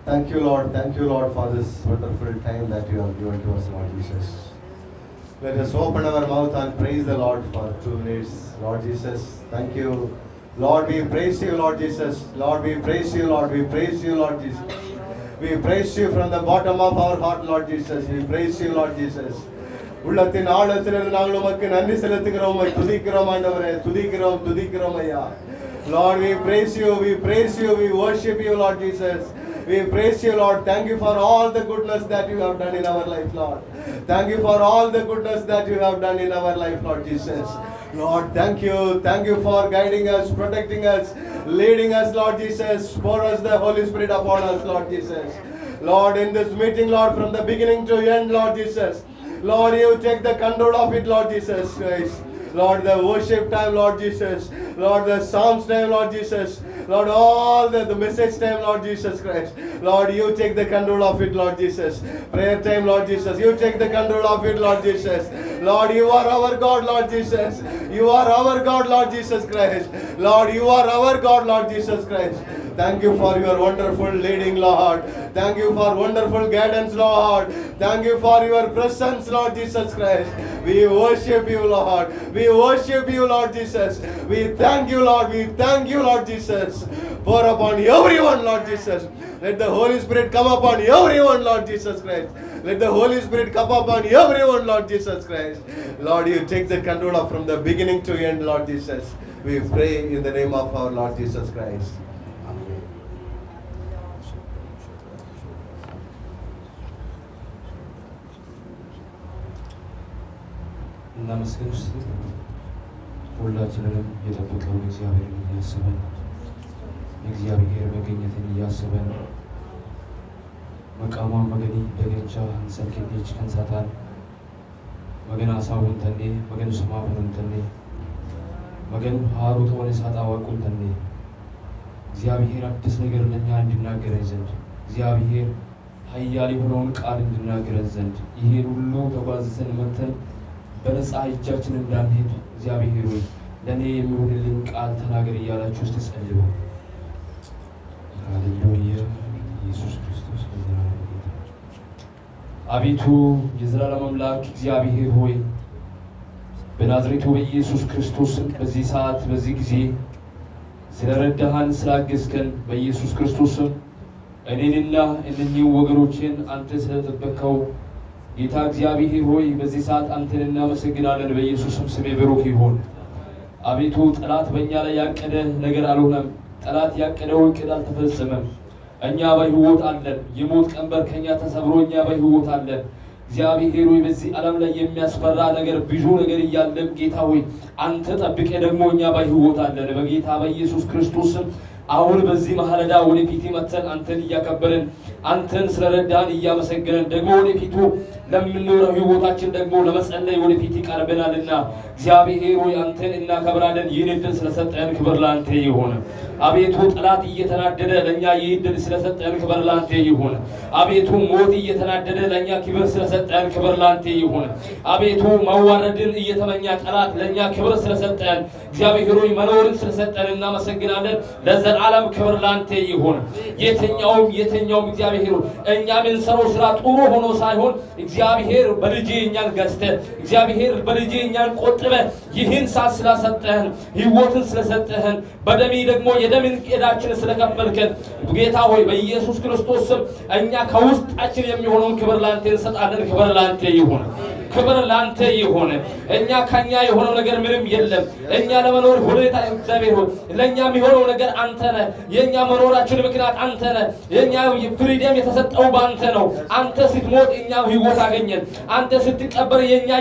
Thank you, Lord. Thank you, Lord, for this wonderful time that you have given to us, Lord Jesus. Let us open our mouth and praise the Lord for 2 minutes. Lord Jesus, thank you. Lord, we praise you, Lord Jesus. Lord, we praise you, Lord. We praise you, Lord Jesus. We praise you from the bottom of our heart, Lord Jesus. We praise you, Lord Jesus. உள்ளத்தின் ஆழத்திலிருந்து நாங்கள் உமக்கு நன்றி செலுத்துகிறோம், உம்மை துதிக்கிறோம் ஆண்டவரே, துதிக்கிறோம் ஐயா. Lord, we praise you, we worship you, Lord Jesus. We praise you, Lord. Thank you for all the goodness that you have done in our life, Lord. Thank you for all the goodness that you have done in our life, Lord Jesus. Lord, thank you. Thank you for guiding us, protecting us, leading us, Lord Jesus. Pour us the Holy Spirit upon us, Lord Jesus. Lord, in this meeting, Lord, from the beginning to end, Lord Jesus. Lord, you take the control of it, Lord Jesus Christ. Lord, the worship time, Lord Jesus. Lord, the psalms time, Lord Jesus. Lord, all the message time, Lord Jesus Christ. Lord, you take the control of it, Lord Jesus. Prayer time, Lord Jesus. You take the control of it, Lord Jesus. Lord, you are our God, Lord Jesus. You are our God, Lord Jesus Christ. Lord, you are our God, Lord Jesus Christ. Thank you for your wonderful leading, Lord. Thank you for wonderful guidance, Lord. Thank you for your presence, Lord Jesus Christ. We worship you, Lord. We worship you, Lord Jesus. We thank you, Lord. We thank you, Lord Jesus. Pour upon everyone, Lord Jesus. Let the Holy Spirit come upon everyone, Lord Jesus Christ. Let the Holy Spirit come upon everyone, Lord Jesus Christ. Lord, you take the control of from the beginning to end, Lord Jesus. We pray in the name of our Lord Jesus Christ. እናመስግን እስቲ ሁላችንንም የጠበቀውን እግዚአብሔርን እያሰበን የእግዚአብሔር መገኘትን እያሰበን መቃማ መገኒ ደገቻ እንሰልኬቴች ከንሳታን መገን አሳውን ተኔ መገን ሰማሁን ተኔ መገን ሃሩ ተወነ ሳጣዋቁን ተኔ እግዚአብሔር አዲስ ነገር ለኛ እንድናገረን ዘንድ እግዚአብሔር ኃያል የሆነውን ቃል እንድናገረን ዘንድ ይሄን ሁሉ ተጓዝተን መተን በነፃ እጃችን እንዳንሄድ እግዚአብሔር ሆይ ለኔ የሚሆንልኝ ቃል ተናገር እያላችሁ እስቲ ጸልዩ። ሃሌሉያ ኢየሱስ ክርስቶስ ለዘላለም ጌታ። አቤቱ የዘላለም አምላክ እግዚአብሔር ሆይ በናዝሬቱ በኢየሱስ ክርስቶስ በዚህ ሰዓት በዚህ ጊዜ ስለረዳሃን ስላገዝከን በኢየሱስ ክርስቶስ እኔንና እነኚህ ወገኖችን አንተ ስለጠበቅከው ጌታ እግዚአብሔር ሆይ በዚህ ሰዓት አንተን እናመሰግናለን። በኢየሱስ ስም ብሩክ ይሁን። አቤቱ ጠላት በእኛ ላይ ያቀደ ነገር አልሆነም። ጠላት ያቀደው እቅድ አልተፈጸመም። እኛ በሕይወት አለን። የሞት ቀንበር ከኛ ተሰብሮ እኛ በሕይወት አለን። እግዚአብሔር ሆይ በዚህ ዓለም ላይ የሚያስፈራ ነገር ብዙ ነገር እያለም ጌታ ሆይ አንተ ጠብቀ ደግሞ እኛ በሕይወት አለን። በጌታ በኢየሱስ ክርስቶስ አሁን በዚህ ማለዳ ወደ ፊት መተን አንተን እያከበረን አንተን ስለረዳን እያመሰገነን ደግሞ ወደ ፊቱ ለምንኖረው ህይወታችን ደግሞ ለመጸለይ ወደ ፊት ይቀርበናልና እግዚአብሔር ሆይ አንተን እናከብራለን። ይህን ዕድል ስለሰጠን ክብር ላንተ ይሁን። አቤቱ ጠላት እየተናደደ ለኛ ይህን ዕድል ስለሰጠን ክብር ላንተ ይሁን። አቤቱ ሞት እየተናደደ ለኛ ክብር ስለሰጠን ክብር ላንተ ይሁን። አቤቱ መዋረድን እየተመኛ ጠላት ለኛ ክብር ስለሰጠን እግዚአብሔር ሆይ መኖርን ስለሰጠን እናመሰግናለን። ለዘላለም ክብር ላንተ ይሁን። የትኛውም እግዚአብሔር ሆይ እኛ ምን ሰራው ስራ ጥሩ ሆኖ ሳይሆን እግዚአብሔር በልጅ እኛን ገዝተ እግዚአብሔር በልጅ እኛን ቆጥበ ይህን ሰዓት ስለሰጠህን ህይወትን ስለሰጠህን በደሜ ደግሞ የደምን ዕዳችን ስለከፈልከን ጌታ ሆይ በኢየሱስ ክርስቶስ ስም እኛ ከውስጣችን የሚሆነውን ክብር ላንተ እንሰጣለን። ክብር ላንተ ይሁን። ክብር ላንተ ይሁን። እኛ ከኛ የሆነው ነገር ምንም የለም። እኛ ለመኖር ሁኔታ እግዚአብሔር ሆይ ለኛ የሚሆነው ነገር አንተ ነህ። የኛ መኖራችን ምክንያት አንተ ነህ። የኛ ፍሪደም የተሰጠው ባንተ ነው። አንተ ስትሞት እኛ ህይወት አገኘን። አንተ ስትቀበር የኛ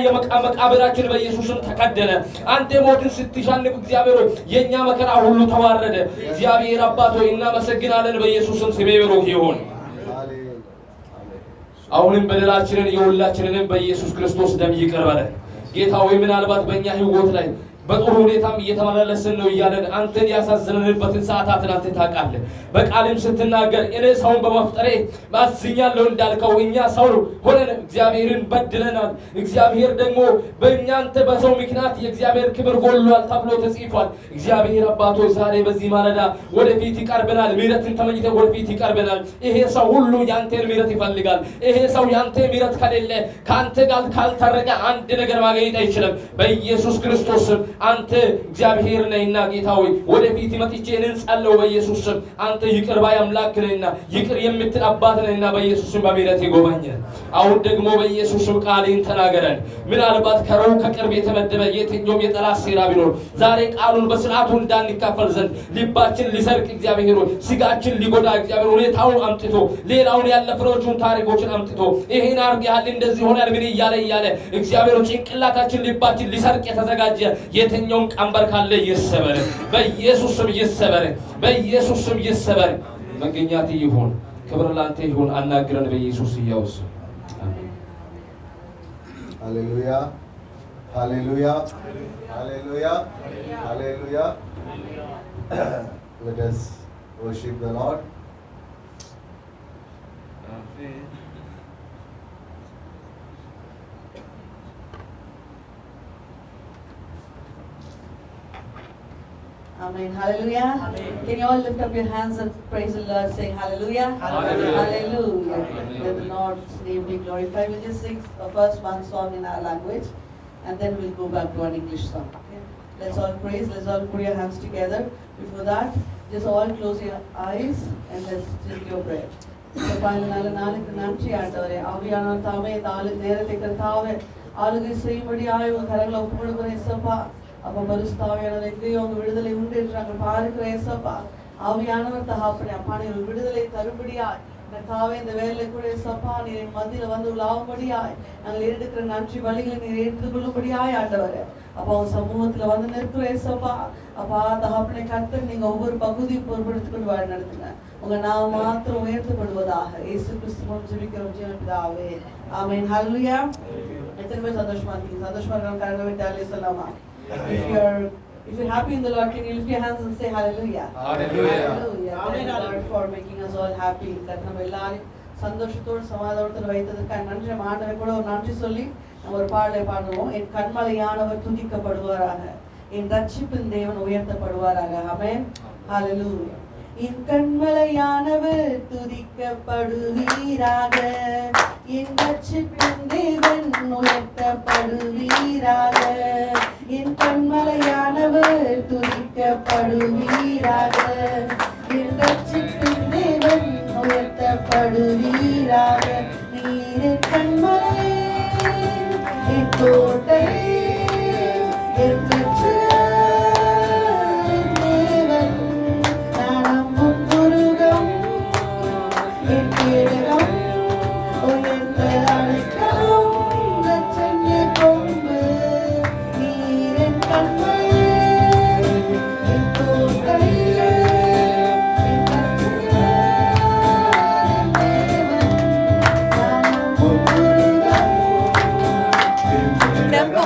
መቃብራችን በኢየሱስም ተከደነ። አንተ ሞትን ስትሻንቅ እግዚአብሔር ሆይ የኛ መከራ ሁሉ ተዋረደ። እግዚአብሔር አባት ሆይ እናመሰግናለን። በኢየሱስም ስም ብሩክ ይሁን። አሁንም በደላችንን የሁላችንንም በኢየሱስ ክርስቶስ ደም ይቅር በለን ጌታ ሆይ ምናልባት በእኛ ህይወት ላይ በጥሩ ሁኔታም እየተመላለስን ነው እያለን አንተን ያሳዝነንበትን ሰዓታትን አንተ ታውቃለህ። በቃልም ስትናገር እኔ ሰውን በመፍጠሬ ማዝኛለሁ እንዳልከው እኛ ሰው ሆነን እግዚአብሔርን በድለናል። እግዚአብሔር ደግሞ በእኛ አንተ በሰው ምክንያት የእግዚአብሔር ክብር ጎሏል ተብሎ ተጽፏል። እግዚአብሔር አባቶ ዛሬ በዚህ ማለዳ ወደፊት ይቀርበናል። ምሕረትን ተመኝተን ወደፊት ይቀርበናል። ይሄ ሰው ሁሉ ያንተን ምሕረት ይፈልጋል። ይሄ ሰው ያንተ ምሕረት ከሌለ ካንተ ጋር ካልታረቀ አንድ ነገር ማግኘት አይችልም። በኢየሱስ ክርስቶስ አንተ እግዚአብሔር ነህና ጌታ ሆይ ወደፊት መጥቼ እንጸልየው በኢየሱስ ስም። አንተ ይቅር ባይ አምላክ ነህና ይቅር የምትል አባት ነህና በኢየሱስ ስም በምሕረት ይጎበኘን። አሁን ደግሞ በኢየሱስ ስም ቃልህን ተናገረን። ምናልባት ከሩቅ ከቅርብ የተመደበ የትኛውም የጠላት ሴራ ቢኖር ዛሬ ቃሉን በስርዓቱ እንዳንካፈል ዘንድ ልባችን ሊሰርቅ እግዚአብሔር ሆይ ስጋችን ሊጎዳ እግዚአብሔር ሁኔታውን አምጥቶ ሌላውን ያለፈሮቹን ታሪኮችን አምጥቶ ይሄን አድርገሃል እንደዚህ ሆናል ምን እያለ እግዚአብሔር ጭንቅላታችን ልባችን ሊሰርቅ የተዘጋጀ የትኛውም ቀንበር ካለ ይሰበር በኢየሱስ ስም ይሰበር፣ በኢየሱስ ስም ይሰበር። መገኛት ይሁን፣ ክብር ላንተ ይሁን። አናግረን በኢየሱስ ኢያውስ አሜን። ሃሌሉያ ሃሌሉያ ሃሌሉያ ሃሌሉያ። Let us worship the Lord. Amen. Hallelujah. Amen. Can you all lift up your hands and praise the Lord, saying hallelujah? Hallelujah. Hallelujah. Amen. Let the Lord's name be glorified. We'll just sing first one song in our language and then we'll go back to an English song. Okay? Let's all praise. Let's all put your hands together. Before that, just all close your eyes and let's take your prayer. நாளுக்கு நன்றி ஆண்டவரே. ஆவியானவர் தாமே நேரத்தை கர்த்தாவே ஆளுகை செய்யும்படியாக உங்கள் கரங்களை ஒப்புக் கொடுக்கிறேன் ஏசப்பா. அப்போ பரிசுத்தாவியானவர் எங்கேயோ உங்க விடுதலை உண்டு என்று நாங்கள் பார்க்கிறோம் ஏசப்பா. ஆவியானவர் தகப்பனே அப்பா நீர் விடுதலை தரும்படியாய் கர்த்தாவே இந்த வேலையில கூட ஏசப்பா நீர் மத்தியில வந்து உலாவும்படியாய் நாங்கள் எடுக்கிற நன்றி வழிகளை நீர் ஏற்றுக்கொள்ளும்படியாய் ஆண்டவரே. அப்பா உங்க சமூகத்துல வந்து நிற்கிறோம் ஏசப்பா. அப்பா தகப்பனை கர்த்தர் நீங்க ஒவ்வொரு பகுதியும் பொறுப்படுத்திக் கொண்டு வாழ நடத்துங்க. உங்க நாம் மாத்திரம் உயர்த்தப்படுவதாக இயேசு கிறிஸ்துவின் ஜெபிக்கிறோம் ஜீவன பிதாவே ஆமென். ஹல்லேலூயா. எத்தனை பேர் சந்தோஷமா இருக்கீங்க? சந்தோஷமா இருக்காங்க கரங்களை விட்டு ஹல்லேலூயா சொல்லலாமா? If you're happy in the Lord, can you lift your hands and say hallelujah? Hallelujah. Hallelujah. Thank you Lord for making us all happy. கர்த்தர் நம்ம எல்லாரையும் சந்தோஷத்தோடு சமாதானத்தோடு வைத்ததற்காக நன்றி. நம்ம ஆண்டவரை கூட ஒரு நன்றி சொல்லி நம்ம ஒரு பாடலை பாடுவோம். என் கண்மலையானவர் துதிக்கப்படுவாராக, என் ரட்சிப்பின் தேவன் உயர்த்தப்படுவாராக. ஆமென். ஹalleluya. என் கண்மலையானவர் துதிக்கப்படுவீராக, என் ரட்சிப்பின் தேவன் உயர்த்தப்படுவீராக. என் கண்மலையானவர் துதிக்கப்படுவீராக, என் ரட்சிப்பின் தேவன் உயர்த்தப்படுவீராக. நீர் என் கண்மலை, என் கோட்டை, என்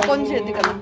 கொஞ்சம் எடுத்துக்கலாம்.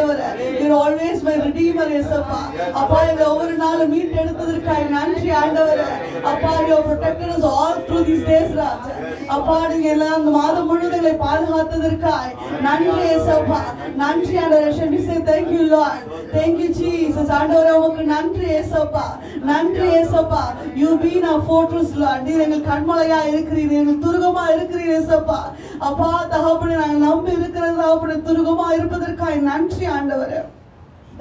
ஆண்டவரே. You're always my redeemer இயேசப்பா. அப்பா எங்களை ஒவ்வொரு நாளும் மீட்டு எடுத்ததற்காக நன்றி ஆண்டவரே. அப்பா you have protected us all through these days ராஜா. அப்பா நீங்க எல்லாம் இந்த மாதம் முழுவதும் எங்களை பாதுகாத்ததற்காக நன்றி இயேசப்பா. நன்றி ஆண்டவரே. We say thank you Lord. Thank you Jesus. ஆண்டவரே உமக்கு நன்றி இயேசப்பா. நன்றி இயேசப்பா. You been our fortress Lord. நீர் எங்கள் கண்மலையா இருக்கிறீர், எங்கள் துருகமா இருக்கிறீர் இயேசப்பா. அப்பா தகப்பனே நாங்கள் நம்பி இருக்கிறது தகப்பனே துருகமா இருப்பதற்காக நன்றி ஆண்டவரே.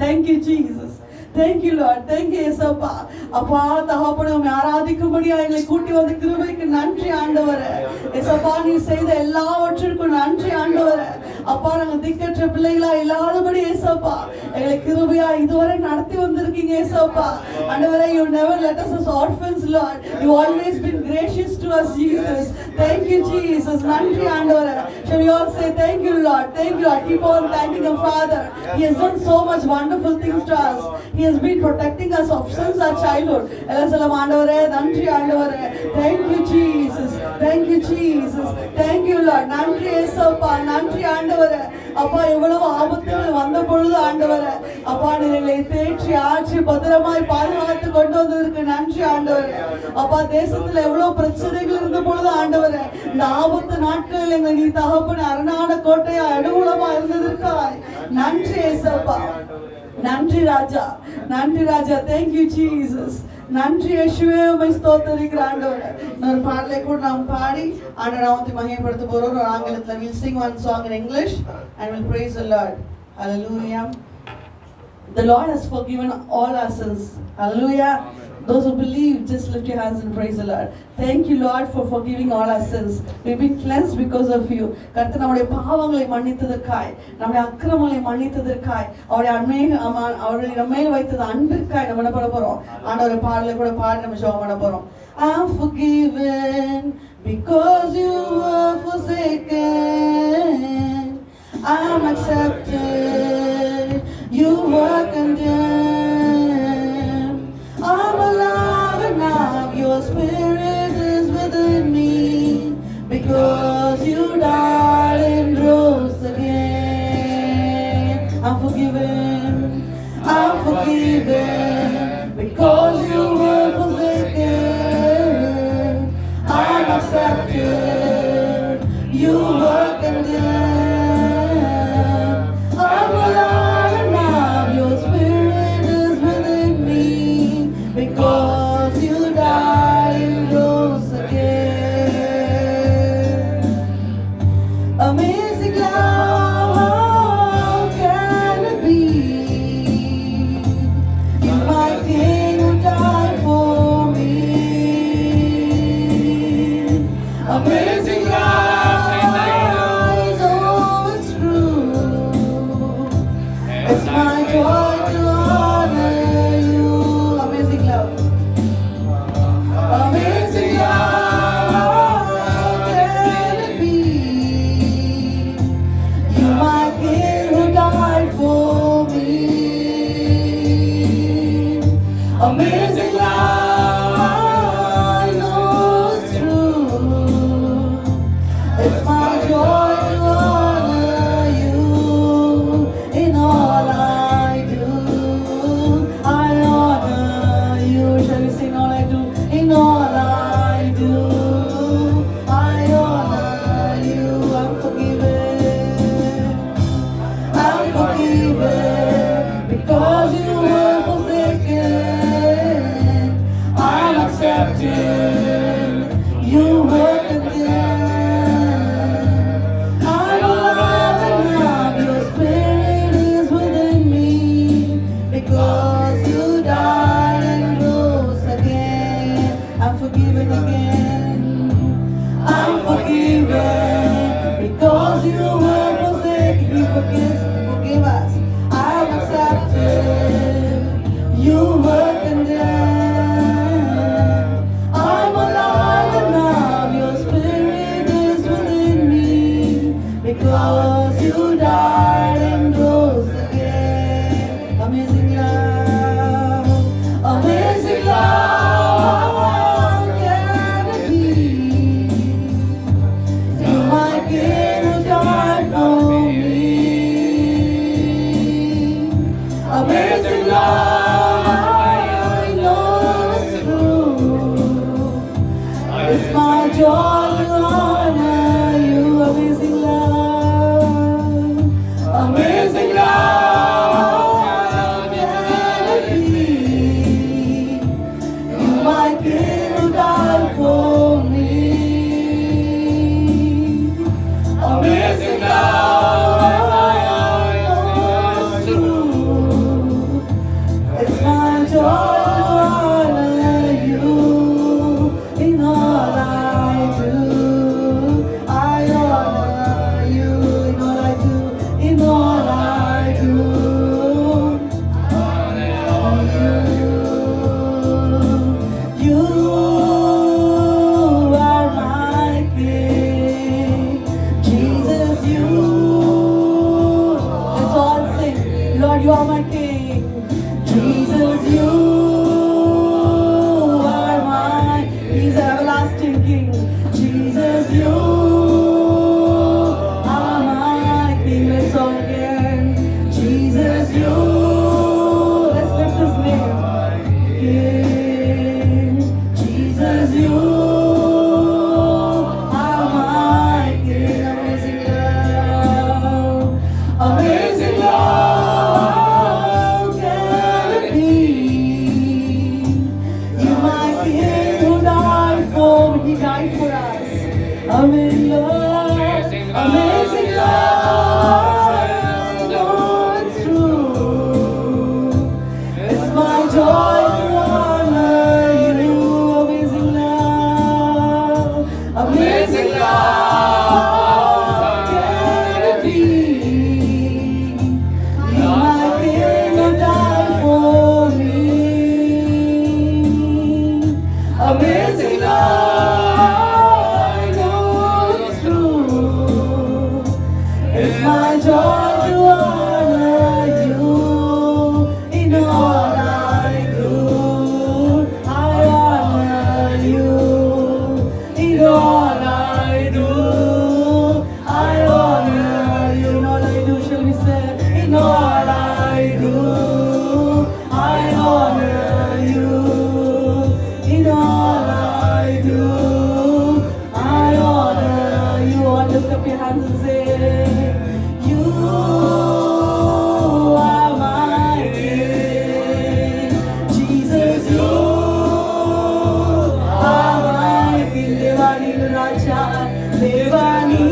Thank you Jesus. Thank you Lord. Thank you இயேசப்பா. அப்பா தகப்பனே உம்மை ஆராதிக்கும்படியா எங்களை கூட்டி வந்த கிருபைக்கு நன்றி ஆண்டவரே. இயேசப்பா நீர் செய்த எல்லாவற்றிற்கும் நன்றி ஆண்டவரே. அப்பா நாங்கள் திக்கற்ற பிள்ளைகளா இல்லாதபடி இயேசப்பா எங்களை கிருபையா இதுவரை நடத்தி வந்திருக்கீங்க இயேசப்பா. ஆண்டவரே you never let us as orphans Lord. You always been gracious to us Jesus. Thank you Jesus. நன்றி ஆண்டவரே. Shall we all say thank you Lord. Thank you Lord. Keep on thanking our Father. He has done so much wonderful things to us. He has been protecting us since our childhood. எல்லாம் சொல்ல ஆண்டவரே நன்றி ஆண்டவரே. Thank you Jesus. Thank you Jesus. Thank you Lord. நன்றி இயேசப்பா. நன்றி ஆண்டவரே. அப்பா எவ்வளவு ஆபத்துகள் வந்த பொழுது ஆண்டவரே அப்பா நீர் எங்களை தேற்றி ஆற்றி பத்திரமாய் பாதுகாத்து கொண்டு வந்ததற்கு நன்றி ஆண்டவரே. அப்பா தேசத்துல எவ்வளவு பிரச்சனைகள் இருந்த பொழுது ஆண்டவரே இந்த ஆபத்து நாட்களில் எங்களை நீ தகப்பன அரணான கோட்டையா அனுகூலமா இருந்ததற்காக நன்றி இயேசப்பா. நன்றி ராஜா. நன்றி ராஜா. Thank you Jesus. நன்றி இயேசுவே உம்மை ஸ்தோத்திரிக்கிறேன் ஆண்டவரே. ஒரு பாடலை கூட நாம் பாடி ஆண்டவரை நாமத்தை மகிமைப்படுத்த போறோம். ஒரு ஆங்கிலத்துல we'll sing one song in English and we'll praise the Lord. Hallelujah. The Lord has forgiven all our sins. Hallelujah. Those who believe, just lift your hands and praise the Lord. Thank you Lord for forgiving all our sins. We've been cleansed because of you. கர்த்தர் நம்முடைய பாவங்களை மன்னித்ததற்காய், நம்முடைய அக்கிரமங்களை மன்னித்ததற்காய், அவருடைய நம்மேல் வைத்தது அன்பிற்காய் நம்ம என்ன பண்ண போறோம்? ஆண்டவருடைய பாடலை கூட பாடி நம்ம ஜெபம் பண்ண போறோம். I'm forgiven because you were forsaken. I'm accepted. You were condemned. I'm alive and now your spirit is within me because you died and rose again. I'm forgiven. I'm forgiven because you were forsaken. I'm accepted. You were condemned. I'm alive and now your spirit is within me because you died and rose again. Amazing love, how can it be? You my King who died for me. Amazing love, oh it's true. It's my joy to honor you. Amazing love. Amazing love, how can it be? You my King who died for me. Amazing love, I know it's true. It's my joy to honor you in all I do. I honor you. Shall we sing all I do? In all I do, I honor you. I'm forgiven. I'm forgiven because you were forsaken. joy to honor you in all I do. I honor you in all I do, in all I do. You are my King, Jesus. You. Let's all sing, Lord, you are my King, Jesus. You are my. He's an everlasting King, Jesus. You are my King. Let's all again, Jesus. You. Let's lift His name. King, Jesus, you are my King. Amazing love can it be? You my King who died for me, He died for us. Amazing love, amazing love, oh, it's true. It's my joy to honor you, amazing love, amazing love can it be? You my King who died for me, amazing love, I know it's true. It's my joy to honor you in all I do. I honor you in all I do. I honor you in all I do. Shall we say, in all I do? I honor you in all I do. I honor you. All lift up your hands and say, you are my King, Jesus. You are my King. Devani Raja, Devani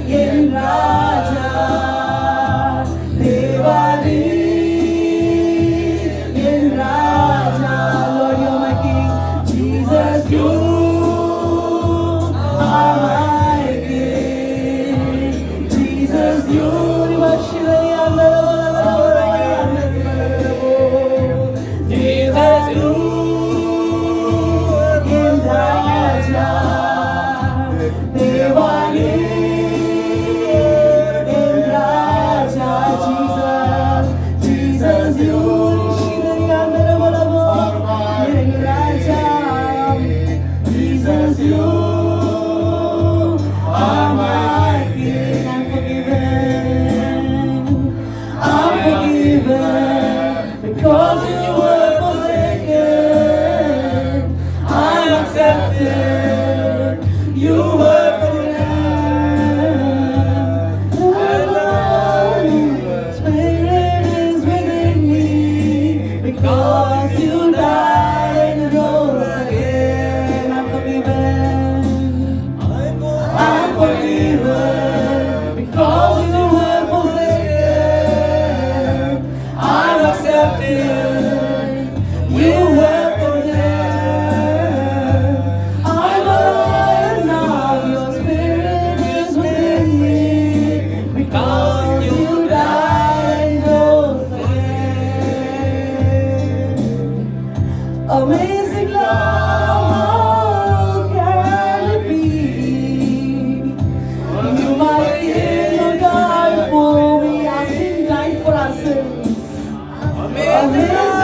Yen Raja, Devani Yen Raja. Lord, you're my King, Jesus. You are my King, Jesus. You worship Jesus. You in Raja, Devani in Raja, Jesus, Jesus. You in Raja, Jesus. You are my King. I'm forgiven because you were forsaken. I'm accepted. You were forgiven. And Lord, Spirit is within me because you died and rose again. I'm forgiven. I'm forgiven because you were forsaken. I'm accepted. You were forgiven. I'm alive now. Your Spirit is within me because you died and rose again. Amazing love can it be? You my King who died for me, our sin died for our sins. Amazing love,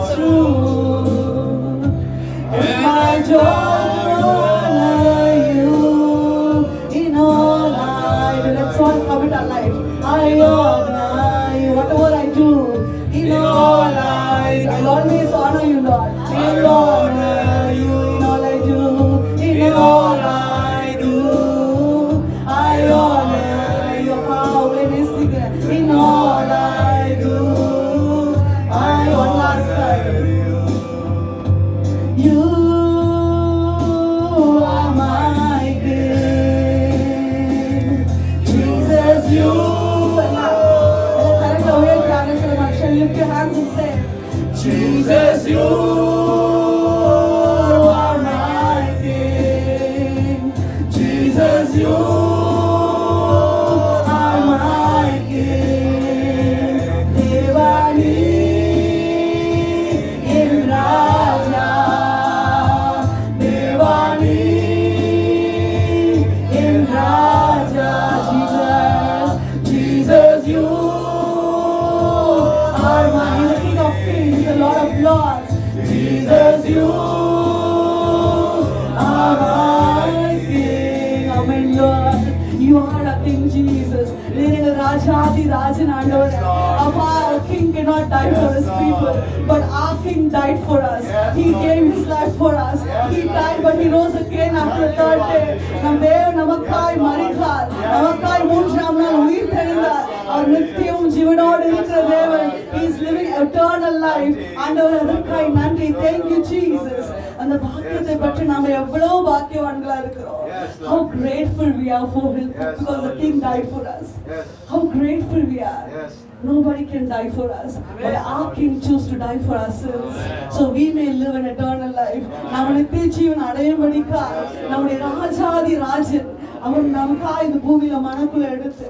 it's true. It's my joy to honor you in all I do. Let's all commit our life. I honor you, whatever I do, in all I do. I'll always honor you, Lord. I'll honor you in all I do, in all I do. I honor your power and His secret in all I do. I one last time. You are my King, Jesus. You. lift your hands and say, Jesus, you are my King. Jesus, you are my King. Devani in Raja, Devani in Raja. Jesus, you are my King of Kings, the Lord of Lords. Jesus, you are my King. Amen, Lord. You are a King, Jesus. Leading Rajadi Rajan Andor. Our King cannot die for his people, but our King died for us. He gave his life for us. He died, but he rose again after the third day. Nam Dev Namakai Marikar, Namakai Munjam Nal Uir Therindar. Our Nityam Jivanod Irukra Devan. He is living eternal life. Andor Adakkai Nandri. Thank you, Jesus. And the Bhakyate Patti Nam Evlo Bhakyavangal Irukrom. How grateful we are for him, because the King died for us. How grateful we are. Nobody can die for us, but our King chose to die for our sins, so we may live an eternal life. Nammude Jeevan adayambadikkai nammude Rajadi Rajan avan namakkai indha bhoomila manakula eduthu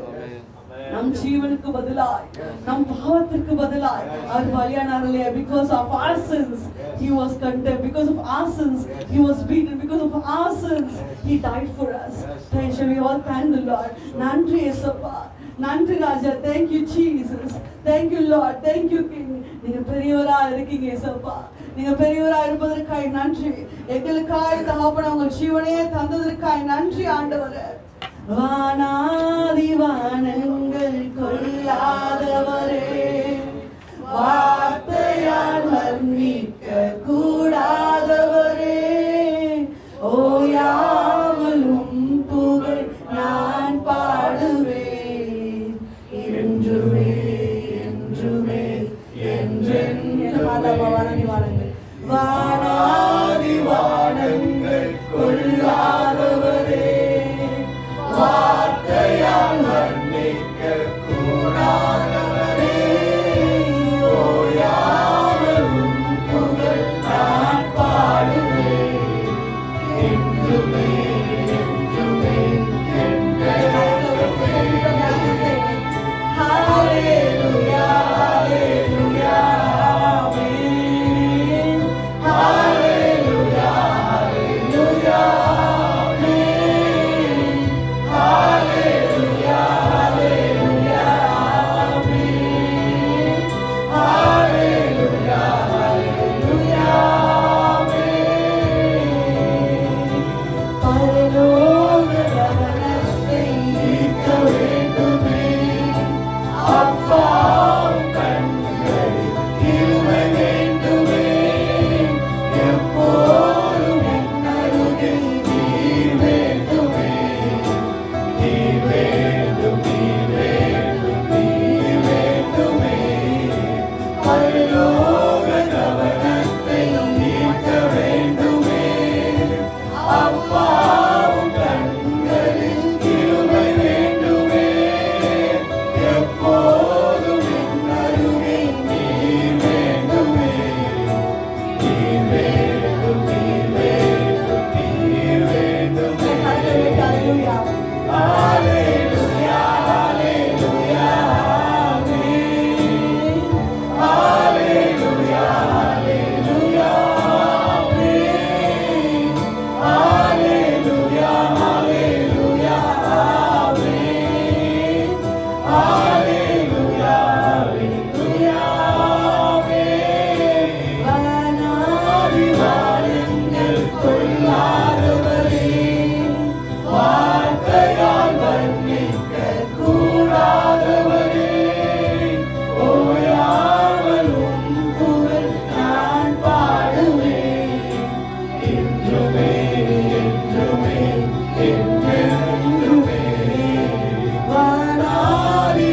nam jeevanukku badalayi nam paavathukku badalayi avaru baliyanarale. Because of our sins he was condemned, because of our sins he was beaten, because of our sins he died for us. Shall we all thank the Lord? Nandri Yesappa, Nandri Raja. Thank you, Jesus. Thank you, Lord. Thank you, King. நீங்க பெரியவரா இருக்கீங்க ஏசப்பா. நீங்க பெரியவரா இருப்பதற்காக நன்றி. எங்களுக்காக தகப்பனே உங்கள் ஜீவனையே தந்ததற்காக நன்றி ஆண்டவரே. வானாதி வானங்கள் கொள்ளாதவரே, வார்த்தையால் வர்ணிக்க கூடாதவரே, ஓயாமலும் புகழ் நான் பாடுவேன் என்றுமே என்றுமே என்றென்றும். வானாதி வானங்கள் கொள்ளாதவரே, வார்த்தையால் வர்ணிக்க கூடாதவரே, ஓயாமலும் புகழ் நான் பாடுவேன் என்றுமே என்றுமே என்றென்றுமே. Hallelujah, hallelujah, amen. Hallelujah, hallelujah, amen. Hallelujah, hallelujah, amen. Hallelujah, hallelujah, amen. பரலோக கவனத்தை ஈர்க்க வேண்டுமே, அப்பா கண்களில் கிருபை வேண்டுமே, எப்போதும் என் அருகில் நீர் வேண்டுமே, நீர் வேண்டும், நீர் வேண்டும், நீர் வேண்டுமே. பரலோக கவனத்தை ஈர்க்க வேண்டுமே, அப்பா கண்களில் கிருபை வேண்டுமே, எப்போதும் என் அருகில் நீர் வேண்டுமே, நீர் வேண்டும், நீர் வேண்டும், நீர் வேண்டுமே. Hallelujah, hallelujah, hallelujah, amen. Hallelujah, hallelujah, amen. Hallelujah, hallelujah, amen. Hallelujah, hallelujah, amen. வானாதி வானங்கள் கொள்ளாதவரே, வார்த்தையால் வர்ணிக்க கூடாதவரே, ஓயாமலும் புகழ் நான் பாடுவேன் என்றுமே என்றுமே என்றென்றுமே. வானாதி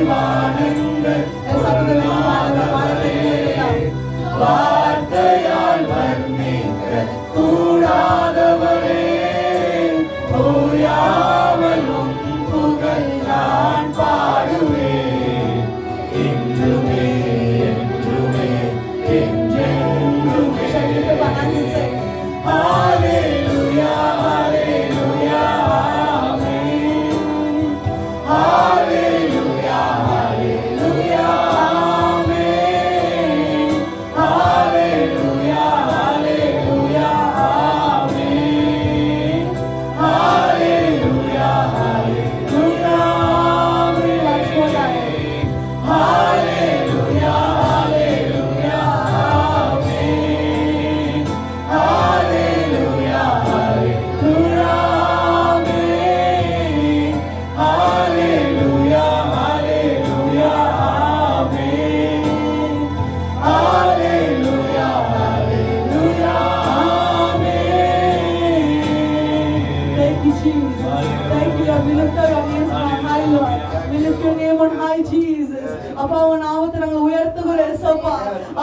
your name on high, Jesus. அப்பா உன் நாமத்தை நாங்கள் உயர்த்துகிறோம் இயேசுப்பா.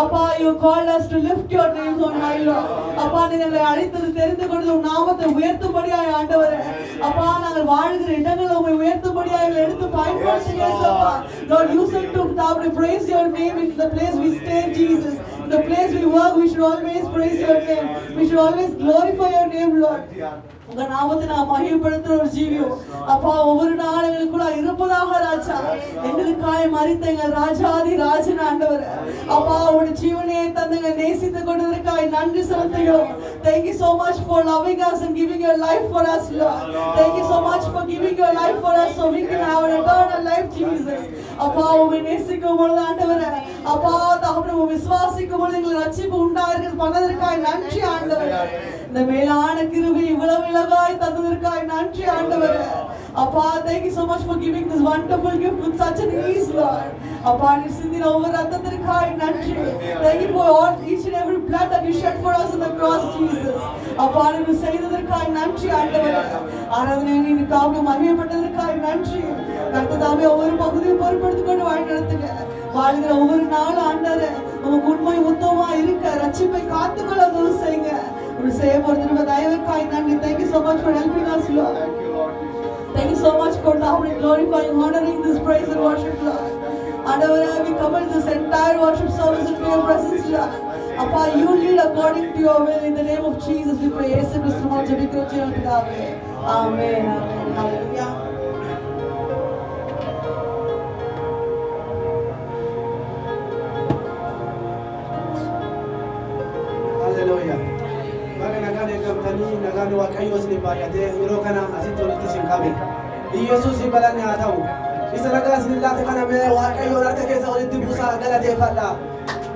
அப்பா you called us to lift your names on high, Lord. அப்பா நீங்க எங்களை அழைத்தது தெரிந்து கொண்டு உன் நாமத்தை உயர்த்தும்படியாய் ஆண்டவரே. அப்பா நாங்கள் வாழ்கிற இடங்களை உம்மை உயர்த்தும்படியாய் எங்களை எடுத்து பயன்படுத்துங்க இயேசுப்பா. Lord, you said to praise your name in the place we stay, Jesus. In the place we work, we should always praise your name. We should always glorify your name, Lord. உங்க நாமத்தை நான் மகிமைப்படுத்துற ஒரு ஜீவியம் அப்பா ஒவ்வொரு நாளுங்களுக்குள்ள இருப்பதாக ராஜா. எங்களுக்காய் மரித்த எங்கள் ராஜாதி ராஜன் ஆண்டவர் அப்பா உங்க ஜீவனையை தந்தங்க நேசித்து கொண்டதற்காய் நன்றி செலுத்துகிறோம். Thank you so much for loving us and giving your life for us, Lord. Thank you so much for giving your life for us so we can have an eternal life, Jesus. அப்பா உம்மை நேசிக்கும் பொழுது ஆண்டவரே அப்பா தகப்பனே உம்மை விசுவாசிக்கும் பொழுது எங்களுக்கு ரட்சிப்பு உண்டாகிறது பண்ணதற்காய் நன்றி ஆண்டவரே. இந்த மேலான கிருபை இவ்வளவு இலகாய் தந்ததற்காய் நன்றி ஆண்டவரே. அப்பா thank you so much for giving this wonderful gift with such an ease, Lord. அப்பா நீ சிந்தின ஒவ்வொரு ரத்தத்திற்காய் நன்றி. Thank you for all each and every blood that you shed for us on the cross, Jesus. அப்பா நீ செய்ததற்காய் நன்றி ஆண்டவரே. ஆராதனை நீ தாமே மகிமைப்பட்டதற்காய் நன்றி. கர்த்ததாமே ஒவ்வொரு பகுதியை பொறுப்பெடுத்துக் கொண்டு வழி நடத்துங்க. வாழ்கிற ஒவ்வொரு நாளும் ஆண்டவரே உமக்கு உண்மை உத்தமமா இருக்க ரட்சிப்பை காத்துக்கொள்ள உதவி செய்யுங்க. ஒரு செய்ய போறது தயவுக்காய் நன்றி. Thank you so much for helping us, Lord. Thank you so much for now glorifying, honoring this praise and worship, Lord. Andavare, we commit this entire worship service into your presence, Lord. Appa, you lead according to your will. In the name of Jesus, we pray. Yesu Kristu naam jebikro cheyal pidave. Amen. Amen. Hallelujah. Hallelujah. Nagani Waaqayyo isin baay'atee yeroo kana asitti walitti isin qabe. Yesuus galanni haa ta'u. Isa nagaa isin laate kana mee Waaqayyoon harka keessa walitti buusaa galateeffadha.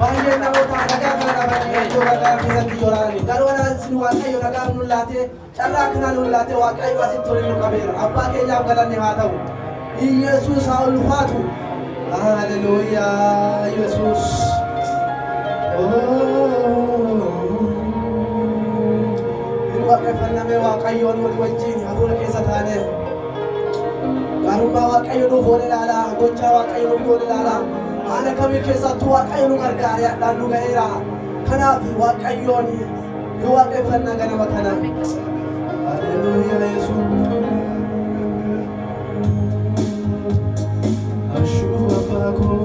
Baay'een namoota nagaa kana qabanii iddoo gargaara keessatti yooraan. Garuu isin Waaqayyo nagaa nu laate carraa kana nu laate Waaqayyo asitti walitti nu qabeera. Abbaa keenyaaf galanni haa ta'u. Yesuus haa ulfaatu. Hallelujah. Yesuus. waaqeffanname waaqayyoon walii wajjin hafuura keessa taane gaarummaa waaqayyo nuuf oole ilaalaa gochaa waaqayyo nuuf oole ilaalaa haala kamii keessattuu waaqayyo nu gargaare hadhaan nu ga'eera kanaaf waaqayyoon nu waaqeffannaa ganama kana haleluuyaa yesuus ashuu abbaa koo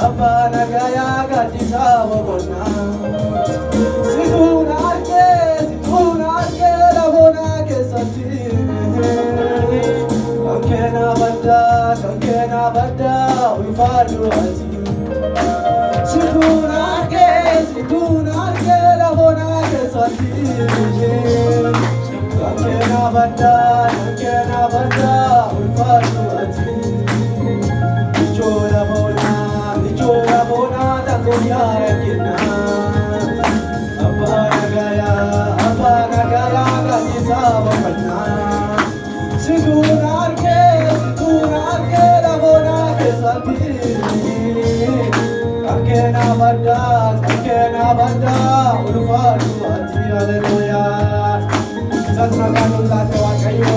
Abana gaya gadisa wabona Situna arke la bona ke sati Kankena bada wifadu ati Situna arke la bona ke sati Kankena bada wifadu ati Chola bona da koyara kinna abana gaya ga nisaba panna situnar ke la bona ke sati akena bada ulfatu ati hallelujah satna kanullah te wakayo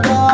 Bye.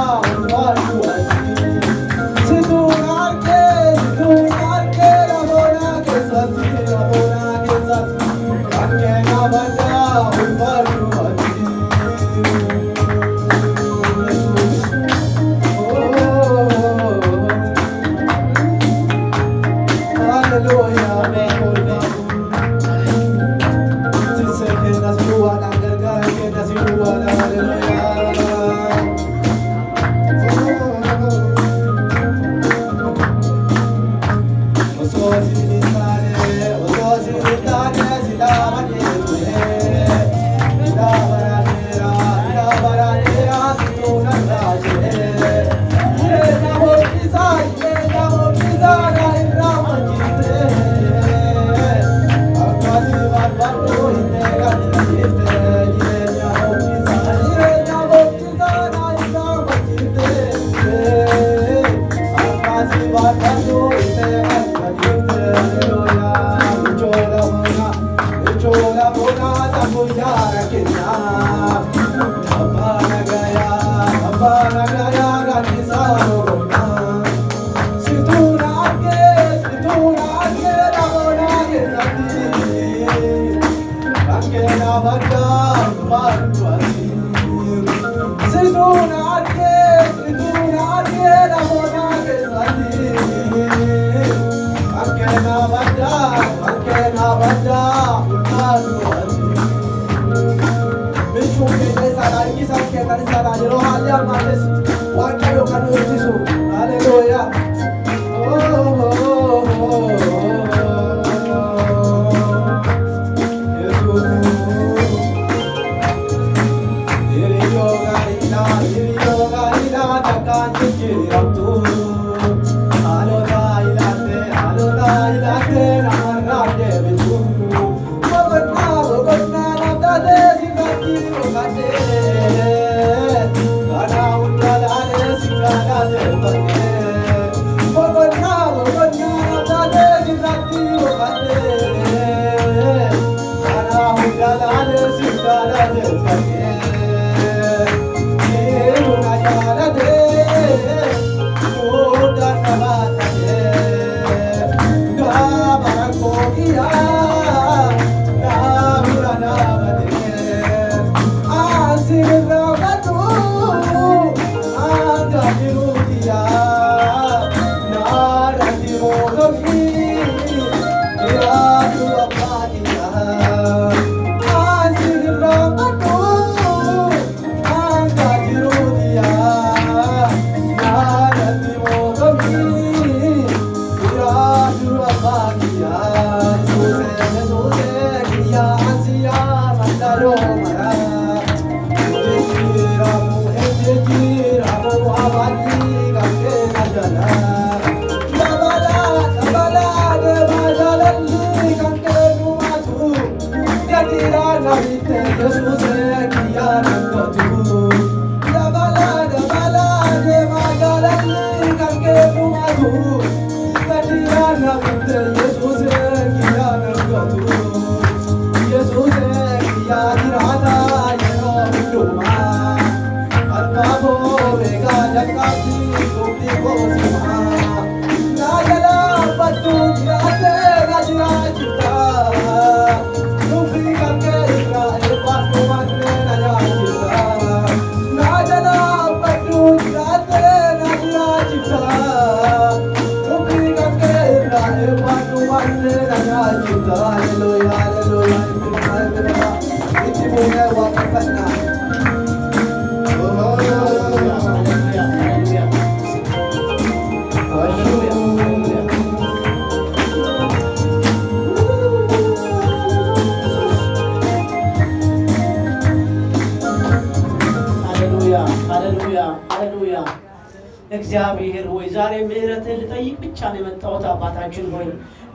እግዚአብሔር ሆይ ዛሬ ምህረትን ልጠይቅ ብቻ ነው የመጣሁት። አባታችን ሆይ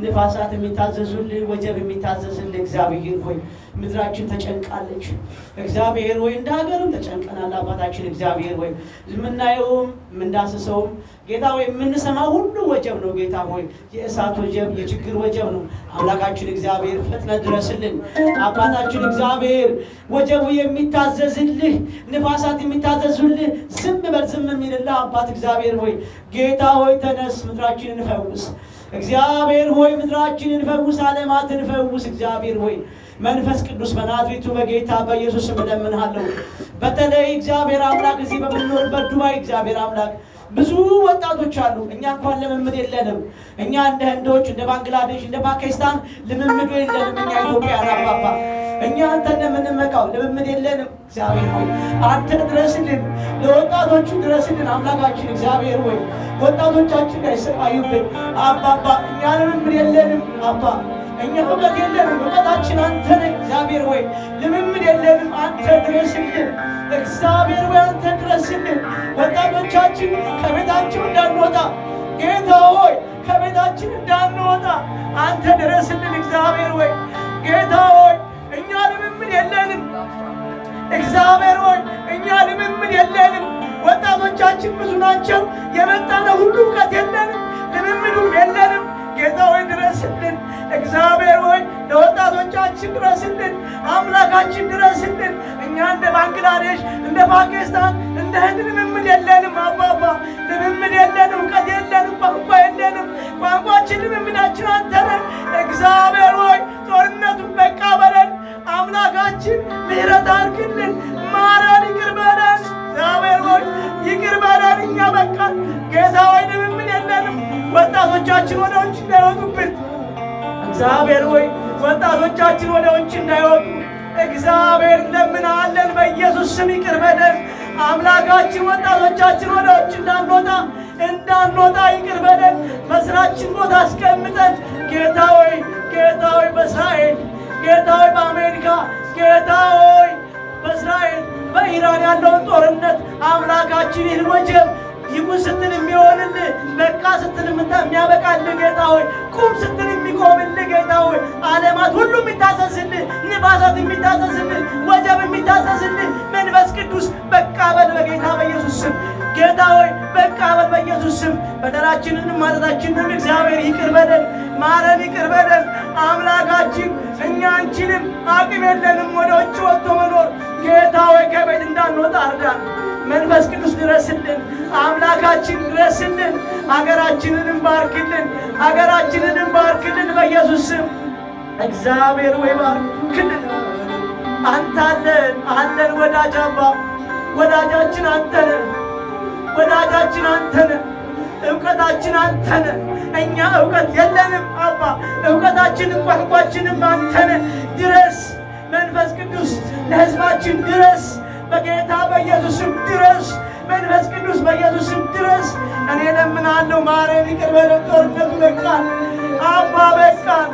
ንፋሳት የሚታዘዙልህ ወጀብ የሚታዘዝልህ እግዚአብሔር ሆይ ምድራችን ተጨንቃለች። እግዚአብሔር ሆይ እንደ ሀገርም ተጨንቀናል። አባታችን እግዚአብሔር ሆይ የምናየውም የምንዳስሰውም ጌታ ሆይ የምንሰማው ሁሉ ወጀብ ነው። ጌታ ሆይ የእሳት ወጀብ፣ የችግር ወጀብ ነው። አምላካችን እግዚአብሔር ፍጥነት ድረስልን። አባታችን እግዚአብሔር ወጀቡ የሚታዘዝልህ ንፋሳት የሚታዘዙልህ ዝም በል ዝም የሚልልህ አባት እግዚአብሔር ሆይ ጌታ ሆይ ተነስ፣ ምድራችንን ፈውስ። እግዚአብሔር ሆይ ምድራችንን ፈውስ፣ ዓለማትን ፈውስ። እግዚአብሔር ሆይ መንፈስ ቅዱስ በናዝሬቱ በጌታ በኢየሱስ ስም እለምንሃለሁ። በተለይ እግዚአብሔር አምላክ እዚህ በምንኖርበት ዱባይ እግዚአብሔር አምላክ ብዙ ወጣቶች አሉ። እኛ እንኳን ልምምድ የለንም። እኛ እንደ ህንዶች፣ እንደ ባንግላዴሽ፣ እንደ ፓኪስታን ልምምዱ የለንም። እኛ ኢትዮጵያ አባባ እኛ አንተን የምንመካው ልምምድ የለንም። እግዚአብሔር ሆይ አንተ ድረስልን፣ ለወጣቶቹ ድረስልን። አምላካችን እግዚአብሔር ሆይ ወጣቶቻችን እንዳይሰቃዩብን አባባ እኛ ልምምድ የለንም አባ እኛ እውቀት የለንም። እውቀታችን አንተ ነህ እግዚአብሔር ሆይ ልምምድ የለንም። አንተ ድረስልን እግዚአብሔር ሆይ አንተ ድረስልን። ወጣቶቻችን ከቤታቸው እንዳንወጣ ጌታ ሆይ ከቤታችን እንዳንወጣ አንተ ድረስልን እግዚአብሔር ሆይ ጌታ ሆይ እኛ ልምምድ የለንም። እግዚአብሔር ሆይ እኛ ልምምድ የለንም። ወጣቶቻችን ብዙ ናቸው። የመጣነው ሁሉ እውቀት የለንም፣ ልምምዱም የለንም። ጌታ ሆይ ድረስልን እግዚአብሔር ሆይ ለወጣቶቻችን ድረስልን። አምላካችን ድረስልን። እኛ እንደ ባንግላዴሽ፣ እንደ ፓኪስታን፣ እንደ ህንድ ልምምድ የለንም አባባ ጌታ ሆይ ልምምድ የለንም። ወጣቶቻችን ወደ ውጭ እንዳይወጡብን እግዚአብሔር ሆይ ወጣቶቻችን ወደ ውጭ እንዳይወጡ እግዚአብሔር እንለምንሃለን። በኢየሱስ ስም ይቅር በለን አምላካችን። ወጣቶቻችን ወደ ውጭ እንዳንወጣ ይቅር በለን። በስራችን ቦታ አስቀምጠን ጌታ ሆይ በእስራኤል ጌታ ሆይ በአሜሪካ ጌታ ሆይ በእስራኤል በኢራን ያለውን ጦርነት አምላካችን ይህን ወጀብ ይቁም ስትል የሚሆንልህ በቃ ስትል የሚያበቃልህ ጌታ ሆይ ቁም ስትል የሚቆምልህ ጌታ ሆይ ዓለማት ሁሉ የሚታዘዝልህ ንፋሳት የሚታዘዝልህ ወጀብ የሚታዘዝልህ መንፈስ ቅዱስ በቃ በል በጌታ በኢየሱስ ስም ጌታ ሆይ በቃ በል በኢየሱስ ስም። በደላችንንም ማጠታችንንም እግዚአብሔር ይቅር በለን ማረን፣ ይቅር በለን አምላካችን። እኛ አንችልም፣ አቅም የለንም ወደ ውጭ ወጥቶ መኖር። ጌታ ሆይ ከቤት እንዳንወጣ እርዳን። መንፈስ ቅዱስ ድረስልን አምላካችን ድረስልን። ሀገራችንንም ባርክልን በኢየሱስ ስም እግዚአብሔር ሆይ ባርክልን። አንተ አለን ወዳጅ አባ፣ ወዳጃችን አንተነ እውቀታችን አንተነ። እኛ እውቀት የለንም አባ፣ እውቀታችንም ቋንቋችንም አንተነ። ድረስ መንፈስ ቅዱስ ለሕዝባችን ድረስ በጌታ በኢየሱስም ድረስ መንፈስ ቅዱስ በኢየሱስም ድረስ። እኔ ለምናለሁ ማረን፣ ይቅር በለን። ጦርነቱ በቃን አባ በቃን።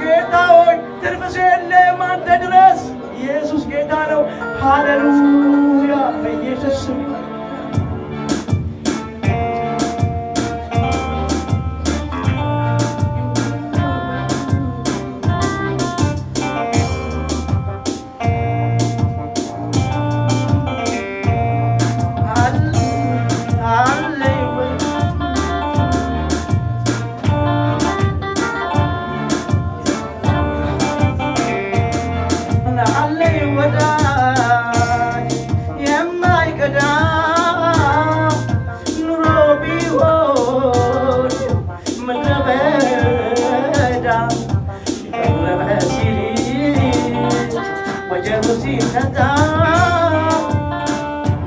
ጌታ ሆይ ትርፍ ሰው የለም፣ አንተ ድረስ። ኢየሱስ ጌታ ነው። ሃሌሉያ በኢየሱስ ስም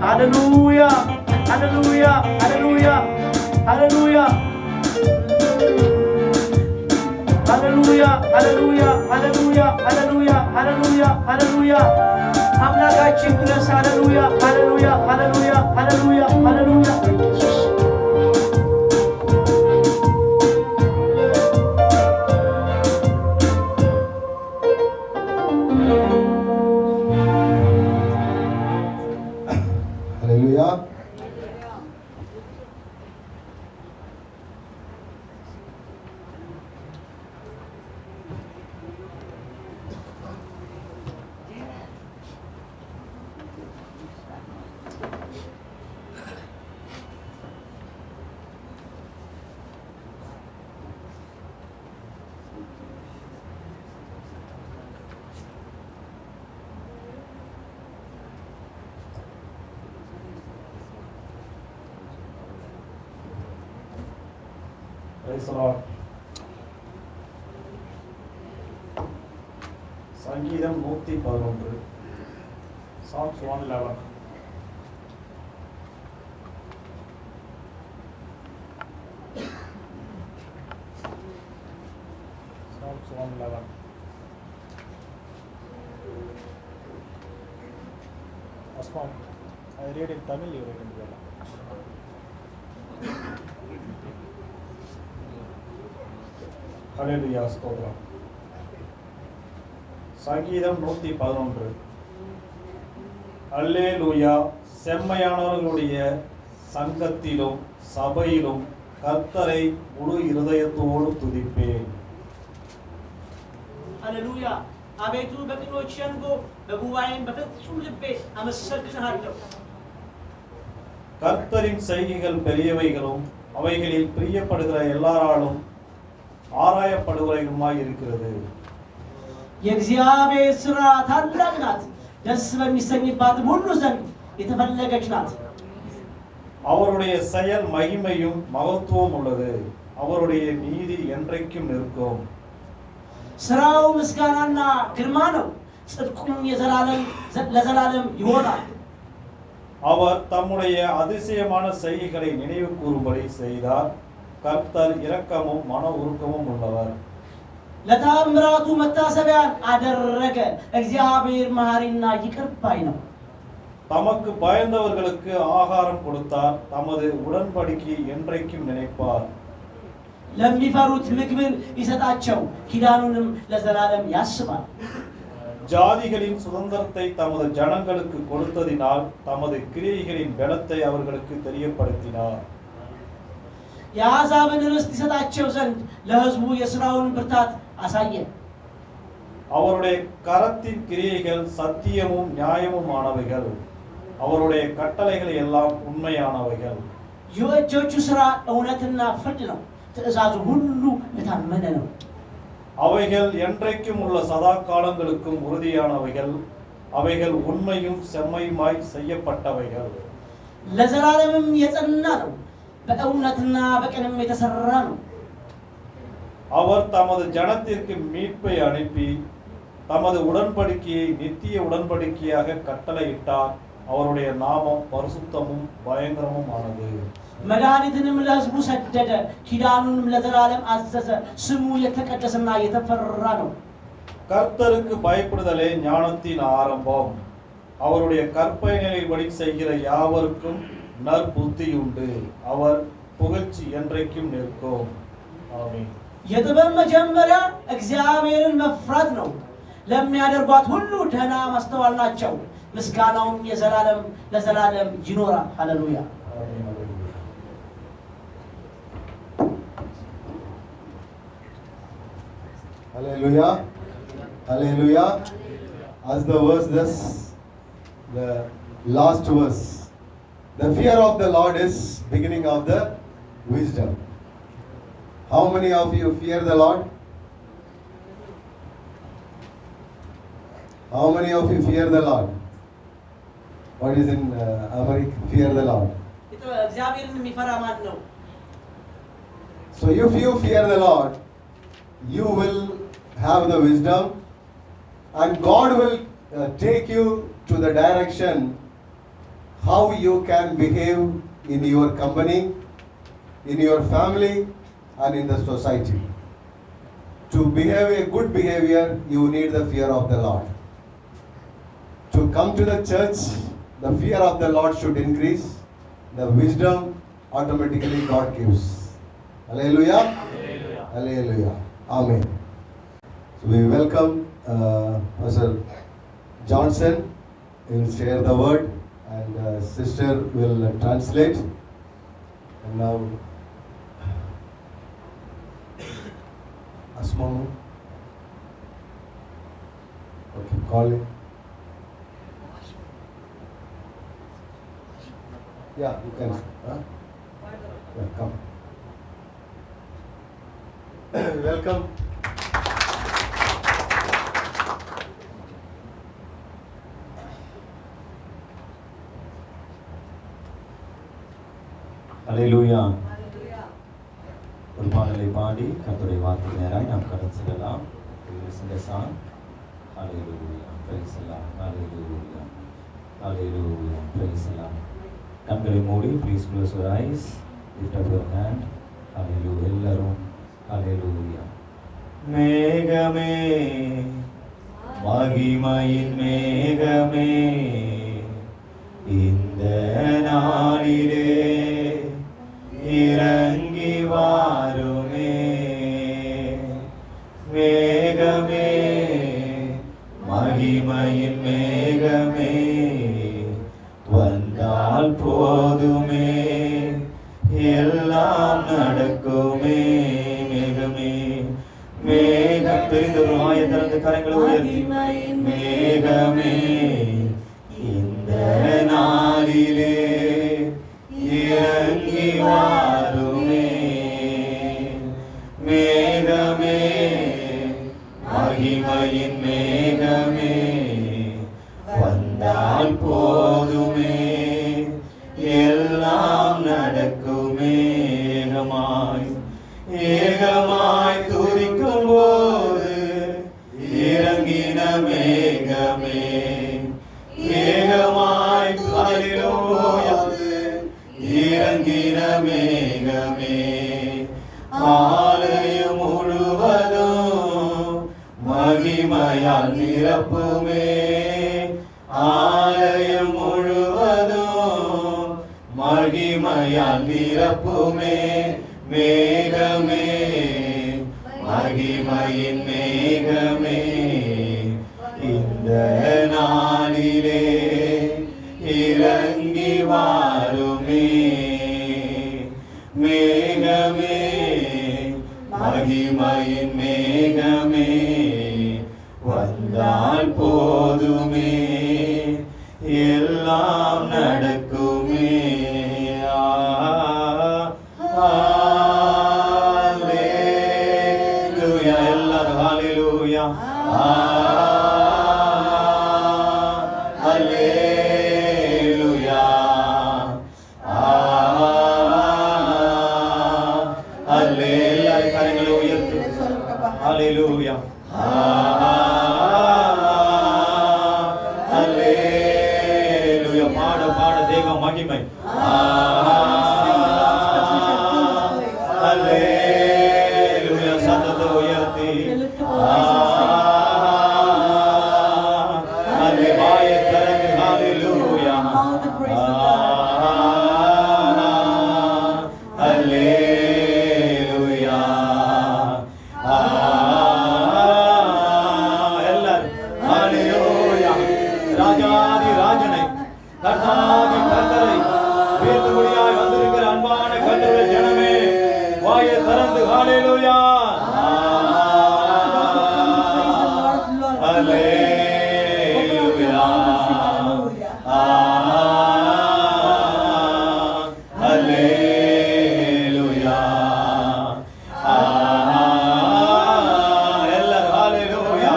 Hallelujah, hallelujah, hallelujah, hallelujah, hallelujah, hallelujah, hallelujah, hallelujah, hallelujah, hallelujah. አምላካችን ድረስ hallelujah, hallelujah, hallelujah, hallelujah, hallelujah. Hallelujah. Praise the Lord. சங்கீதம் 111 Psalms 111. Psalms 111. Asma, I read in Tamil, you read in Kerala. Hallelujah, ஸ்தோத்திரம். சங்கீதம் 111. அல்லேலூயா, செம்மையானவர்களுடைய சங்கத்திலும் சபையிலும் கர்த்தரை முழு இருதயத்தோடு துதிப்பேன். ሃሌሉያ። አቤቱ በቅኖች ሸንጎ በጉባኤም በፍጹም ልቤ አመሰግንሃለሁ። கர்த்தரின் செய்கைகள் பெரியவைகளும் அவைகளில் பிரியப்படுகிற எல்லாராலும் ஆராயப்படுகிறவர்களுமாய் இருக்கிறது. የእግዚአብሔር ሥራ ታላቅ ናት፣ ደስ በሚሰኝባትም ሁሉ ዘንድ የተፈለገች ናት። அவருடைய செயல் மகிமையும் மகத்துவம் உள்ளது, அவருடைய நீதி என்றைக்கும் நிற்கும். ሥራው ምስጋናና ግርማ ነው፣ ጽድቁም ለዘላለም ይሆናል። அவர் தம்முடைய அதிசயமான செய்கைகளை நினைவு கூறும்படி செய்தார். கர்த்தர் இரக்கமும் மன உருக்கமும் உள்ளவர். ለታምራቱ መታሰቢያን አደረገ። እግዚአብሔር መሐሪና ይቅር ባይ ነው። தமக்கு பயந்தவர்களுக்கு ஆகாரம் கொடுத்தார். தமது உடன்படிக்கை என்றைக்கும் நினைப்பார். ለሚፈሩት ምግብን ይሰጣቸው፣ ኪዳኑንም ለዘላለም ያስባል። ஜாதிகளின் சுதந்திரத்தை தமது ஜனங்களுக்கு கொடுத்ததினால் தமது கிரியைகளின் பலத்தை அவர்களுக்கு தெரியப்படுத்தினார். የአሕዛብን ርስት ይሰጣቸው ዘንድ ለሕዝቡ የሥራውን ብርታት አሳየ። அவருடைய கரத்தின் கிரியைகள் சத்தியமும் நியாயமுமானவைகள். அவருடைய கட்டளைகள் எல்லாம் உண்மையானவைகள். የእጆቹ ሥራ እውነትና ፍርድ ነው። ትእዛዙ ሁሉ የታመነ ነው። அவைகள் என்றைக்கும் உள்ள சதா காலங்களுக்கும் உறுதியானவைகள். அவைகள் உண்மையும் செம்மையுமாய் செய்யப்பட்டவைகள். ለዘላለምም የጸና ነው። በእውነትና በቅንም የተሰራ ነው። அவர் தமது ஜனத்திற்கு மீட்பை அனுப்பி தமது உடன்படிக்கையை நித்திய உடன்படிக்கையாக கட்டளையிட்டார். அவருடைய நாமம் பரிசுத்தமும் பயங்கரமுமானது. መድኃኒትንም ለሕዝቡ ሰደደ፣ ኪዳኑንም ለዘላለም አዘዘ። ስሙ የተቀደሰና የተፈራ ነው። கர்த்தருக்கு பயப்படுதலே ஞானத்தின் ஆரம்பம். அவருடைய கற்பனைகளின்படி செய்கிற யாவருக்கும் நற்புத்தி உண்டு. அவர் புகழ்ச்சி என்றைக்கும் நிற்கும். ஆமென். የጥበብ መጀመሪያ እግዚአብሔርን መፍራት ነው። ለሚያደርጓት ሁሉ ደህና ማስተዋል ናቸው። ምስጋናውም የዘላለም ለዘላለም ይኖራል። ሃሌሉያ። Hallelujah. Hallelujah. As the verse this, the last verse, the fear of the Lord is beginning of the wisdom. How many of you fear the Lord? How many of you fear the Lord? What is in America? Fear the Lord. እግዚአብሔርን የሚፈራ ማን ነው? So if you fear the Lord, you will have the wisdom, and God will take you to the direction how you can behave in your company, in your family, and in the society. To behave a good behavior, you need the fear of the Lord. To come to the church, the fear of the Lord should increase. The wisdom automatically God gives. Hallelujah. Hallelujah. Hallelujah. Amen. So we welcome Pastor Johnson. He will share the word, and sister will translate. And now, Asmanu. Okay, call him. Yeah, you can. Huh? Yeah, come. Welcome. அல்லேலூயா. ஒரு பாடலை பாடி கர்த்தருடைய வார்த்தை நேராய் நாம் கடந்து செல்லலாம். இந்த song அல்லேலூயா, price எல்லாம், அல்லேலூயா, அல்லேலூயா, பிரைஸ் எல்லாம். கண்களை மூடி, please close your eyes, lift up your hand. Hallelujah. எல்லாரும் அல்லேலூயா. மேகமே, மகிமையின் மேகமே, இந்த நாளிலே இறங்கி வாருமே. மேகமே, மகிமையின் மேகமே, வந்தால் போதுமே, எல்லாம் நடக்குமே. மேகமே, மேகம் தெரிந்தொரு ஆயத்திறந்த கரங்களை உயர்த்தி, மேகமே, இந்த நாளிலே இறங்கி வாருமே. மேகமே, மகிமையின் மேகமே, வந்தால் போதுமே, எல்லாம் நடக்குமே. ஏகமாய் ஏகமாய் துதிக்கும் போது இறங்கின மேகமே, ஏகமாய் ஹல்லேலூயா இறங்கின மேகமே ஆலயம் முழுவதும் மகிமையால் நிரப்புமே ஆலயம் முழுவதும் மகிமையால் நிரப்புமே மேகமே மகிமையின் மேகமே இந்த நாளிலே இறங்கி வாருமே மேகமே மகிமையின் மேகமே வந்தால் போதுமே எல்லாம் நடக்குமே ஹalleluya எல்லாரும் ஹalleluya ஹalleluya ஹalleluya கரங்களை உயர்த்தி ஹalleluya ஹalleluya பாட தேவ மகிமை ஹalleluya சத்தத்தை உயர்த்தி ஹalleluya கரங்களை ஹalleluya ஹalleluya எல்லாரும் ஹalleluya ராஜாதி ராஜனை கர்த்தாதி கர்த்தரை உயர்த்தும்படியாய் வந்திருக்கிற அன்பான கர்த்தருடைய ஜனமே வாயை திறந்து ஹalleluya ஹalleluya ஹalleluya எல்லாரும் ஹalleluya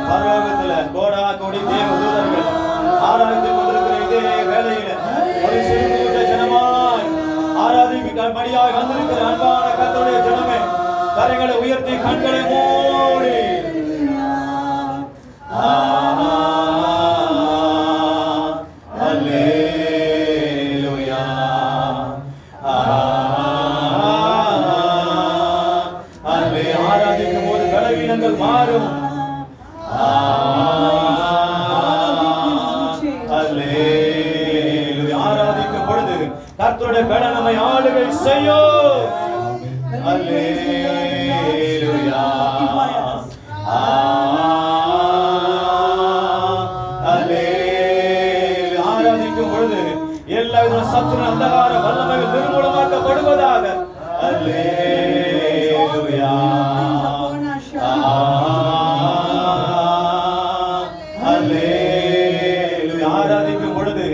பரலோகத்துல கோடா கோடி தேவ தூதர்கள் ஆராதித்துக் கொண்டிருக்கிற இதே வேளையில ஒரு சிறு கூட்ட ஜனமாய் ஆராதிக்கும்படியாய் வந்திருக்கிற அன்பான கர்த்தருடைய ஜனமே கரங்களை உயர்த்தி கண்களை மூடி ஹalleluya ஆராதிக்கும் போது பலவீனங்கள் மாறும் ஹalleluya ஆராதிக்கும் பொழுது கர்த்தருடைய பலன் நம்மை ஆளுகை செய்யும் ஹalleluya ஹalleluya ஆராதிக்கும் பொழுது எல்லா வித சத்துரு அந்தகார வல்லமைகள் நிர்மூலமாக்கப்படுவதாக ஹalleluya ஹalleluya ஆராதிக்கும் பொழுது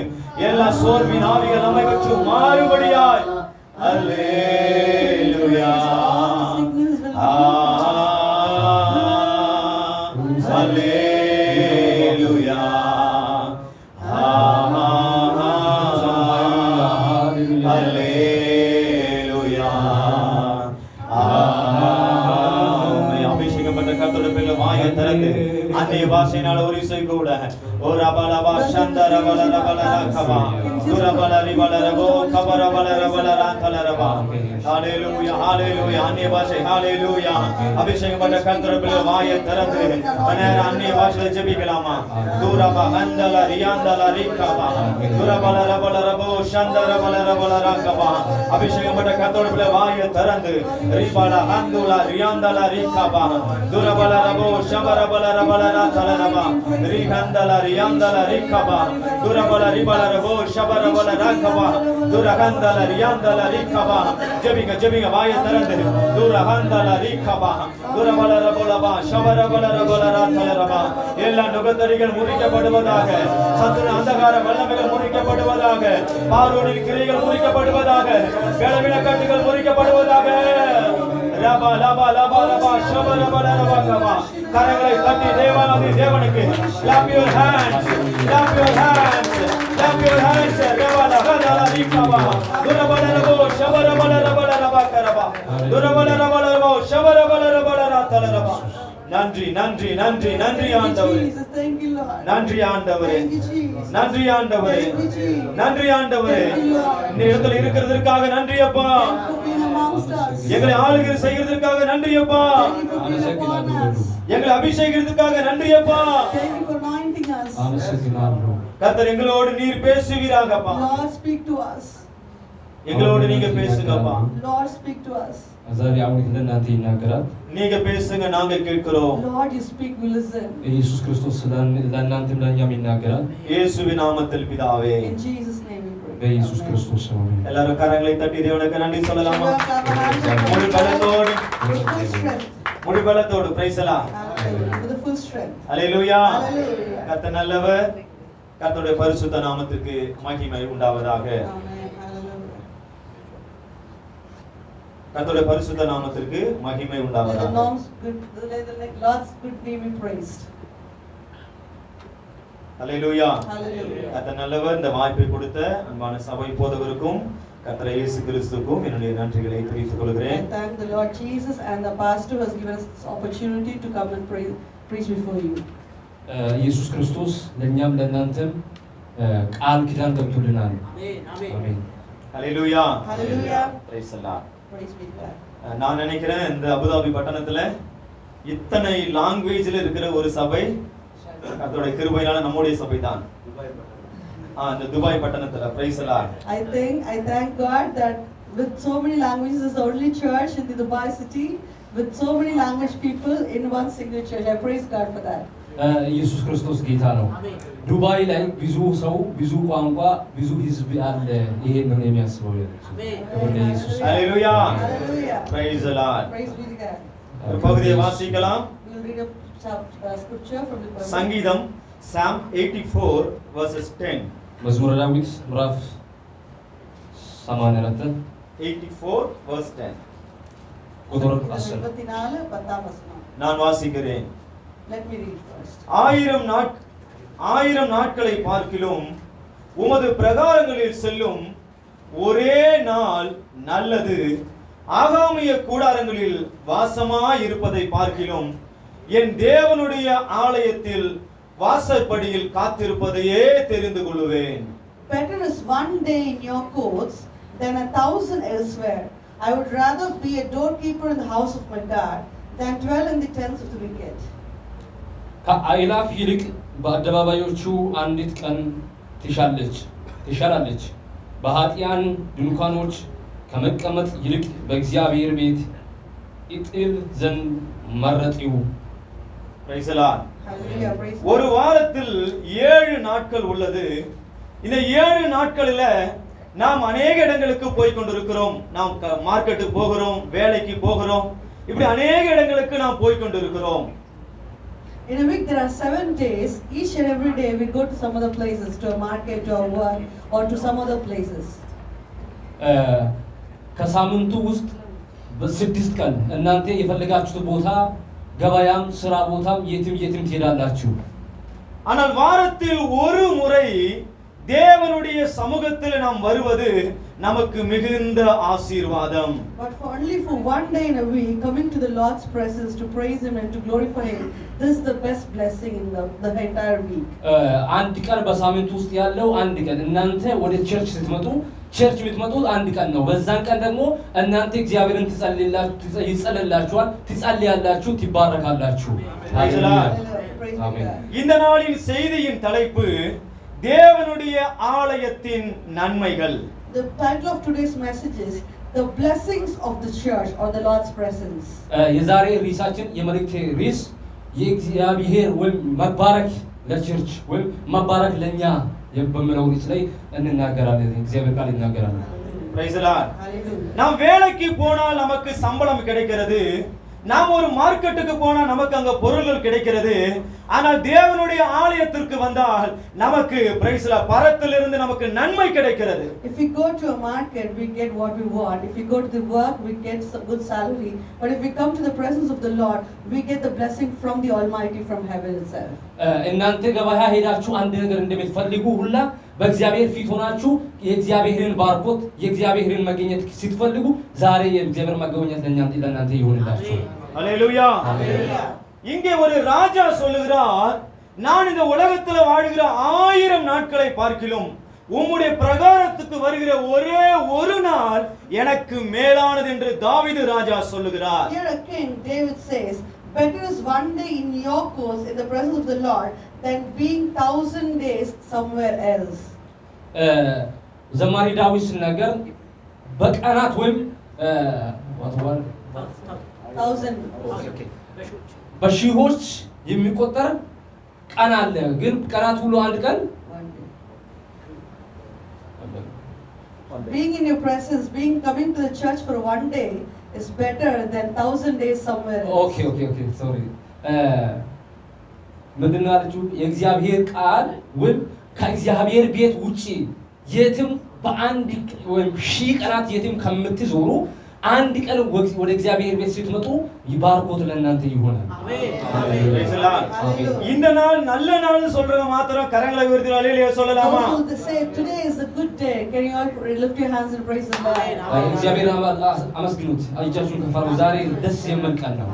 எல்லா சோர்வின் ஆவிகள் நம்மை விட்டு மாறுபடியாய் ஹalleluya ஹalleluya ஹalleluya அபிஷேகம் பண்ண கர்த்தருடைய பிள்ளை வாயை திறந்து அந்நிய பாஷையினால் ஒரு இசை கூட ஓ ரபலபா சந்தர பலர பலர கபா துரபல ரிபல ரபோ கபர பலர பலர தலரபா ஹalleluya ஹalleluya அந்நிய பாஷை ஹalleluya அபிஷேகம் பண்ண கர்த்தருடைய பிள்ளை வாயை திறந்து அநேர அந்நிய பாஷையில ஜெபிக்கலாமா துரப ஹந்தல ரியாந்தல ரிகபா துரபல ரபல ரபோ சந்தர பலர பலர கபா அபிஷேகம் பண்ண கர்த்தருடைய பிள்ளை வாயை திறந்து ரிபல ஹந்துல ரியாந்தல ரிகபா துரபல ரபோ சபர பலர பலர தலரபா ரிகந்தல ரியாந்தல ரிகபா துரபல ரிபல ரபோ சபர பலர கபா துரகந்தல ரியாந்தல ரிகபா ஜெபிங்க வாயை திறந்து துரகந்தல ரிகபா துரபல ரபலபா சபர பலர பலர தலரபா எல்லா நுகத்தடிகள் முறிக்கப்படுவதாக சத்துரு அந்தகார வல்லமைகள் முறிக்கப்படுவதாக பார்வோனின் கிரியைகள் முறிக்கப்படுவதாக பலவீன கட்டுகள் முறிக்கப்படுவதாக ரபா லபா லபா லபா சபர பலர கபா கரங்களை தட்டி தேவாதி தேவனுக்கு clap your hands clap your hands clap your hands ரபா லபா ரிகபா துரபல ரபோ சபர பலர பலர கரபா துரபல ரபோ சபர பலர பலர தலரபா நன்றி நன்றி நன்றி நன்றி Thank you, ஆண்டவரே Jesus. Thank you, Lord. நன்றி ஆண்டவரே Thank you, Jesus. நன்றி ஆண்டவரே Thank you, Jesus. நன்றி ஆண்டவரே Thank you, Lord. இந்த இடத்துல இருக்கிறதற்காக நன்றி அப்பா Thank you for being amongst us. எங்களை ஆளுகை செய்கிறதற்காக நன்றி அப்பா Thank you for being upon us. எங்களை அபிஷேகிக்கிறதுக்காக நன்றி அப்பா Thank you for anointing us. አመሰግናለሁ። கர்த்தர் எங்களோடு நீர் பேசுவீராக அப்பா Lord, speak to us. எங்களோடு நீங்க பேசுங்க அப்பா Lord, speak to us. ዛሬ አሁን ለእናንተ ይናገራል። நீங்க பேசுங்க நாங்க கேட்கிறோம் Lord, you speak, we listen. ኢየሱስ ክርስቶስ ለእናንተም ለእኛም ይናገራል። இயேசுவின் நாமத்தில் பிதாவே In Jesus' name we pray. በኢየሱስ ክርስቶስ ስም አሜን። எல்லாரும் கரங்களை தட்டி தேவனுக்கு நன்றி சொல்லலாமா Lord, clap our hands and முழு பலத்தோடு with full strength. முழு பலத்தோடு பிரைஸ் எல்லாம் Hallelujah. With the full strength. Hallelujah Hallelujah. கர்த்தர் நல்லவர் கர்த்தருடைய பரிசுத்த நாமத்துக்கு மகிமை உண்டாவதாக Amen. Hallelujah. கர்த்தருடைய பரிசுத்த நாமத்திற்கு மகிமை Let the உண்டாவதாக Lord's good name be praised. Hallelujah Hallelujah. கர்த்தர் நல்லவர் இந்த வாய்ப்பை கொடுத்த அன்பான சபை போதகருக்கும் கர்த்தர் இயேசு கிறிஸ்துவுக்கும் என்னுடைய நன்றிகளை தெரிவித்துக் I கொள்கிறேன் thank the Lord Jesus and the pastor who has given us this opportunity to come and preach before you. ኢየሱስ ክርስቶስ ለእኛም ለእናንተም ቃል ኪዳን ገብቶልናል። አሜን። hallelujah Hallelujah. Price எல்லாம் Praise be to God. நான் நினைக்கிறேன் இந்த அபுதாபி பட்டணத்துல இத்தனை லாங்குவேஜ்ல இருக்கிற ஒரு சபை கர்த்தருடைய கிருபையினால நம்முடைய சபை தான் இந்த துபாய் பட்டணத்துல பிரைஸ் எல்லாம் I thank God that with so many languages is the only church in the Dubai city with so many language people in one single church. I praise God for that. ኢየሱስ ክርስቶስ ጌታ ነው። ዱባይ ላይ ብዙ ሰው፣ ብዙ ቋንቋ፣ ብዙ ህዝብ አለ። ይሄን ነው የሚያስበው። ክብር ለኢየሱስ። ሃሌሉያ Hallelujah. Price எல்லாம் Praise be to God. ஒரு பகுதியை வாசிக்கலாம் We'll read a scripture from the Bible. சங்கீதம் Psalm 84 verses 10 መዝሙረ ዳዊት ምዕራፍ 84 84 verse 10 ቁጥር 10 24 10 வசனம். நான் வாசிக்கிறேன் Let me read first. ஆயிரம் நாட்களை பார்க்கிலும் உமது பிரகாரங்களில் செல்லும் ஒரே நாள் நல்லது ஆகாமிய கூடாரங்களில் வாசமாய் இருப்பதை பார்க்கிலும் என் தேவனுடைய ஆலயத்தில் வாசற்படியில் காத்திருப்பதையே தெரிந்து கொள்வேன். Better is one day in your courts than 1,000 elsewhere. I would rather be a doorkeeper in the house of my God than dwell in the tents of the wicked. ከአእላፍ ይልቅ በአደባባዮቹ አንዲት ቀን ትሻላለች። በኃጢአን ድንኳኖች ከመቀመጥ ይልቅ በእግዚአብሔር ቤት ይጥል ዘንድ መረጥሁ። Praise the Lord. Hallelujah. Praise God. ஒரு வாரத்தில் 7 நாட்கள் உள்ளது. இந்த 7 நாட்களில நாம் அநேக இடங்களுக்கு போய் கொண்டிருக்கிறோம். நாம் மார்க்கெட்டுக்கு போகிறோம், வேலைக்கு போகிறோம். இப்படி அநேக இடங்களுக்கு நாம் போய் கொண்டிருக்கிறோம். In a week there are 7 days. Each and every day we go to some other places, to a market, to a work, or to some other places. ከሳምንቱ ውስጥ በ6 ቀን እናንተ የፈለጋችሁት ቦታ ገበያም ስራ ቦታም የትም ትሄዳላችሁ። ஆனால் வாரத்தில் ஒரு முறை தேவனுடைய சமூகத்தில் நாம் வருவது நமக்கு மிகுந்த ஆசீர்வாதம். But only for one day in a week, coming to the Lord's presence to praise Him and to glorify Him, this is the best blessing in the entire week. አንድ ቀን በሳምንት ውስጥ ያለው አንድ ቀን እናንተ ወደ ቸርች ስትመጡ ቸርች የምትመጡት አንድ ቀን ነው። በዛን ቀን ደግሞ እናንተ እግዚአብሔርን ይጸልላችኋል፣ ትጸልያላችሁ፣ ትባረካላችሁ። Hallelujah. Praise Amen. God. இந்த நாளின் செய்தியின் தலைப்பு தேவனுடைய ஆலயத்தின் நன்மைகள். The title of today's message is the blessings of the church or the Lord's presence. የዛሬ ርዕሳችን የመልእክት ርዕስ የእግዚአብሔር ወይም መባረክ ለቸርች ወይም መባረክ ለኛ በሚለው ርዕስ ላይ እንናገራለን። እግዚአብሔር ቃል ይናገራል። Praise the Lord. Hallelujah. நாம் வேலைக்கு போனால் நமக்கு சம்பளம் கிடைக்கிறது. நாம் ஒரு மார்க்கெட்டுக்கு போனா நமக்கு அங்க பொருள்கள் கிடைக்கிறது. ஆனால் தேவனுடைய ஆலயத்திற்கு வந்தால் நமக்கு பிரைஸ் தி பரத்திலிருந்து நமக்கு நன்மை கிடைக்கிறது. If we go to a market, we get what we want. If we go to the work, we get some good salary. But if we come to the presence of the Lord, we get the blessing from the Almighty from heaven itself. እናንተ ገበያ ሄዳችሁ አንድ ነገር እንደምትፈልጉ ሁላ በእግዚአብሔር ፊት ሆናችሁ የእግዚአብሔርን ባርኮት የእግዚአብሔርን መገኘት ስትፈልጉ ዛሬ የእግዚአብሔር መገኘት ለእናንተ ይሆንላችሁ። ሃሌሉያ። இங்கே ஒரு ராஜா சொல்லுகிறார், நான் இந்த உலகத்துல வாழ்கிற 1000 நாட்களை பார்க்கிலும் உம்முடைய பிரகாரத்துக்கு வருகிற ஒரே ஒரு நாள் எனக்கு மேலானது என்று தாவீது ராஜா சொல்லுகிறார். Here a king, David says, better is one day in your course in the presence of the Lord than being 1000 days somewhere else. ዘማሪ ዳዊት ሲናገር በቀናት ወይም ዋትዋል 1000. በሺዎች የሚቆጠር ቀን አለ፣ ግን ቀናት ሁሉ አንድ ቀን One day. Being in your presence, coming to the church for one day is better than 1000 days somewhere else. ኦኬ ሶሪ ምንድነው ያለችው? የእግዚአብሔር ቃል ወይም ከእግዚአብሔር ቤት ውጪ የትም በአንድ ወይም ሺህ ቀናት የትም ከምትዞሩ አንድ ቀን ወደ እግዚአብሔር ቤት ስትመጡ ይባርኮት ለእናንተ ይሆናል። Praise the Lord. இந்த நாள் நல்ல நாள்னு சொல்றவங்க மாத்திரம் கரங்களை உயர்த்தி அல்லேலூயா சொல்லலாமா? Also they say today is a good day. Can you all lift your hands and praise the Lord? እግዚአብሔር አመስግኑት። እጃችሁን ከፍ አድርጉ። ዛሬ ደስ የሚል ቀን ነው።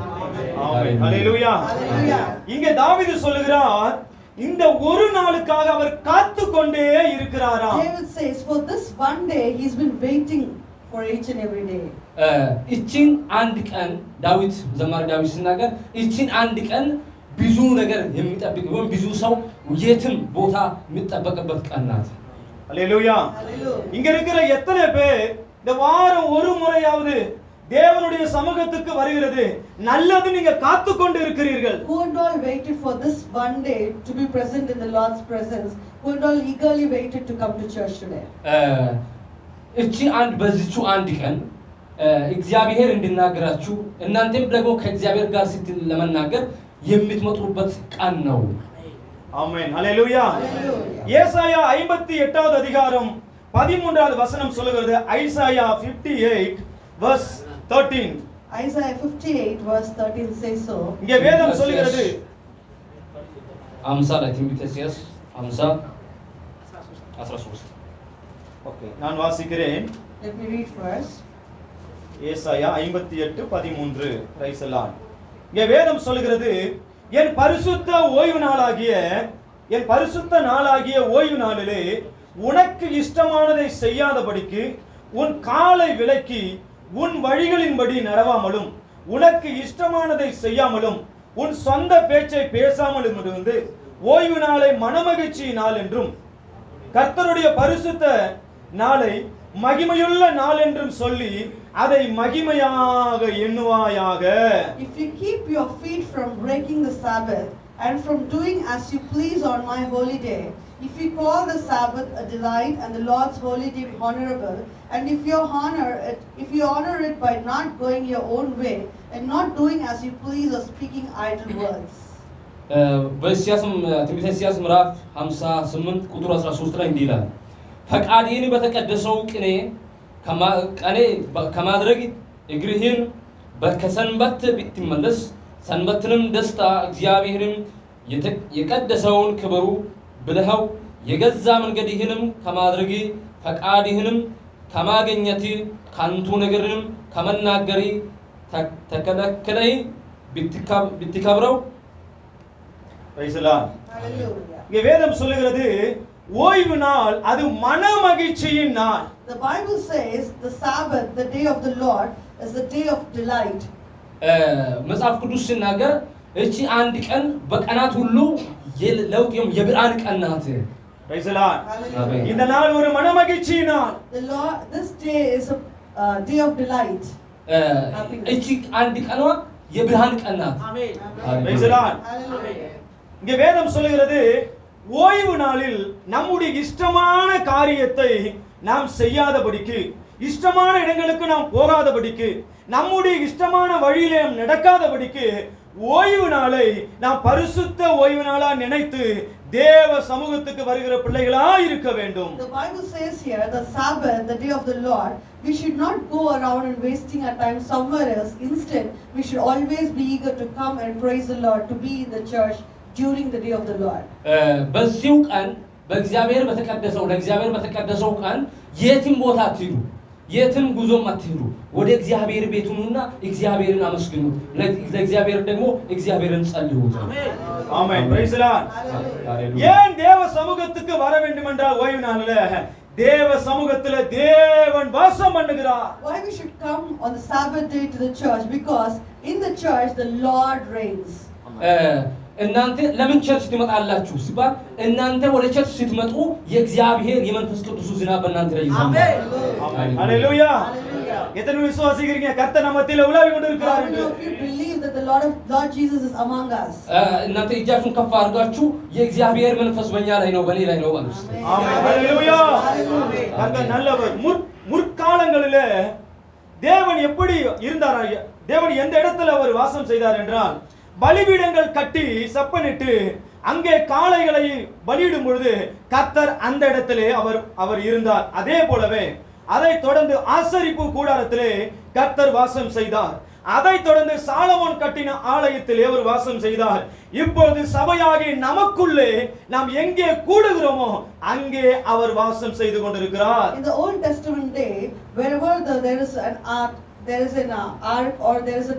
amen. Hallelujah. Hallelujah. இங்கே தாவீது சொல்லுகிறார், இந்த ஒரு நாளுக்காக அவர் காத்து கொண்டே இருக்கிறாராம். David says for this one day he's been waiting for each and every day. እቺን አንድ ቀን ዳዊት ዘማሪ ዳዊት ሲናገር እቺን አንድ ቀን ብዙ ነገር የሚጠብቅ ወይም ብዙ ሰው የትም ቦታ የሚጠበቅበት ቀን ናት። hallelujah. Hallelujah. இங்க இருக்கிற எத்தனை பேர் இந்த வாரம் ஒரு முறையாவது தேவனுடைய சமூகத்துக்கு வருகிறது நல்லது நீங்க காத்து கொண்டு இருக்கிறீர்கள்? Who and all waited for this one day to be present in the Lord's presence? Who and all eagerly waited to come to church today? እቺ አንድ በዚቹ አንድ ቀን እግዚአብሔር እንድናገራችሁ እናንተም ደግሞ ከእግዚአብሔር ጋር ለመናገር የምትመጡበት ቀን ነው። amen. Hallelujah. Hallelujah. ஏசாயா 58வது அதிகாரம் 13வது வசனம் சொல்லுகிறது. Isaiah 58 verse 13. Isaiah 58 verse 13 says so. இங்கே வேதம் சொல்லுகிறது, 50 ላይ ትንቢተ ኢሳይያስ 50 13 okay நான் வாசிக்கிறேன். Let me read first. ஏசாயா 58:13. Price the Lord. இங்கே வேதம் சொல்லுகிறது, என் பரிசுத்த ஓய்வு நாளாகிய ஓய்வு நாளிலே உனக்கு இஷ்டமானதை செய்யாதபடிக்கு உன் காலை விலக்கி உன் வழிகளின்படி நடவாமலும் உனக்கு இஷ்டமானதை செய்யாமலும் உன் சொந்த பேச்சை பேசாமலும் இருந்து ஓய்வு நாளை மனமகிழ்ச்சி நாள் என்றும் கர்த்தருடைய பரிசுத்த நாளை மகிமையுள்ள நாள் என்றும் சொல்லி அதை மகிமையாக எண்ணுவாயாக. If you keep your feet from breaking the Sabbath and from doing as you please on my holy day, if you call the Sabbath a delight and the Lord's holy day honorable, and if you honor it by not going your own way and not doing as you please or speaking idle words. በኢሳይያስም ትንቢተ ኢሳይያስ ምዕራፍ 58 ቁጥር 13 ላይ እንዲህ ይላል፣ ፈቃድህን በተቀደሰው ቅኔ ከማድረግ እግርህን ከሰንበት ብትመለስ ሰንበትንም ደስታ እግዚአብሔርም የቀደሰውን ክብሩ ብለኸው የገዛ መንገድህንም ከማድረግ ፈቃድህንም ከማግኘት ከንቱ ነገርንም ከመናገር ተከለከለህ ብትከብረው። price the Lord. Hallelujah. இங்கே வேதம் சொல்லுகிறது, ஓய்வு நாள் அது மன மகிழ்ச்சியின் நாள். The Bible says the Sabbath, the day of the Lord, is the day of delight. መጽሐፍ ቅዱስ ሲናገር እቺ አንድ ቀን በቀናት ሁሉ ለውጥም የብርሃን ቀን ናት። price the Lord. Hallelujah. இந்த நாள் ஒரு மன மகிழ்ச்சி நாள். The Lord, this day is a day of delight. እቺ አንድ ቀኗ የብርሃን ቀን ናት። አሜን። price the Lord. Hallelujah. இங்கே வேதம் சொல்லுகிறது, ஓய்வு நாளில் நம்முடைய இஷ்டமான காரியத்தை நாம் செய்யாதபடிக்கு, இஷ்டமான இடங்களுக்கு நாம் போகாதபடிக்கு, நம்முடைய இஷ்டமான வழியிலே நாம் நடக்காதபடிக்கு ஓய்வு நாளை நாம் பரிசுத்த ஓய்வு நாளா நினைத்து தேவ சமூகத்துக்கு வருகிற பிள்ளைகளா இருக்க வேண்டும். The Bible says here, the Sabbath, the day of the Lord, we should not go around and wasting our time somewhere else. Instead, we should always be eager to come and praise the Lord, to be in the church during the day of the Lord. በዚሁ ቀን ለእግዚአብሔር በተቀደሰው ቀን የትም ቦታ አትሂዱ፣ የትም ጉዞም አትሄዱ። ወደ እግዚአብሔር ቤት ሁኑና እግዚአብሔርን አመስግኑ። ለእግዚአብሔር ደግሞ እግዚአብሔርን ጸልዩት። amen. Praise the lord. ሃሌሉያ። ஏன் தேவ சமூகத்துக்கு வர வேண்டும் என்றால் ஓய்வு நாளிலே தேவ சமூகத்திலே தேவன் வாசம் பண்ணுகிறார். Why we should come on the Sabbath day to the church? Because in the church the Lord reigns. እናንተ ለምን ቸርች ትመጣላችሁ ሲባል እናንተ ወደ ቸርች ስትመጡ የእግዚአብሔር የመንፈስ ቅዱስ ዝናብ በእናንተ ላይ ይዘንባል። ஆமென். ஹalleluya. எத்தனை விசுவாசிக்கிறீங்க கர்த்தர் நம்ம மத்தியிலே உலாவி கொண்டிருக்கிறார் How many என்று? of you believe that the Lord Jesus is among us? እናንተ እጃችሁን ከፍ አድርጋችሁ የእግዚአብሔር መንፈስ በእኛ ላይ ነው በእኔ ላይ ነው ማለት ነው። ஆமென். ஹalleluya. கர்த்தர் நல்லவர். முற்காலங்களிலே தேவன் எப்படி இருந்தார்? தேவன் எந்த இடத்துல அவர் வாசம் செய்தார் என்றால் பலிபீடங்கள் கட்டி செப்பனிட்டு அங்கே காளைகளை பலியிடும் பொழுது கர்த்தர் அந்த இடத்திலே அவர் இருந்தார். அதே போலவே அதை தொடர்ந்து ஆசரிப்பு கூடாரத்திலே கர்த்தர் வாசம் செய்தார். அதை தொடர்ந்து சாலமோன் கட்டின ஆலயத்திலே அவர் வாசம் செய்தார். இப்பொழுது சபையாகி நமக்குள்ளே நாம் எங்கே கூடுகிறோமோ அங்கே அவர் வாசம் செய்து கொண்டிருக்கிறார். In the Old Testament day, wherever there is an ark, or there is a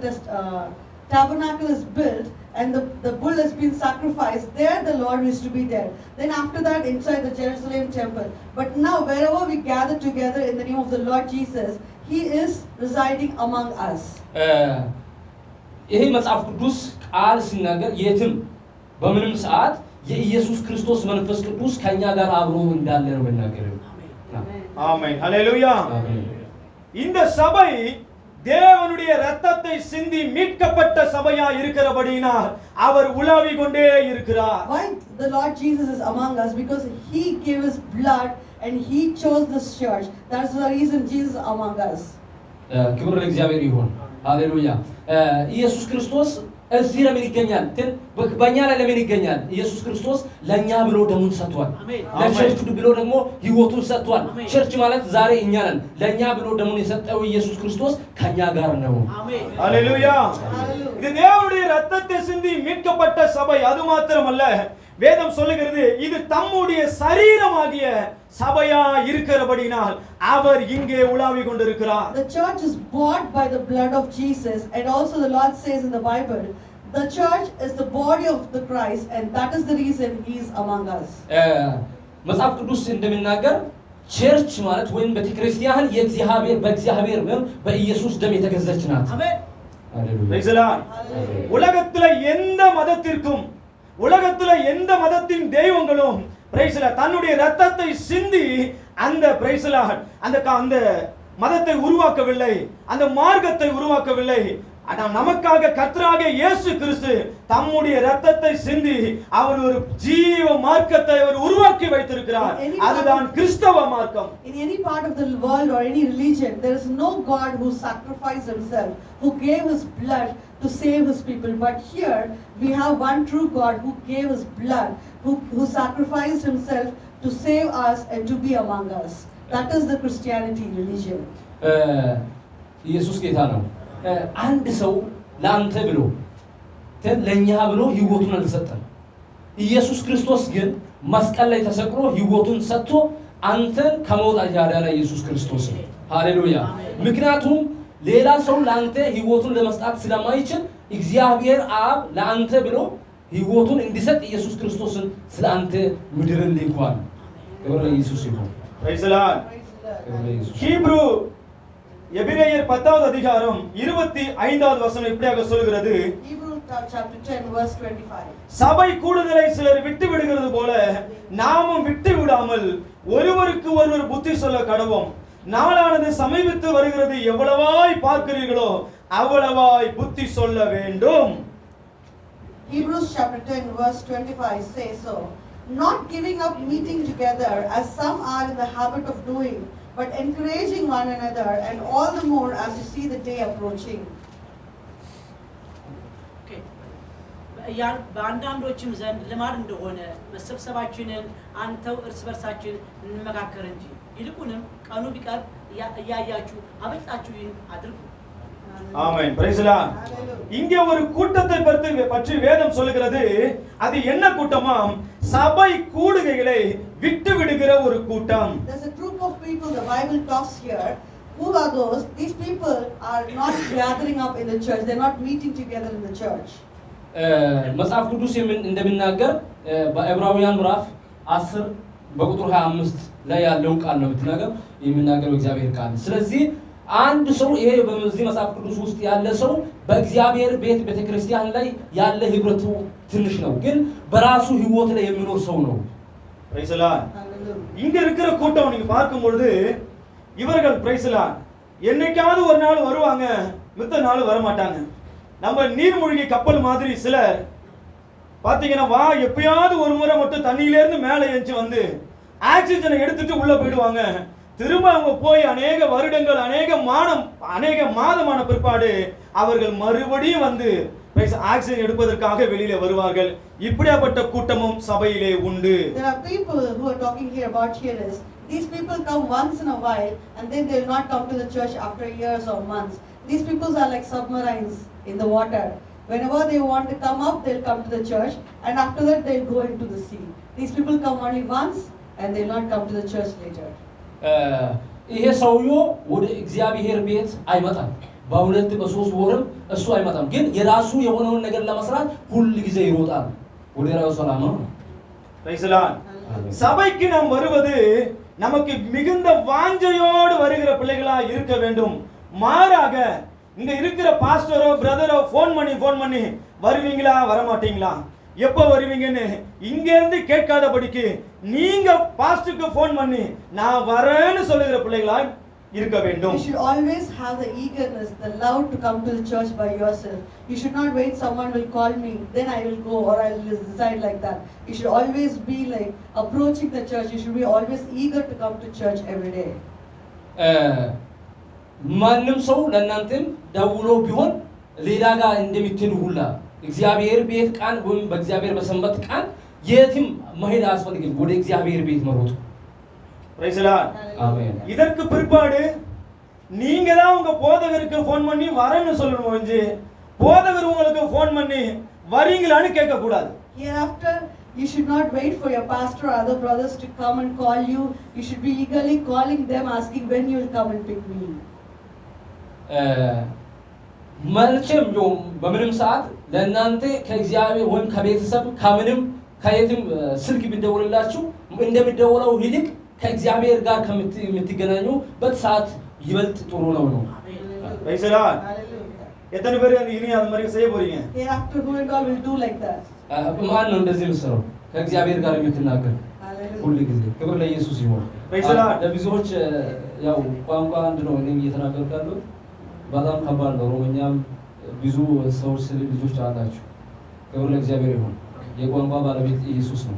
tabernacle is built and the bull has been sacrificed, there the Lord used to be there. Then after that inside the Jerusalem temple. But now wherever we gather together in the name of the Lord Jesus, He is residing among us. ይሄ መጽሐፍ ቅዱስ ቃል ሲናገር የትም በምንም ሰዓት የኢየሱስ ክርስቶስ መንፈስ ቅዱስ ከኛ ጋር አብሮ እንዳለ ነው የሚናገረው። ஆமென். ஹalleluya. አሜን። இந்த சபை தேவனுடைய இரத்தத்தை சிந்தி மீட்கப்பட்ட சபையா இருக்கிறபடியினால் அவர் உலாவி கொண்டே இருக்கிறார். Why the Lord Jesus is among us? Because He gave His blood and He chose this church. That's the reason Jesus is among us. ክብር ለእግዚአብሔር ይሁን። ሃሌሉያ። ኢየሱስ ክርስቶስ እዚህ ለምን ይገኛል? በእኛ ላይ ለምን ይገኛል? ኢየሱስ ክርስቶስ ለኛ ብሎ ደሙን ሰጥቷል። ለቸርቹ ብሎ ደግሞ ሕይወቱን ሰጥቷል። ቸርች ማለት ዛሬ እኛ ነን። ለኛ ብሎ ደሙን የሰጠው ኢየሱስ ክርስቶስ ከኛ ጋር ነው። ஹalleluya. இது தேவனுடைய இரத்தத்தை சிந்தி மீட்கப்பட்ட சபை. அது மாத்திரமல்ல, வேதம் சொல்லுகிறது இது தம்முடைய சரீரமாகிய சபையா இருக்கிறபடினால் அவர் இங்கே உலாவி கொண்டிருக்கிறார். The church is bought by the blood of Jesus, and also the Lord says in the Bible, the church is the body of the Christ, and that is the reason He is among us. መጽሐፍ ቅዱስ እንደሚናገር ቸርች ማለት ወይም ቤተክርስቲያን በእግዚአብሔር በኢየሱስ ደም የተገዛች ናት። አሜን። ሃሌሉያ። உலகத்துல எந்த மதத்திற்கும் உலகத்துல எந்த மதத்தின் தெய்வங்களும் பிரைஸ்ல தன்னுடைய இரத்தத்தை சிந்தி அந்த பிரைஸ்ல அந்த மதத்தை உருவாக்கவில்லை, அந்த மார்க்கத்தை உருவாக்கவில்லை. ஆனால் நமக்காக கர்த்தராகிய இயேசு கிறிஸ்து தம்முடைய இரத்தத்தை சிந்தி அவர் ஒரு ஜீவ மார்க்கத்தை அவர் உருவாக்கி வைத்திருக்கிறார். அதுதான் கிறிஸ்தவ மார்க்கம். In any part of the world or any religion, there is no God who sacrificed Himself, who gave His blood to save His people. But here we have one true God who gave His blood, who sacrificed Himself to save us and to be among us. That is the Christianity religion. ኢየሱስ ጌታ ነው። አንድ ሰው ለአንተ ብሎ ለኛ ብሎ ሕይወቱን አልሰጠም። ኢየሱስ ክርስቶስ ግን መስቀል ላይ ተሰቅሎ ሕይወቱን ሰጥቶ አንተን ከሞት ያዳነ ኢየሱስ ክርስቶስ ነው። ሃሌሉያ። ምክንያቱም ሌላ ሰው ለአንተ ሕይወቱን ለመስጠት ስለማይችል እግዚአብሔር አብ ለአንተ ብሎ ሕይወቱን እንዲሰጥ ኢየሱስ ክርስቶስን ስለ አንተ ምድርን ልኳል። ክብር ለኢየሱስ ይሁን። price the Lord. Hebrew எபிரேயர் 10வது அதிகாரம் 25வது வசனம் இப்படியாக சொல்கிறது. Hebrews chapter 10 verse 25. சபை கூடுதலை சிலர் விட்டு விடுகிறது போல நாமும் விட்டு விடாமல் ஒருவருக்கு ஒருவர் புத்தி சொல்ல கடவோம். நாளானது சமீபித்து வருகிறது, எவ்வளவாய் பார்க்கிறீர்களோ அவ்வளவாய் புத்தி சொல்ல வேண்டும். Hebrews chapter 10 verse 25 says so. Not giving up meeting together as some are in the habit of doing, but encouraging one another, and all the more as you see the day approaching. በአንዳንዶችም ዘንድ ልማድ እንደሆነ መሰብሰባችንን አንተው እርስ በርሳችን እንመካከር እንጂ ይልቁንም ቀኑ ቢቀርብ እያያችሁ አበልጣችሁ ይህን አድርጉ። amen. Praise the Lord. இங்கே ஒரு கூட்டத்தை பற்றி வேதம் சொல்லுகிறது. அது என்ன கூட்டமாம்? சபை கூடுகைகளை விட்டு விடுகிற ஒரு கூட்டம். There's a group of people the Bible talks here Who are those? These people are not gathering up in the church. They're not meeting together in the church. መጽሐፍ ቅዱስ እንደሚናገር በዕብራውያን ምዕራፍ 10 በቁጥር 25 ላይ ያለውን ቃል ነው የሚናገረው እግዚአብሔር ቃል። ስለዚህ አንድ ሰው ይሄ በዚህ መጽሐፍ ቅዱስ ውስጥ ያለ ሰው በእግዚአብሔር ቤት ቤተክርስቲያን ላይ ያለ ህብረቱ ትንሽ ነው፣ ግን በራሱ ህይወት ላይ የሚኖር ሰው ነው። price Lord. இங்க இருக்கிற கூட்டம் நீங்க பார்க்கும் பொழுது இவர்கள் பிரைஸ் லார்ட் என்னைக்காவது ஒரு நாள் வருவாங்க, மித்த நாள் வர மாட்டாங்க. நம்ம நீர்மூழ்கி கப்பல் மாதிரி சிலர் பாத்தீங்கன்னா வா எப்பயாவது ஒரு முறை மட்டும் தண்ணியில இருந்து மேலே ஏஞ்சி வந்து ஆக்சிஜனை எடுத்துட்டு உள்ள போயிடுவாங்க. திரும்ப அவங்க போய் அநேக வருடங்கள் அநேக மாதமான பிற்பாடு அவர்கள் மறுபடியும் வந்து ஆக்சிஜன் எடுப்பதற்காக வெளியில வருவார்கள். இப்படியாப்பட்ட கூட்டமும் சபையிலே உண்டு. There are people who are talking here about here is these people come once in a while and then they will not come to the church after years or months. These people are like submarines in the water. Whenever they want to come up, they'll come to the church, and after that they'll go into the sea. These people come only once and they'll not come to the church later. ይሄ ሰውዬው ወደ እግዚአብሔር ቤት አይመጣም። በሁለት በሶስት ወርም እሱ አይመጣም፣ ግን የራሱ የሆነውን ነገር ለመስራት ሁሉ ጊዜ ይሮጣል ወደ ራሱ ሰላም ነው። price Lord. சபைக்கு நாம் வருவது நமக்கு மிகுந்த வாஞ்சையோடு வருகிற பிள்ளைகளா இருக்க வேண்டும். மாறாக இங்க இருக்கிற பாஸ்டரோ பிரதரோ ஃபோன் பண்ணி வருவீங்களா வர மாட்டீங்களா, எப்ப வருவீங்கன்னு இங்க இருந்து கேட்காதபடிக்கு நீங்க பாஸ்டருக்கு ஃபோன் பண்ணி நான் வரேன்னு சொல்லுகிற பிள்ளைகளா இருக்க வேண்டும். You should always have the eagerness, the love to come to the church by yourself. You should not wait someone will call me, then I will go, or I will decide like that. You should always be like approaching the church. You should be always eager to come to church every day. ማንም ሰው ለእናንተም ደውሎ ቢሆን ሌላ ጋር እንደምትሉ ሁላ እግዚአብሔር ቤት ቃል ወይም በእግዚአብሔር በሰንበት ቃል የትም መሄድ አያስፈልግም፣ ወደ እግዚአብሔር ቤት መሮጥ። price Lord. ஆமென். இதற்கு பிற்பாடு நீங்க தான் உங்க போதகருக்கு phone பண்ணி வரேன்னு சொல்லணும் என்று போதகர் உங்களுக்கு ஃபோன் பண்ணி வரீங்களான்னு கேட்க கூடாது. Hereafter you should not wait for your pastor or other brothers to come and call you. You should be eagerly calling them, asking when you will come and pick me. መቼም ቢሆን በምንም ሰዓት ለእናንተ ከእግዚአብሔር ወይም ከቤተሰብ ከምንም ከየትም ስልክ ቢደወልላችሁ እንደሚደወለው ይልቅ ከእግዚአብሔር ጋር ከምትገናኙበት ሰዓት ይበልጥ ጥሩ ነው። price Lord. எத்தனை பேர் இனி அந்த மாதிரி செய்ய போறீங்க? Hereafter who and all will do like that? ማን ነው እንደዚህ የምትሰራው? ከእግዚአብሔር ጋር የምትናገር ሁሉ ጊዜ። ክብር ለኢየሱስ ይሁን። price Lord. ለብዙዎች ያው ቋንቋ አንድ ነው እኔም እየተናገርኩ ያለው በጣም ከባድ ነው። ሮማኛም ብዙ ሰዎች ስለ ልጆች አላችሁ። ክብር ለእግዚአብሔር ይሁን። የቋንቋ ባለቤት ኢየሱስ ነው።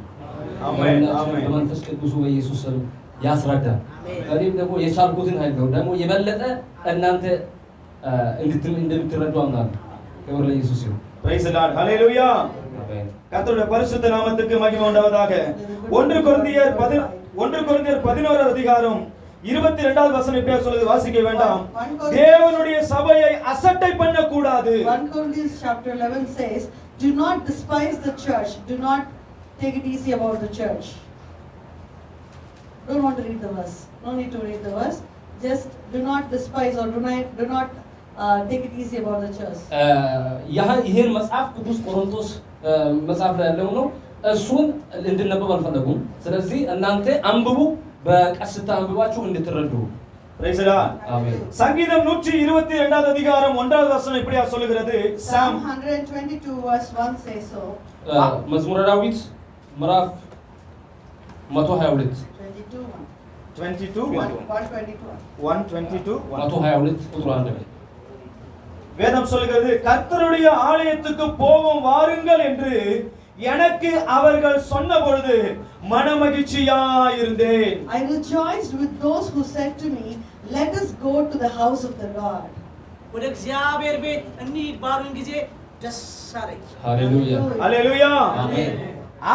አሜን አሜን። በመንፈስ ቅዱስ በኢየሱስ ስም ያስረዳል። እኔም ደግሞ የቻልኩትን ኃይል ነው ደግሞ የበለጠ እናንተ እንደምትረዱ አምናለሁ። ክብር ለኢየሱስ ይሁን። price Lord. ஹalleluya. ஆமென். கர்த்தருடைய பரிசுத்த நாமத்துக்கு மகிமை உண்டாவதாக. 1 கொரிந்தியர் 11 அதிகாரம் 22வது வசனம் இப்படி சொல்லுது, வாசிக்க வேண்டாம். தேவனுடைய சபையை அசட்டை பண்ண கூடாது. 1 Corinthians chapter 11 says, do not despise the church. Do not take it easy about the church. Don't want to read the verse. No need to read the verse. Just do not despise or do not take it easy about the church. ይሄን መጽሐፍ ቅዱስ ቆሮንቶስ መጽሐፍ ላይ ያለው ነው። እሱን እንድነበብ አልፈለጉም። ስለዚህ እናንተ አንብቡ፣ በቀስታ አንብባችሁ እንድትረዱ። price Lord. ஆமென். சங்கீதம் 122வது அதிகாரம் 1வது வசனம் இப்படியா சொல்லுகிறது. Psalm 122 verse 1 says so. መዝሙረ ዳዊት ምዕራፍ 122 122 ቁጥር 1 ላይ வேதம் சொல்லுகிறது, கர்த்தருடைய ஆலயத்துக்கு போவோம் வாருங்கள் என்று எனக்கு அவர்கள் சொன்ன பொழுது மனமகிழ்ச்சியா இருந்தேன். I rejoiced with those who said to me, let us go to the house of the Lord. ወደ እግዚአብሔር ቤት እንሂድ ባሉን ጊዜ ደስ አለኝ። ሃሌሉያ ஹalleluya. ஆமென்.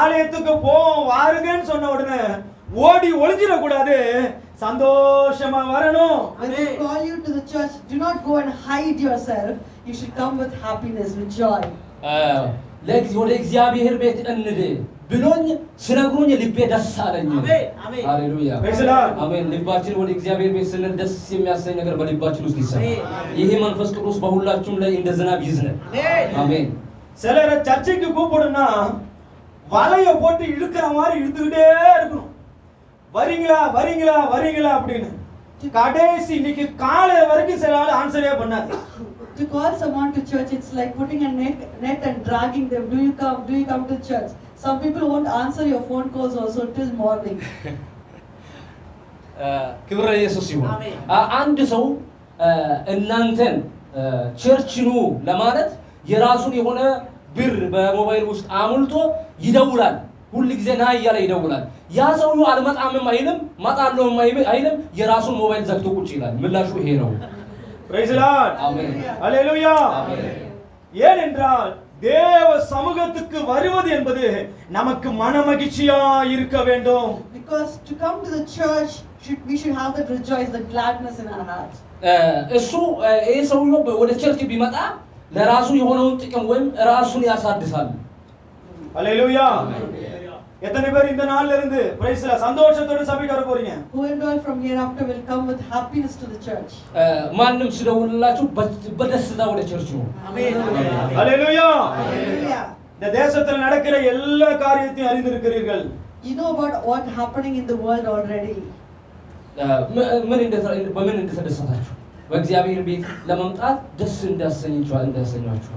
ஆலயத்துக்கு போவோம் வாருங்கன்னு சொன்ன உடனே ஓடி ஒளிஞ்சிட கூடாது, சந்தோஷமா வரணும். When they call you to the church, do not go and hide yourself. You should come with happiness, with joy. ወደ እግዚአብሔር ቤት እንደ ብሎኝ ስነግሩኝ ልቤ ደስ አለኝ። አሜን። ሃሌሉያ አሜን። ልባችን ወደ እግዚአብሔር ቤት ስንል ደስ የሚያሰኝ ነገር በልባችን ውስጥ ይሰራ። ይሄ መንፈስ ቅዱስ በሁላችሁም ላይ እንደ ዝናብ ይዝነብ። አሜን። சிலரை சர்ச்சைக்கு கூப்பிடுனா வலைய போட்டு இழுக்கிற மாதிரி இழுத்துக்கிட்டே இருக்கணும். வரீங்களா வரீங்களா வரீங்களா அப்படின்னு கடைசி இன்னைக்கு காலை வரைக்கும் சில ஆள் ஆன்சரே பண்ணாது. To call someone to church, it's like putting a net and dragging them. Do you come to church? Some people won't answer your phone calls also till morning. ክብር ለኢየሱስ ይሁን። አንድ ሰው እናንተን ቸርች ኑ ለማለት የራሱን የሆነ ብር በሞባይል ውስጥ አሙልቶ ይደውላል። ሁሉ ጊዜ ና እያለ ይደውላል። ያ ሰውዬው አልመጣምም አይልም፣ መጣለሁም አይልም። የራሱን ሞባይል ዘግቶ ቁጭ ይላል። ምላሹ ይሄ ነው። Praise the Lord. Amen. Hallelujah. ஏனென்றால் தேவ சமூகத்துக்கு வருவது என்பது நமக்கு மனமகிழ்ச்சியா இருக்க வேண்டும். Because to come to the church we should have that rejoice, that gladness in our hearts. እሱ ይሄ ሰውዬው ወደ ቸርች ቢመጣ ለራሱ የሆነውን ጥቅም ወይም ራሱን ያሳድሳል። ሃሌሉያ። எத்தனை பேர் இந்த நாள்ல இருந்து பிரைஸ்ல சந்தோஷத்தோட சபைக்கு வர போறீங்க? Who and all from hereafter will come with happiness to the church? ማንም ሲደውልላችሁ በደስታ ወደ ቸርች ነው። አሜን። ሃሌሉያ። Hallelujah. இந்த தேசத்துல நடக்கிற எல்லா காரியத்தையும் அறிந்திருக்கிறீர்கள். You know about what happening in the world already. በምን እንደተደሰታችሁ በእግዚአብሔር ቤት ለመምጣት ደስ እንዳሰኛችሁ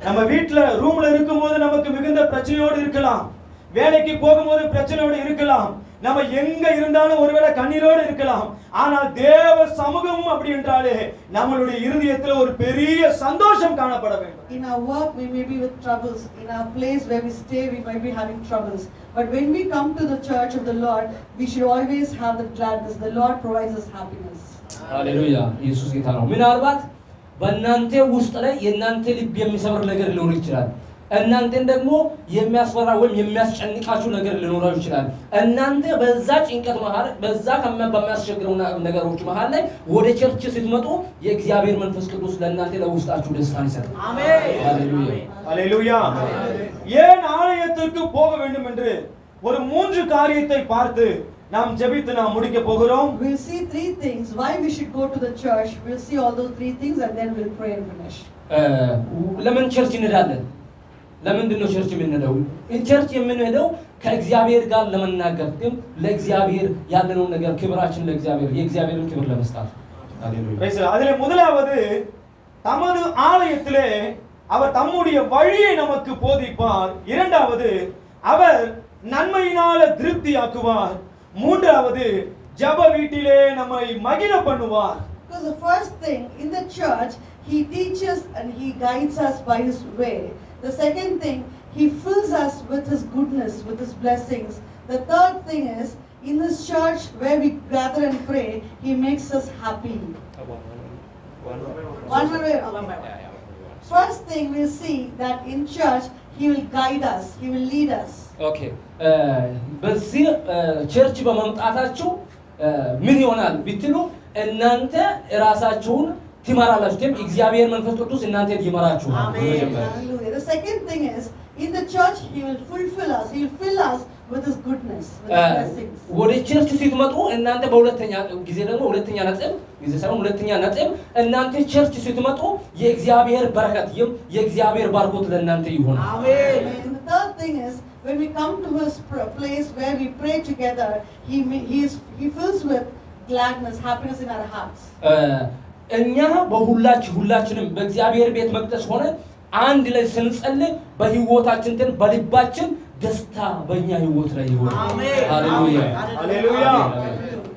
நம்ம வீட்ல ரூம்ல இருக்கும்போது நமக்கு மிகுந்த பிரச்சனையோடு இருக்கலாம். வேலைக்கு போகும்போது பிரச்சனையோடு இருக்கலாம். நம்ம எங்க இருந்தாலும் ஒருவேளை கண்ணீரோடு இருக்கலாம். ஆனால் தேவ சமூகம் அப்படி என்றாலே நம்மளுடைய இருதயத்துல ஒரு பெரிய சந்தோஷம் காணப்பட வேண்டும். In our work we may be with troubles. In our place where we stay we might be having troubles. But when we come to the church of the Lord, we should always have the gladness. The Lord provides us happiness. ሃሌሉያ ኢየሱስ ጌታ ነው። ምናልባት በእናንተ ውስጥ ላይ የእናንተ ልብ የሚሰብር ነገር ሊኖር ይችላል። እናንተን ደግሞ የሚያስፈራ ወይም የሚያስጨንቃችሁ ነገር ሊኖራችሁ ይችላል። እናንተ በዛ ጭንቀት መሃል በዛ በሚያስቸግረው ነገሮች መሃል ላይ ወደ ቸርች ስትመጡ የእግዚአብሔር መንፈስ ቅዱስ ለእናንተ ለውስጣችሁ ደስታን ይሰጣል። አሜን። ሃሌሉያ ሃሌሉያ። ஏன் ஆலயத்திற்கு போக வேண்டும் என்று ஒரு 3 காரியத்தை பார்த்து நாம் ஜெபித்து நாம் முடிக்க போகிறோம். We'll see 3 things why we should go to the church. We'll see all those 3 things and then we'll pray and finish. ለምን ቸርች እንሄዳለን? ለምንድን ነው ቸርች የምንሄደው? ቸርች የምንሄደው ከእግዚአብሔር ጋር ለመናገር ግን ለእግዚአብሔር ያለነው ነገር ክብራችን ለእግዚአብሔር የእግዚአብሔርን ክብር ለመስጣት። ሃሌሉያ። அதிலே முதலாவது தமது ஆலயத்திலே அவர் தம்முடைய வழியை நமக்கு போதிப்பார். இரண்டாவது அவர் நன்மையினால திருப்தியாக்குவார். மூன்றாவது ஜெப வீட்டிலே நம்மை மகிழ பண்ணுவார். Because the first thing in the church he teaches and he guides us by his way. The second thing, he fills us with his goodness, with his blessings. The third thing is, in this church where we gather and pray, he makes us happy. One by one. First thing we'll see that in church he will guide us, he will lead us. Okay. በዚህ ቸርች በመምጣታችሁ ምን ይሆናል ብትሉ እናንተ ራሳችሁን ትመራላችሁ። እግዚአብሔር መንፈስ ቅዱስ እናንተን ይመራችኋል። Hallelujah. The second thing is, in the church he will fulfill us, he will fill us with his goodness, with his blessings. ወደ ቸርች ስትመጡ እናንተ በሁለተኛ ጊዜ ደግሞ ሁለተኛ ነጥብ እናንተ ቸርች ስትመጡ የእግዚአብሔር በረከት የእግዚአብሔር ባርኮት ለእናንተ ይሆናል። Amen. And the third thing is, when we come to his place where we pray together, he fills with gladness, happiness in our hearts. እኛ ሁላችንም በእግዚአብሔር ቤት መቅደስ ሆነ አንድ ላይ ስንጸልይ በህይወታችን በልባችን ደስታ በእኛ ህይወት ላይ ይሆናል። አሜን። ሃሌሉያ ሃሌሉያ።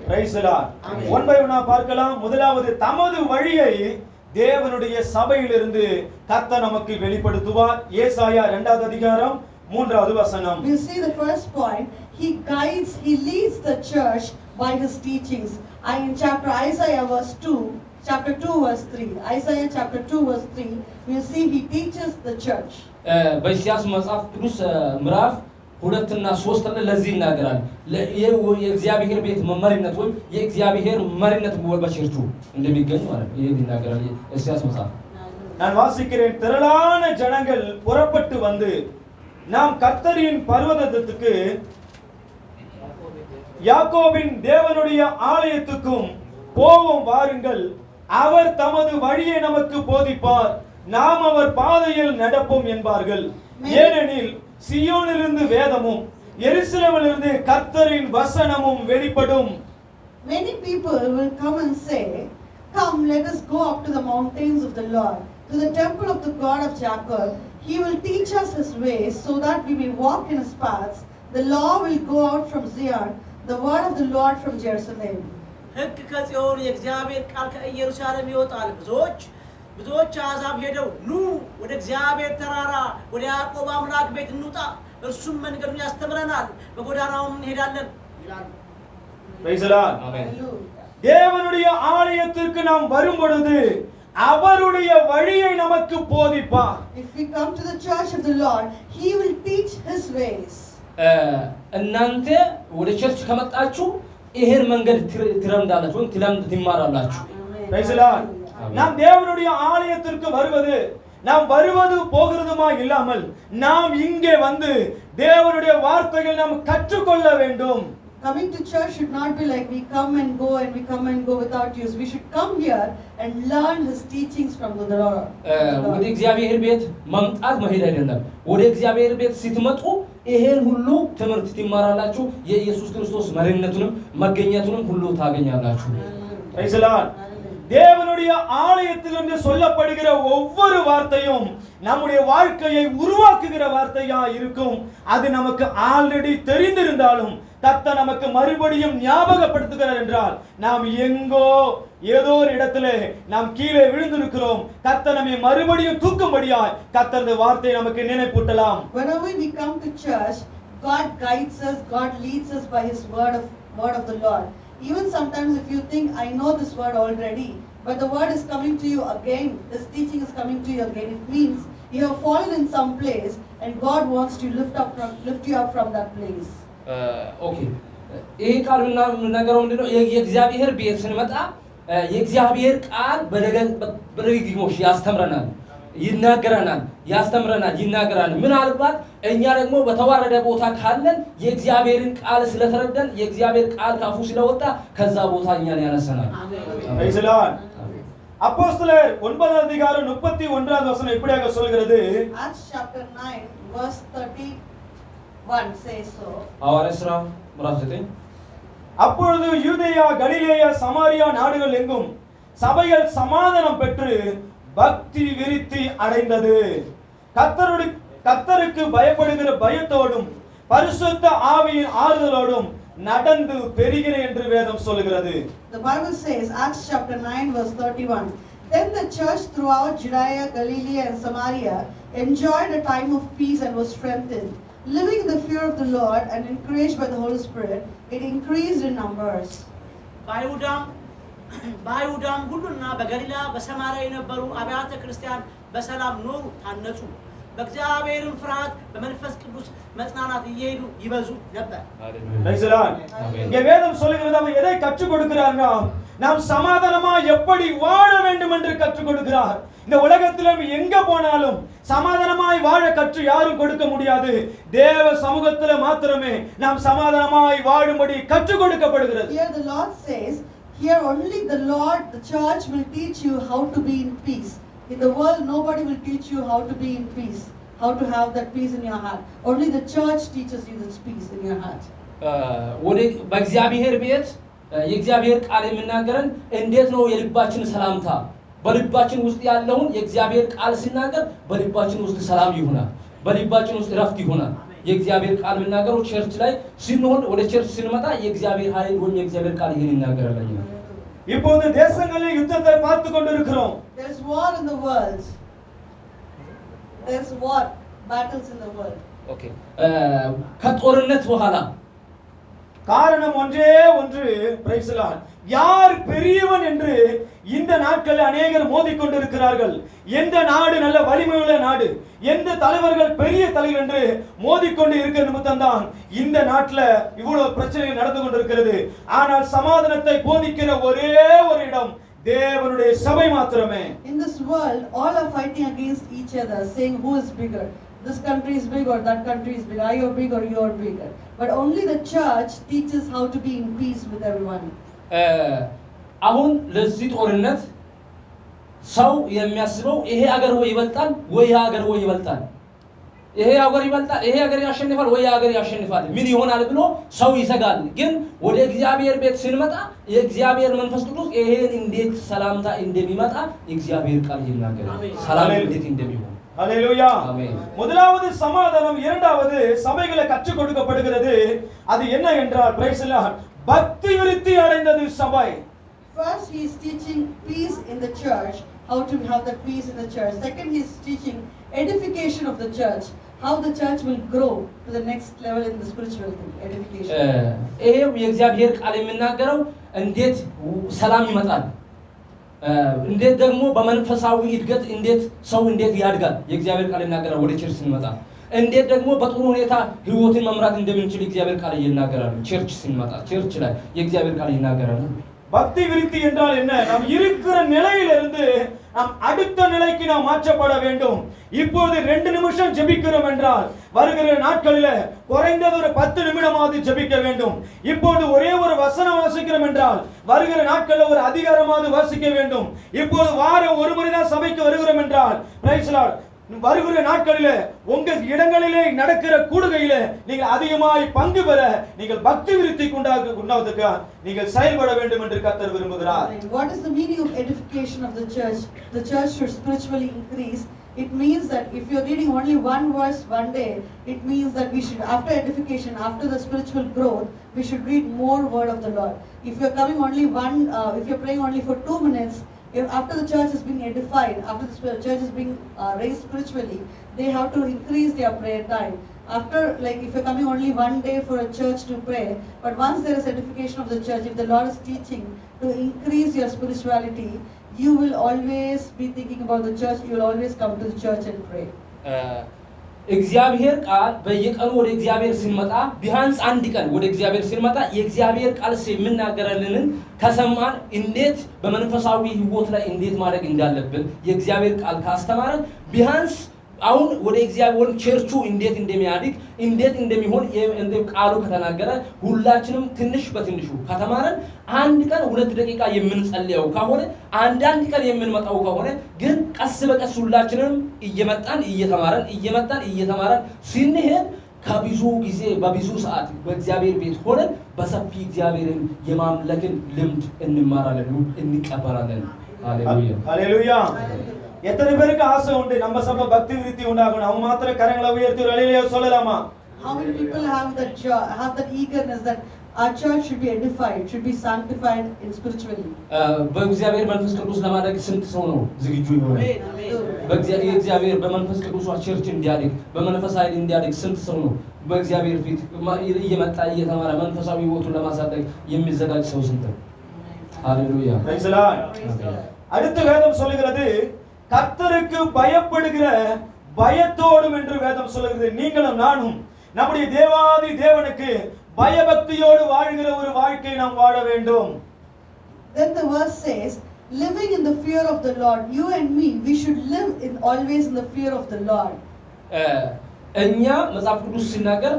praise the lord. One by ஒன்னா பார்க்கலாம். முதலாவது தமது வழியை தேவனுடைய சபையிலிருந்து கர்த்தர் நமக்கு வெளிப்படுத்துவார். ஏசாயா 2வது அதிகாரம் 3வது வசனம். We see the first point, he guides, he leads the church by his teachings. In chapter Isaiah verse 2, chapter 2 verse 3. Isaiah chapter 2 verse 3, we'll see he teaches the church. በኢሳይያስ መጽሐፍ ቅዱስ ምዕራፍ 2 እና 3 ላይ ለዚህ ይናገራል። የእግዚአብሔር ቤት መሪነት ወይም የእግዚአብሔር መሪነት በቸርቹ እንደሚገኝ ማለት ነው። ይሄን ይናገራል ኢሳይያስ መጽሐፍ። நான் வாசிக்கிறேன். திரளான ஜனங்கள் புறப்பட்டு வந்து நாம் கர்த்தரின் பர்வதத்துக்கு யாக்கோபின் தேவனுடைய ஆலயத்துக்கும் போவோம் வாருங்கள். அவர் தமது வழியை நமக்கு போதிப்பார், நாம் அவர் பாதையில் நடப்போம் என்பார்கள். ஏனெனில் சியோனிலிருந்து வேதமும் எருசலேமிலிருந்து கர்த்தரின் வசனமும் வெளிப்படும். Many people will come and say, "Come, let us go up to the mountains of the Lord, to the temple of the God of Jacob. He will teach us his ways, so that we may walk in his paths. The law will go out from Zion, the word of the Lord from Jerusalem." ሕግ ከጽዮን የእግዚአብሔር ቃል ከኢየሩሳሌም ይወጣል። ብዙዎች አሕዛብ ሄደው ኑ ወደ እግዚአብሔር ተራራ ወደ ያዕቆብ አምላክ ቤት እንውጣ፣ እርሱም መንገዱን ያስተምረናል፣ በጎዳናውም እንሄዳለን ይላሉ። Praise the Lord. Hallelujah. தேவனுடைய ஆலயத்திற்கு நாம் வரும் பொழுது அவருடைய வழியை நமக்கு போதிப்பார். If we come to the church of the Lord, he will teach his ways. እናንተ ወደ ቸርች ከመጣችሁ ይሄን መንገድ ትረምዳላችሁ ወይም ትማራላችሁ። Praise the Lord. நாம் தேவனுடைய ஆலயத்திற்கு வருவது நாம் வருவது போகிறதுமா இல்லாமல் நாம் இங்கே வந்து தேவனுடைய வார்த்தைகளை நாம் கற்றுக்கொள்ள வேண்டும். Coming to church should not be like we come and go without use. We should come here and learn his teachings from the Lord. ወደ እግዚአብሔር ቤት መምጣት መሄድ አይደለም። ወደ እግዚአብሔር ቤት ስትመጡ ይሄን ሁሉ ትምህርት ትማራላችሁ። የኢየሱስ ክርስቶስ መሪነቱንም መገኘቱንም ሁሉ ታገኛላችሁ። Praise the Lord. தேவனுடைய ஆலயத்திலிருந்து சொல்லப்படுகிற ஒவ்வொரு வார்த்தையும் நம்முடைய வாழ்க்கையை உருவாக்குகிற வார்த்தையா இருக்கும். அது நமக்கு ஆல்ரெடி தெரிந்திருந்தாலும் கர்த்தர் நமக்கு மறுபடியும் ஞாபகப்படுத்துகிறார் என்றால் நாம் எங்கோ ஏதோ ஒரு இடத்துல நாம் கீழே விழுந்திருக்கிறோம். கர்த்தர் நம்மை மறுபடியும் தூக்கும்படியாய் கர்த்தருடைய வார்த்தையை நமக்கு நினைப்பூட்டலாம். Whenever we come to church, God guides us, God leads us by his word of the Lord. Even sometimes if you think, I know this word already, but the word is coming to you again, this teaching is coming to you again, it means you have fallen in some place and God wants to lift you up from that place. ኦኬ ይሄ ቃል የምናገረው ምንድነው? የእግዚአብሔር ቤት ስንመጣ የእግዚአብሔር ቃል በደጋግሞሽ ያስተምረናል፣ ይናገረናል፣ ያስተምረናል፣ ይናገራል። ምናልባት እኛ ደግሞ በተዋረደ ቦታ ካለን የእግዚአብሔርን ቃል ስለተረዳን የእግዚአብሔር ቃል ካፉ ስለወጣ ከዛ ቦታ እኛን ያነሰናል። Praise the Lord. அப்போஸ்தலர் 9 அதிகாரம் 31வது வசனம் இப்படியாக சொல்கிறது. Acts chapter 9 verse 31 says so. ሐዋርያት ሥራ ምዕራፍ 9 அப்பொழுது யூதேயா கலிலேயா சமாரியா நாடுகள் எங்கும் சபைகள் சமாதானம் பெற்று பக்தி விருத்தி அடைந்தது. கர்த்தருக்கு பயப்படுகிற பயத்தோடும் பரிசுத்த ஆவியின் ஆறுதலோடும் நடந்து பெருகின என்று வேதம் சொல்கிறது. The Bible says, Acts chapter 9 verse 31, then the church throughout Judea, Galilee and Samaria enjoyed a time of peace and was strengthened. Living in the fear of the Lord and encouraged by the Holy Spirit, it increased in numbers. በአይሁዳም ሁሉና በገሊላ በሰማርያ የነበሩ አብያተ ክርስቲያን በሰላም ኖሩ፣ ታነጹ። በእግዚአብሔርም ፍርሃት በመንፈስ ቅዱስ መጽናናት እየሄዱ ይበዙ ነበር። இங்கே வேதம் சொல்லுகிறது எதை கற்றுக் கொடுக்கிறார்னா நாம் சமாதானமா எப்படி வாழ வேண்டும் என்று கற்றுக் கொடுக்கிறார். இந்த உலகத்துல எங்க போனாலும் சமாதானமாய் வாழ கற்று யாரும் கொடுக்க முடியாது. தேவ சமூகத்துல மாத்திரமே நாம் சமாதானமாய் வாழும்படி கற்றுக் கொடுக்கப்படுகிறது. Here the Lord says, here only the Lord, the church will teach you how to be in peace. In the world, nobody will teach you how to be in peace, how to have that peace in your heart. Only the church teaches you this peace in your heart. ወደ በእግዚአብሔር ቤት የእግዚአብሔር ቃል የሚናገረን እንዴት ነው? የልባችን ሰላምታ በልባችን ውስጥ ያለውን የእግዚአብሔር ቃል ሲናገር በልባችን ውስጥ ሰላም ይሆናል፣ በልባችን ውስጥ ረፍት ይሆናል። የእግዚአብሔር ቃል የሚናገረው ቸርች ላይ ሲንሆን ወደ ቸርች ስንመጣ የእግዚአብሔር ኃይል ወይም የእግዚአብሔር ቃል ይሄን ይናገራል። இப்போது தேசங்களில் யுத்தத்தை பார்த்து கொண்டிருக்கிறோம். There is war in the world. There is war, battles in the world. Okay. ከጦርነት በኋላ காரணம் ஒன்றே ஒன்று, price the Lord, யார் பெரியவன் என்று இந்த நாட்களில் அநேகர் மோதிக்கொண்டிருக்கிறார்கள். எந்த நாடு நல்ல வலிமையுள்ள நாடு, எந்த தலைவர்கள் பெரிய தலைவர் என்று மோதிக்கொண்டு இருக்கிற நிமித்தம்தான் இந்த நாட்டில் இவ்வளவு பிரச்சனை நடந்து கொண்டிருக்கிறது. ஆனால் சமாதானத்தை போதிக்கிற ஒரே ஒரு இடம் தேவனுடைய சபை மாத்திரமே. In this world, all are fighting against each other, saying who is bigger. This country is big or that country is big. Are you big or you are bigger? But only the church teaches how to be in peace with everyone. አሁን ለዚህ ጦርነት ሰው የሚያስበው ይሄ አገር ወይ ይበልጣል ወይ ያ አገር ወይ ይበልጣል፣ ይሄ አገር ይበልጣል፣ ይሄ አገር ያሸንፋል ወይ ያ አገር ያሸንፋል፣ ምን ይሆናል ብሎ ሰው ይሰጋል። ግን ወደ እግዚአብሔር ቤት ስንመጣ የእግዚአብሔር መንፈስ ቅዱስ ይሄን እንዴት ሰላምታ እንደሚመጣ የእግዚአብሔር ቃል ይናገራል። ሰላም እንዴት እንደሚሆን ஹல்லேலூயா. ஆமென். முதலாவது சமாதானம், இரண்டாவது சபைகளை கற்றுக் கொடுக்கப்படுகிறது. அது என்ன என்றால் price the Lord, பக்தி விருத்தி அடைந்தது சபை. First, he is teaching peace in the church, how to have that peace in the church. Second, he is teaching edification of the church, how the church will grow to the next level in the spiritual thing, edification. ይሄው የእግዚአብሔር ቃል የሚናገረው እንዴት ሰላም ይመጣል፣ እንዴት ደግሞ በመንፈሳዊ እድገት እንዴት ሰው እንዴት ያድጋል። የእግዚአብሔር ቃል ይናገራል። ወደ ቸርች ስንመጣ እንዴት ደግሞ በጥሩ ሁኔታ ህይወትን መምራት እንደምንችል የእግዚአብሔር ቃል ይናገራል። ቸርች ስንመጣ ቸርች ላይ የእግዚአብሔር ቃል ይናገራል። பக்தி விருத்தி என்றால் என்ன? நாம் இருக்கிற நிலையிலிருந்து நாம் அடுத்த நிலைக்கு நாம் மாற்றப்பட வேண்டும். இப்போது 2 நிமிஷம் ஜெபிக்கிறோம் என்றால் வருகிற நாட்களில் குறைந்தது ஒரு 10 நிமிடமாவது ஜெபிக்க வேண்டும். இப்போது ஒரே ஒரு வசனம் வாசிக்கிறோம் என்றால் வருகிற நாட்களில் ஒரு அதிகாரமாவது வாசிக்க வேண்டும். இப்போது வாரம் ஒரு முறை தான் சபைக்கு வருகிறோம் என்றால் பிரைஸ் தி லார்ட், வருகிற நாட்களிலே உங்கள் இடங்களிலே நடக்கிற கூடுகையிலே நீங்கள் அதிகமாய் பங்கு பெற நீங்கள் பக்தி விருத்தி உண்டாவதற்கு நீங்கள் செயல்பட வேண்டும் என்று கர்த்தர் விரும்புகிறார். What is the meaning of edification of the church? The church should spiritually increase. It means that if you're reading only one verse one day, it means that we should, after edification, after the spiritual growth, we should read more word of the Lord. If you're coming only if you're praying only for 2 minutes, after the church is being edified, after the church is being raised spiritually, they have to increase their prayer time. After, like, if you're coming only one day for a church to pray, but once there is edification of the church, if the Lord is teaching to increase your spirituality, you will always be thinking about the church, you will always come to the church and pray. እግዚአብሔር ቃል በየቀኑ ወደ እግዚአብሔር ሲመጣ ቢያንስ አንድ ቀን ወደ እግዚአብሔር ሲመጣ የእግዚአብሔር ቃል የሚናገረንን ከሰማን እንዴት በመንፈሳዊ ህይወት ላይ እንዴት ማድረግ እንዳለብን የእግዚአብሔር ቃል ካስተማረን ቢያንስ አሁን ወደ እግዚአብሔር ቸርቹ እንዴት እንደሚያድግ እንዴት እንደሚሆን ቃሉ ከተናገረ ሁላችንም ትንሽ በትንሹ ከተማረን አንድ ቀን 2 ደቂቃ የምንጸልየው ከሆነ አንዳንድ ቀን የምንመጣው ከሆነ ግን ቀስ በቀስ ሁላችንም እየተማረን ስንሄድ ከብዙ ጊዜ በብዙ ሰዓት በእግዚአብሔር ቤት ሆነን በሰፊ እግዚአብሔርን የማምለክን ልምድ እንማራለን እንቀበላለን። ሃሌሉያ ሃሌሉያ። எத்தனை பேருக்கு ஆசை உண்டு நம்ம சபை பக்தி விருத்தி உண்டாகணும்? அவங்க மாத்திர கரங்களை உயர்த்தி ஹல்லேலூயா சொல்லலாமா? How many people have that joy, have that eagerness that our church should be edified, should be sanctified in spiritually? በእግዚአብሔር መንፈስ ቅዱስ ለማድረግ ስንት ሰው ነው ዝግጁ የሆነ? በእግዚአብሔር በመንፈስ ቅዱስ ቸርች እንዲያድግ በመንፈስ ኃይል እንዲያድግ ስንት ሰው ነው በእግዚአብሔር ፊት እየመጣ እየተማረ መንፈሳዊ ህይወቱን ለማሳደግ የሚዘጋጅ ሰው ስንት ነው? ሃሌሉያ ፕரைஸ் the Lord። அடுத்த வேதம் சொல்கிறது கர்த்தருக்கு பயப்படுகிற பயத்தோடும் என்று வேதம் சொல்கிறது. நீங்களும் நானும் நம்முடைய தேவாதி தேவனுக்கு பயபக்தியோடு வாழ்கிற ஒரு வாழ்க்கை நாம் வாழ வேண்டும். Then the verse says, living in the fear of the Lord, you and me, we should live always in the fear of the Lord. እኛ መጽሐፍ ቅዱስ ሲናገር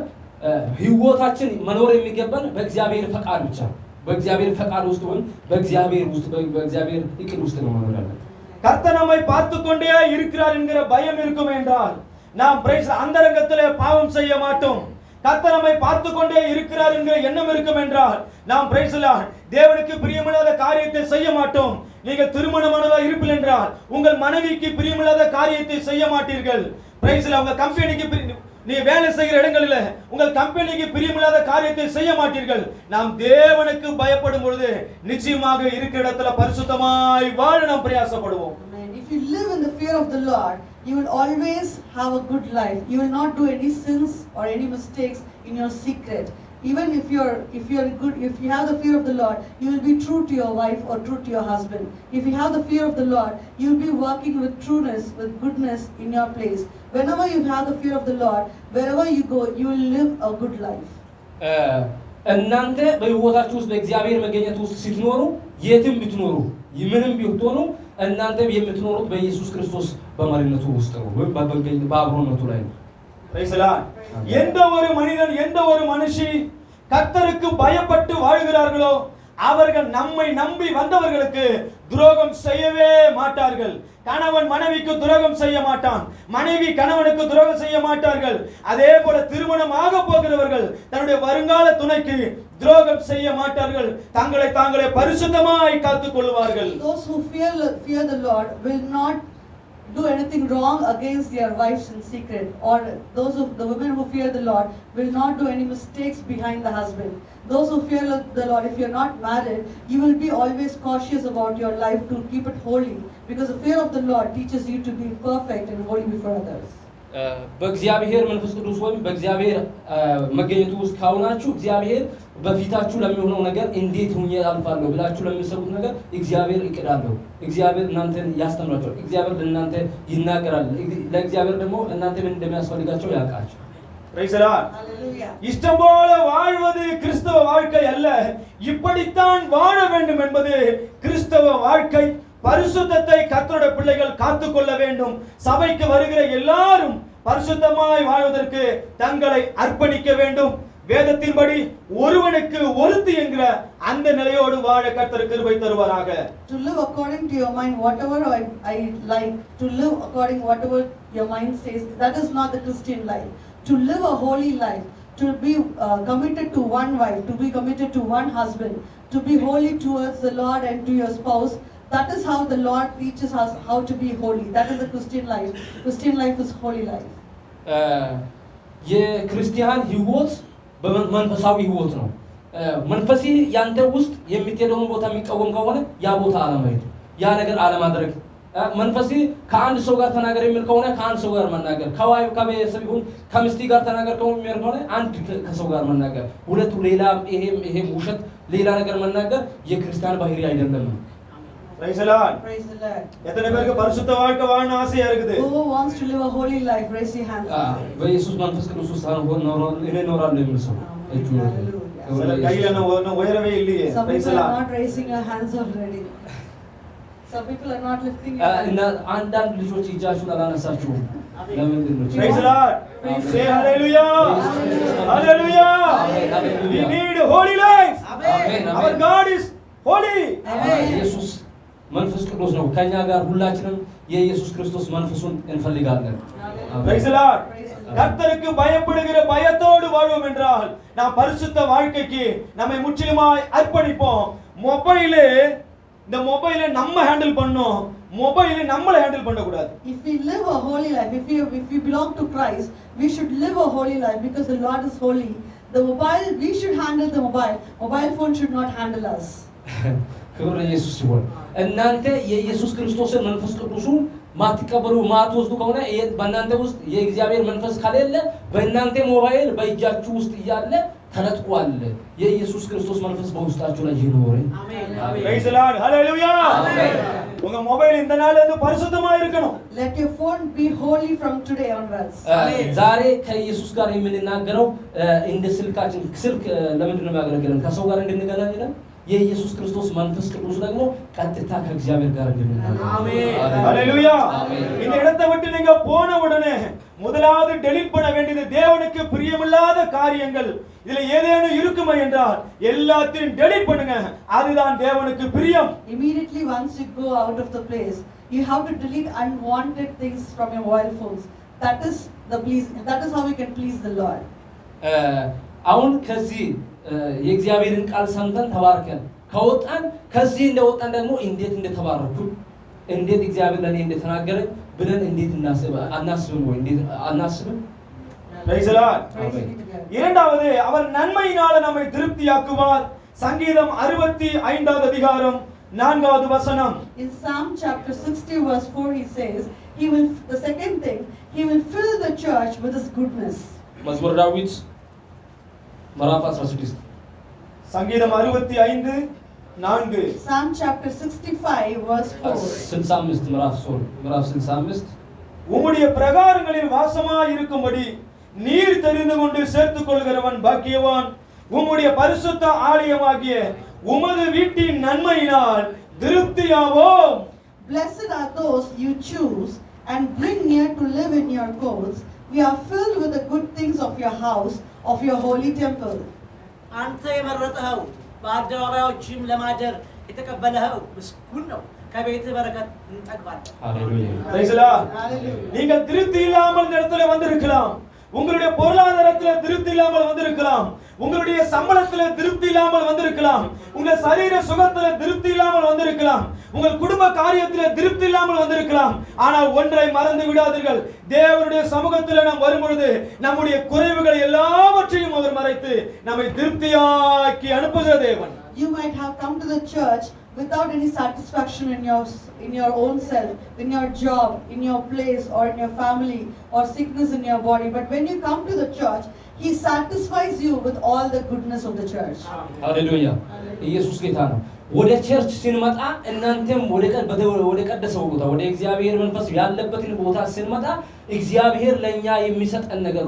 ህይወታችን መኖር የሚገባን በእግዚአብሔር ፈቃድ ብቻ በእግዚአብሔር ፈቃድ ውስጥ ወይ በእግዚአብሔር እቅድ ውስጥ ነው መኖር ያለብን። கர்த்தர் நம்மை பார்த்து கொண்டே இருக்கிறார் என்கிற பயம் இருக்கும் என்றால் நாம் பிரைஸ் அந்தரங்கத்திலே பாவம் செய்ய மாட்டோம். கர்த்தர் நம்மை பார்த்து கொண்டே இருக்கிறார் என்கிற எண்ணம் இருக்கும் என்றால் நாம் பிரைஸ் தேவனுக்கு பிரியமில்லாத காரியத்தை செய்ய மாட்டோம். நீங்கள் திருமணமானதா இருப்பீர்கள் என்றால் உங்கள் மனைவிக்கு பிரியமில்லாத காரியத்தை செய்ய மாட்டீர்கள். பிரைஸ் உங்க கம்பெனிக்கு நீ வேலை செய்கிற இடங்களில் உங்கள் கம்பெனிக்கு பிரியமில்லாத காரியத்தை செய்ய மாட்டீர்கள். நாம் தேவனுக்கு பயப்படும் பொழுது நிச்சயமாக இருக்கிற இடத்துல பரிசுத்தமாய் வாழ நாம் பிரயாசப்படுவோம். If you live in the fear of the Lord, you will always have a good life. You will not do any sins or any mistakes in your secret. Even if you have the fear of the Lord, you will be true to your wife or true to your husband. If you have the fear of the Lord, you will be working with trueness, with goodness in your place. Whenever you have the fear of the Lord, wherever you go, you will live a good life. እናንተ በህይወታችሁ ውስጥ በእግዚአብሔር መገኘት ውስጥ ስትኖሩ የትም ብትኖሩ ምንም ቢሆኑ እናንተ የምትኖሩት በኢየሱስ ክርስቶስ በመሪነቱ ውስጥ ነው ወይ በአብሮነቱ ላይ ነው። Praise the Lord. எந்த ஒரு மனிதன் எந்த ஒரு மனுஷி கர்த்தருக்கு பயப்பட்டு வாழ்கிறார்களோ அவர்கள் நம்மை நம்பி வந்தவர்களுக்கு துரோகம் செய்யவே மாட்டார்கள். கணவன் மனைவிக்கு துரோகம் செய்ய மாட்டான், மனைவி கணவனுக்கு துரோகம் செய்ய மாட்டார்கள். அதே போல திருமணம் ஆக போகிறவர்கள் தன்னுடைய வருங்கால துணைக்கு துரோகம் செய்ய மாட்டார்கள். தங்களை தாங்களே பரிசுத்தமாய் காத்துக் கொள்வார்கள். Those who fear the Lord will not do anything wrong against their wives in secret, or the women who fear the Lord will not do any mistakes behind the husband. Those who fear the Lord, if you are not married, you will be always cautious about your life to keep it holy, because the fear of the Lord teaches you to be perfect and holy before others. በእግዚአብሔር መንፈስ ቅዱስ ወይም በእግዚአብሔር መገኘቱ ውስጥ ካውናችሁ እግዚአብሔር በፊታችሁ ለሚሆነው ነገር እንዴት ሆኜ አልፋለሁ ብላችሁ ለምትሰሩት ነገር እግዚአብሔር እቅዳለሁ። እግዚአብሔር እናንተን ያስተምራችኋል። እግዚአብሔር ለእናንተ ይናገራል። ለእግዚአብሔር ደግሞ እናንተ ምን እንደሚያስፈልጋቸው ያውቃል። Praise the Lord. Hallelujah. இஷ்டம் போல வாழ்வது கிறிஸ்தவ வாழ்க்கை அல்ல. இப்படித்தான் வாழ வேண்டும் என்பது கிறிஸ்தவ வாழ்க்கை. பரிசுத்தத்தை கர்த்தருடைய பிள்ளைகள் காத்துக்கொள்ள வேண்டும். சபைக்கு வருகிற எல்லாரும் பரிசுத்தமாய் வாழ்வதற்கு தங்களை அர்ப்பணிக்க வேண்டும். வேதத்தின்படி ஒருவனுக்கு ஒருத்தி என்கிற அந்த நிலையோடு வாழ கர்த்தர் கிருபை தருவாராக. To live according to your mind, whatever I like, to live according whatever your mind says, that is not the Christian life. To live a holy life, to be committed to one wife, to be committed to one husband, to be holy towards the Lord and to your spouse, that is how the Lord teaches us how to be holy. That is the Christian life. Christian life is holy life. የክርስቲያን ህይወት በመንፈሳዊ ህይወት ነው። መንፈሲ ያንተ ውስጥ የሚሄደውን ቦታ የሚቃወም ከሆነ ያ ቦታ አለመሄድ፣ ያ ነገር አለማድረግ። መንፈሲ ከአንድ ሰው ጋር ተናገር የሚል ከሆነ ከአንድ ሰው ጋር መናገር፣ ከዋይፍ ከቤተሰብ ይሁን ከሚስት ጋር ተናገር ከሆነ አንድ ከሰው ጋር መናገር። ሁለቱ ሌላ ይሄም ውሸት ሌላ ነገር መናገር የክርስቲያን ባህሪ አይደለም። Praise the Lord. Praise the Lord. எத்தனை பேருக்கு பரிசுத்த வாழ்க்கை வாழணும் ஆசையா இருக்குது? Who wants to live a holy life? Raise your hands. በኢየሱስ መንፈስ ቅዱስ ውስጥ እኔ እኖራለሁ የሚል ሰው እጁ சில கையில ஒன்னும் உயரவே இல்லையே. Some Praise the people are Lord. not raising your hands already. Some people are not lifting your እና hands. አንዳንድ ልጆች እጃችሁን አላነሳችሁም። ለምንድን ነው? Praise the Lord. Say hallelujah. Hallelujah. We need a holy life. አሜን Our God is holy. ኢየሱስ መንፈስ ቅዱስ ነው ከኛ ጋር። ሁላችንም የኢየሱስ ክርስቶስ መንፈሱን እንፈልጋለን። Praise the Lord. கர்த்தருக்கு பயப்படுகிற பயத்தோடு வாழ்வோம் என்றால் நாம் பரிசுத்த வாழ்க்கைக்கு நம்மை முற்றிலுமாய் அர்ப்பணிப்போம். இந்த மொபைலை நம்ம ஹேண்டில் பண்ணோம், மொபைலை நம்மளை ஹேண்டில் பண்ண கூடாது. If we live a holy life, if we belong to Christ, we should live a holy life because the Lord is holy. The mobile, we should handle the mobile. Mobile phone should not handle us. ክብር ለኢየሱስ ይሁን። እናንተ የኢየሱስ ክርስቶስን መንፈስ ቅዱሱን ማትቀበሉ ማትወስዱ ከሆነ በእናንተ ውስጥ የእግዚአብሔር መንፈስ ከሌለ በእናንተ ሞባይል በእጃችሁ ውስጥ እያለ ተነጥቋል። የኢየሱስ ክርስቶስ መንፈስ በውስጣችሁ ላይ ይኖር። አሜን። Praise the Lord. Hallelujah. உங்க mobile இந்த நாள்ல இருந்து பரிசுத்தமா இருக்கணும். Let your phone be holy from today onwards. ዛሬ ከኢየሱስ ጋር የምንናገረው እንደ ስልካችን ስልክ ለምንድን ነው የሚያገለግለን? ከሰው ጋር እንድንገናኝ ነው። የኢየሱስ ክርስቶስ መንፈስ ቅዱስ ደግሞ ቀጥታ ከእግዚአብሔር ጋር እንድንናገር። ஆமென். ஹalleluya. இந்த இடத்தை விட்டு நீங்க போன உடனே முதலாவது டெலீட் பண்ண வேண்டியது தேவனுக்கு பிரியமில்லாத காரியங்கள். இதுல ஏதேனும் இருக்குமா என்றால் எல்லாத்தையும் டெலீட் பண்ணுங்க. அதுதான் தேவனுக்கு பிரியம். Immediately once you go out of the place, you have to delete unwanted things from your mobile phones. That is how we can please the Lord. አሁን ከዚህ የእግዚአብሔርን ቃል ሰምተን ተባርከን ከወጣን ከዚህ እንደወጣን ደግሞ እንዴት እንደተባረኩ እንዴት እግዚአብሔር ለኔ እንደተናገረ ብለን እንዴት አናስብም ወይ እንዴት አናስብም? Praise the Lord. இரண்டாவது அவர் நன்மையினால நம்மை திருப்தியாக்குவார். சங்கீதம் 65வது அதிகாரம் 4வது வசனம். In Psalm chapter 60 verse 4 he says, the second thing, he will fill the church with his goodness. መዝሙረ ዳዊት ምዕራፍ 16 சங்கீதம் 65:4. Psalm chapter 65 verse 4. 65 ምዕራፍ 65 உம்முடைய பிரகாரங்களில் வாசமாய் இருக்கும்படி நீர் தெரிந்து கொண்டு சேர்த்துக் கொள்கிறவன் பாக்கியவான். உம்முடைய பரிசுத்த ஆலயமாகிய உமது வீட்டின் நன்மையினால் திருப்தியாவோம். Blessed are those you choose and bring near to live in your courts. We are filled with the good things of your house, of your holy temple. አንተ የመረጥኸው በአደባባዮችም ለማደር የተቀበለኸው ምስጉን ነው። ከቤትህ በረከት እንጠግባለን። ሃሌሉያ Praise the Lord. Hallelujah. நீங்கள் திருப்தி இல்லாமல் இந்த இடத்துல வந்திருக்கலாம். உங்களுடைய பொருளாதாரத்தில் திருப்தி இல்லாமல் வந்திருக்கலாம். உங்களுடைய சம்பளத்தில் திருப்தி இல்லாமல் வந்திருக்கலாம். உங்கள் சரீர சுகத்தில் திருப்தி இல்லாமல் வந்திருக்கலாம். உங்கள் குடும்ப காரியத்தில் திருப்தி இல்லாமல் வந்திருக்கலாம். ஆனால் ஒன்றை மறந்து விடாதீர்கள். தேவனுடைய சமூகத்தில் நாம் வரும்பொழுது நம்முடைய குறைவுகளை எல்லாவற்றையும் அவர் மறைத்து நம்மை திருப்தியாக்கி அனுப்புகிற தேவன். You might have come to the church without any satisfaction in your own self, in your job, in your place, or in your family, or sickness in your body. But when you come to the church, He satisfies you with all the goodness of the church. ሃሌሉያ ኢየሱስ ጌታ ነው። ወደ ቸርች ስንመጣ እናንተም ወደ ቀደሰው ቦታ ወደ እግዚአብሔር መንፈስ ያለበትን ቦታ ስንመጣ እግዚአብሔር ለኛ የሚሰጠን ነገር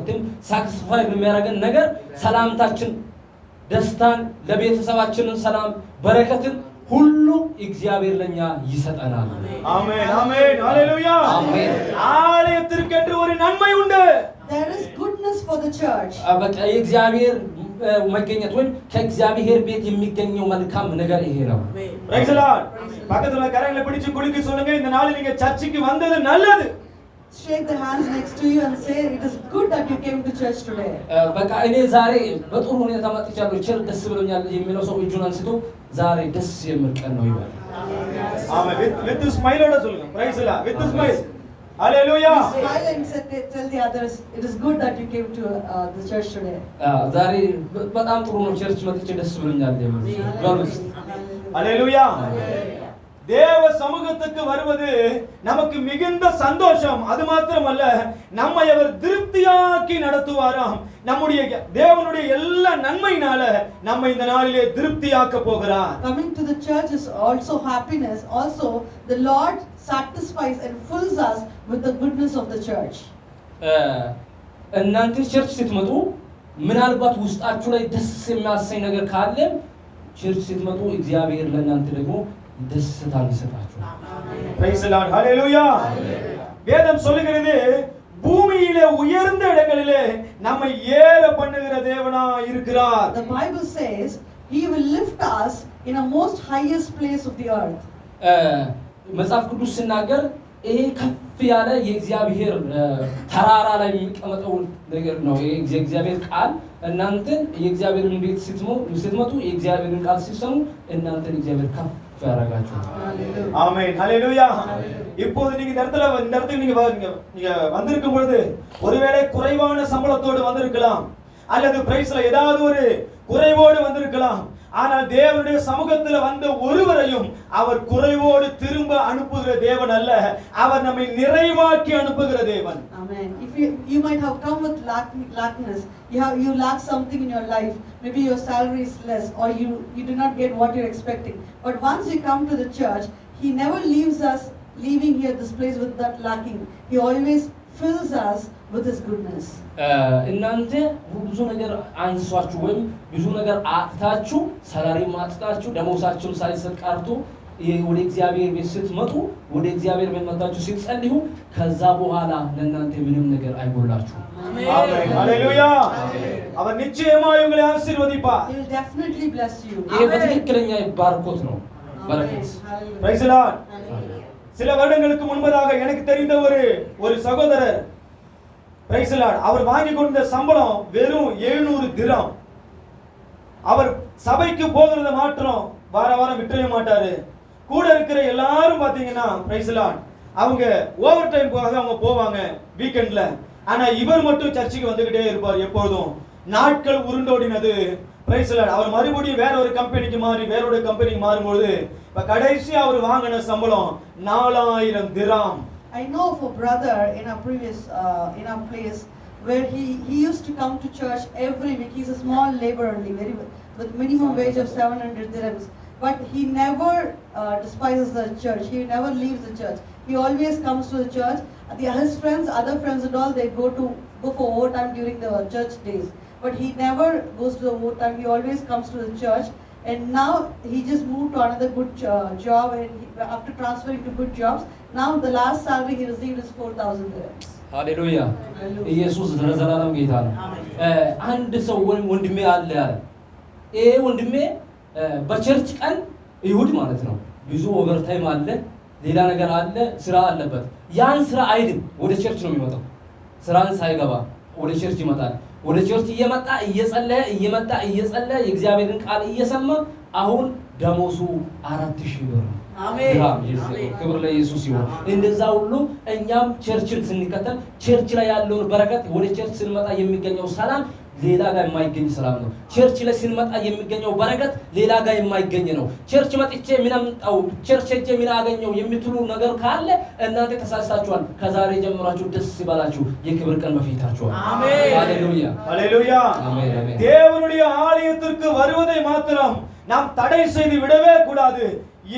ሳክስፋይ በሚያደርገን ነገር ሰላምታችን፣ ደስታን፣ ለቤተሰባችንን ሰላም፣ በረከትን ሁሉ እግዚአብሔር ለኛ ይሰጠናል። አሜን አሜን ሃሌሉያ አሜን። አለትርከት ወሪ ነንማይ உண்டு. There is goodness for the church. በቃ የእግዚአብሔር መገኘት ወይም ከእግዚአብሔር ቤት የሚገኘው መልካም ነገር ይሄ ነው። Praise the Lord. பக்கத்துல கரங்களை பிடிச்சு குலுக்கி சொல்லுங்க, இந்த நாள் நீங்க சர்ச்சுக்கு வந்தது நல்லது. Shake the hands next to you and say, it is good that you came to church today. በቃ እኔ ዛሬ በጥሩ ሁኔታ መጥቻለሁ፣ ቸር ደስ ብሎኛል የሚለው ሰው እጁን አንስቶ ዛሬ ደስ የሚል ቀን ነው ይበል። amen. with smile ஓட சொல்லுங்க. Praise the Lord. with smile. Hallelujah. Smile and tell the others, it is good that you came to the church today. ዛሬ በጣም ጥሩ ነው፣ ቸርች መጥቼ ደስ ብሎኛል የሚል በሉት። Hallelujah. தேவ சமூகத்துக்கு வருவது நமக்கு மிகுந்த சந்தோஷம். அது மாத்திரமல்ல, நம்மை அவர் திருப்தியாக்கி நடத்துவாராம். நம்முடைய தேவனுடைய எல்லா நன்மையினால நம்மை இந்த நாளிலே திருப்தியாக்க போகிறார். Coming to the church is also happiness. Also, the Lord satisfies and fills us with the goodness of the church. እናንተ ቸርች ስትመጡ ምናልባት ውስጣችሁ ላይ ደስ የሚያሰኝ ነገር ካለ ቸርች ስትመጡ እግዚአብሔር ለእናንተ ደግሞ ደስታን ይሰጣችኋል። Praise the Lord. Hallelujah. வேதம் சொல்லுகிறது, பூமியிலே உயர்ந்த இடங்களிலே நம்மை ஏற பண்ணுகிற தேவனாய் இருக்கிறார். The Bible says He will lift us in a most highest place of the earth. መጽሐፍ ቅዱስ ሲናገር ይሄ ከፍ ያለ የእግዚአብሔር ተራራ ላይ የሚቀመጠው ነገር ነው። ይሄ የእግዚአብሔር ቃል እናንተን የእግዚአብሔርን ቤት ስትመጡ የእግዚአብሔርን ቃል ሲሰሙ እናንተን እግዚአብሔር ከፍ ያደርጋችኋል። ஆமென். ஹalleluya. இப்போது நீங்க இந்த இடத்துக்கு நீங்க வந்திருக்கும் பொழுது ஒருவேளை குறைவான சம்பளத்தோடு வந்திருக்கலாம், அல்லது பிரைஸ்ல ஏதாவது ஒரு குறைவோடு வந்திருக்கலாம். ஆனால் தேவனுடைய சமூகத்தில் வந்த ஒருவரையும் அவர் குறைவோடு திரும்ப அனுப்புகிற தேவன் அல்ல, அவர் நம்மை நிறைவாக்கி அனுப்புகிற தேவன். Amen. If you might have come with lackness, you lack something in your life, maybe your salary is less, or you do not get what you're expecting. But once you come to the church, He never leaves us leaving here this place with that lacking. He always fills us with His goodness. እናንተ ብዙ ነገር አንሷችሁ ወይም ብዙ ነገር አጥታችሁ ሰላሪ ማጥታችሁ ደሞዛችሁን ሳይሰጥ ቀርቶ ወደ እግዚአብሔር ቤት ስትመጡ ወደ እግዚአብሔር ቤት መጣችሁ ስትጸልዩ ከዛ በኋላ ለእናንተ ምንም ነገር አይጎላችሁም። አሜን ሃሌሉያ። அவர் நிச்சயமாய் உங்களை ஆசீர்வதிப்பார். He will definitely bless you. ይሄ በትክክለኛ ባርኮት ነው፣ በረከት። price the Lord. சில வருடங்களுக்கு முன்பதாக எனக்கு தெரிந்த ஒரு சகோதரர், பிரைஸ் தி லார்ட், அவர் வாங்கி கொண்ட சம்பளம் வெறும் 700 திர்ஹம். அவர் சபைக்கு போகிறது மாத்திரம் வாரம் விட்டுறவே மாட்டாரு. கூட இருக்கிற எல்லாரும் பாத்தீங்கன்னா பிரைஸ் தி லார்ட் அவங்க ஓவர் டைம் அவங்க போவாங்க வீக்கெண்ட்ல. ஆனா இவர் மட்டும் சர்ச்சுக்கு வந்துகிட்டே இருப்பார் எப்பொழுதும். நாட்கள் உருண்டோடினது. Price the Lord. அவர் மறுபடியும் வேற ஒரு கம்பெனிக்கு மாறி வேற ஒரு கம்பெனிக்கு மாறும்போது இப்ப கடைசியா அவர் வாங்கின சம்பளம் 4000 dirham. I know of a brother in our place where he used to come to church every week. He's a small laborer only, with minimum wage of 700 dirhams. But he never despises the church. He never leaves the church. He always comes to the church. His friends, other friends and all, they go for overtime during the church days. But he never goes to the overtime. He always comes to the church And now he just moved to another good job, and after transferring to good jobs, now the last salary he received is 4,000 dirhams. ሃሌሉያ Hallelujah. ኢየሱስ ለዘላለም ጌታ ነው። አንድ ሰው ወይም ወንድሜ አለ ያለ ይሄ ወንድሜ በቸርች ቀን ይሁድ ማለት ነው ብዙ ኦቨርታይም አለ፣ ሌላ ነገር አለ፣ ስራ አለበት። ያን ስራ አይድም ወደ ቸርች ነው የሚመጣው። ስራን ሳይገባ ወደ ቸርች ይመጣል። ወደ ቸርች እየመጣ እየጸለየ የእግዚአብሔርን ቃል እየሰማ አሁን ደሞዙ 4000 ብር ነው። አሜን። ክብር ለኢየሱስ ይሁን። እንደዛ ሁሉ እኛም ቸርችን ስንከተል ቸርች ላይ ያለውን በረከት ወደ ቸርች ስንመጣ የሚገኘው ሰላም ሌላ ጋር የማይገኝ ሰላም ነው። ቸርች ላይ ስንመጣ የሚገኘው በረከት ሌላ ጋር የማይገኝ ነው። ቸርች መጥቼ ምን አምጣው፣ ቸርች ሄጄ ምን አገኘው የምትሉ ነገር ካለ እናንተ ተሳስታችኋል። ከዛሬ ጀምራችሁ ደስ ይበላችሁ፣ የክብር ቀን በፊታችኋል። አሜን። ሃሌሉያ ஹalleluya ஆமென் ஆமென். தேவனுடைய ஆலயத்திற்கு வருவதை மாத்திரம் நாம் தடை செய்து விடவே கூடாது.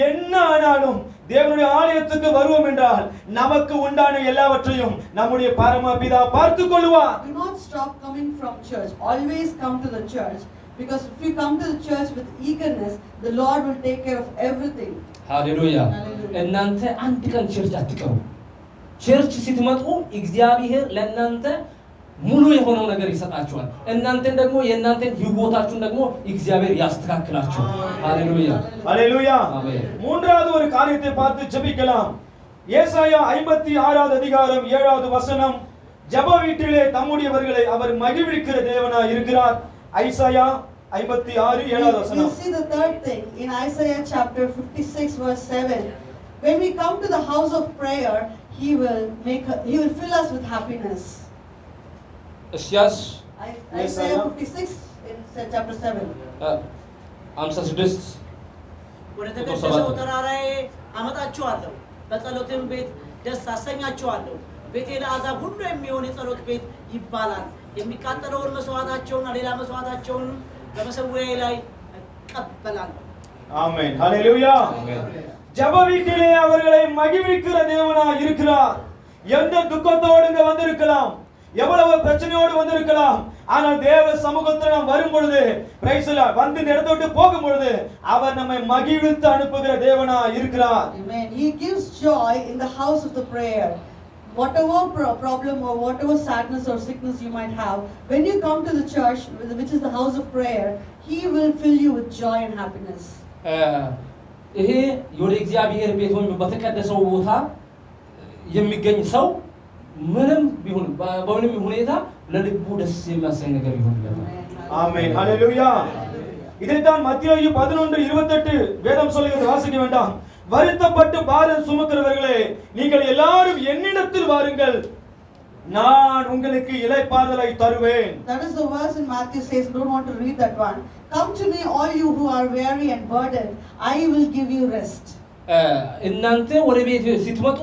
என்ன ஆனாலும் தேவனுடைய ஆலயத்துக்கு வருவோம் என்றால் நமக்கு உண்டான எல்லாவற்றையும் நம்முடைய பரமபிதா பார்த்துக் கொள்வார். Do not stop coming from church. Always come to the church, because if you come to the church with eagerness, the Lord will take care of everything. ሃሌሉያ። እናንተ አንድ ቀን ቸርች አትቀሩ። ቸርች ስትመጡ እግዚአብሔር ለእናንተ ሙሉ የሆነው ነገር ይሰጣችኋል። እናንተን ደግሞ የእናንተን ህይወታችሁን ደግሞ እግዚአብሔር ያስተካክላችኋል። ሃሌሉያ ஹalleluya. ஆமென். மூன்றாவது ஒரு காரியத்தை பார்த்து ஜெபிக்கலாம். ஏசாயா 56வது அதிகாரம் 7வது வசனம், ஜெப வீட்டிலே தம்முடையவர்களை அவர் மகிழ்விக்கிற தேவனாய் இருக்கிறார். ஐசாயா 56 7வது You வசனம். see the third thing in Isaiah chapter 56 verse 7. When we come to the house of prayer, he will fill us with happiness. እስያስ Isaiah 56 in chapter 7. 56 ወደ ተቀደሰው ተራራዬ አመጣችኋለሁ፣ በጸሎትም ቤት ደስ አሰኛችኋለሁ። ቤቴ ለአሕዛብ ሁሉ የሚሆን የጸሎት ቤት ይባላል። የሚቃጠለውን መስዋዕታቸውንና ሌላ መስዋዕታቸውን በመሰዊያዬ ላይ እቀበላለሁ። ஆமென். ஹalleluya. ஜெப வீட்டிலே அவர்களை மகிழ்விக்கிற தேவனாய் இருக்கிறார். எந்த துக்கத்தோடு இங்க வந்திருக்கலாம், எவ்வளவு பிரச்சனையோடு வந்திருக்கலாம், ஆனால் தேவ சமூகத்தில் நாம் வரும் பொழுது பிரைஸ் தி லார்ட் வந்து இந்த இடத்தை விட்டு போகும் பொழுது அவர் நம்மை மகிழ்வித்து அனுப்புகிற தேவனாய் இருக்கிறார். Amen. He gives joy in the house of the prayer. Whatever problem or whatever sadness or sickness you might have, when you come to the church, which is the house of prayer, he will fill you with joy and happiness. ይሄ ወደ እግዚአብሔር ቤት ወይም በተቀደሰው ቦታ የሚገኝ ሰው ምንም ቢሆን በምንም ሁኔታ ለልቡ ደስ የሚያሰኝ ነገር ይሆንለታል። ஆமென். ஹalleluya. இதைத்தான் மத்தேயு 11:28 வேதம் சொல்கிறது, வாசிக்க வேண்டாம். வருத்தப்பட்டு பாரம் சுமக்கிறவர்களே, நீங்கள் எல்லாரும் என்னிடத்தில் வாருங்கள், நான் உங்களுக்கு இளைப்பாறுதலை தருவேன். That is the verse in Matthew says, don't want to read that one. Come to me all you who are weary and burdened, I will give you rest. እናንተ ወደ ቤት ስትመጡ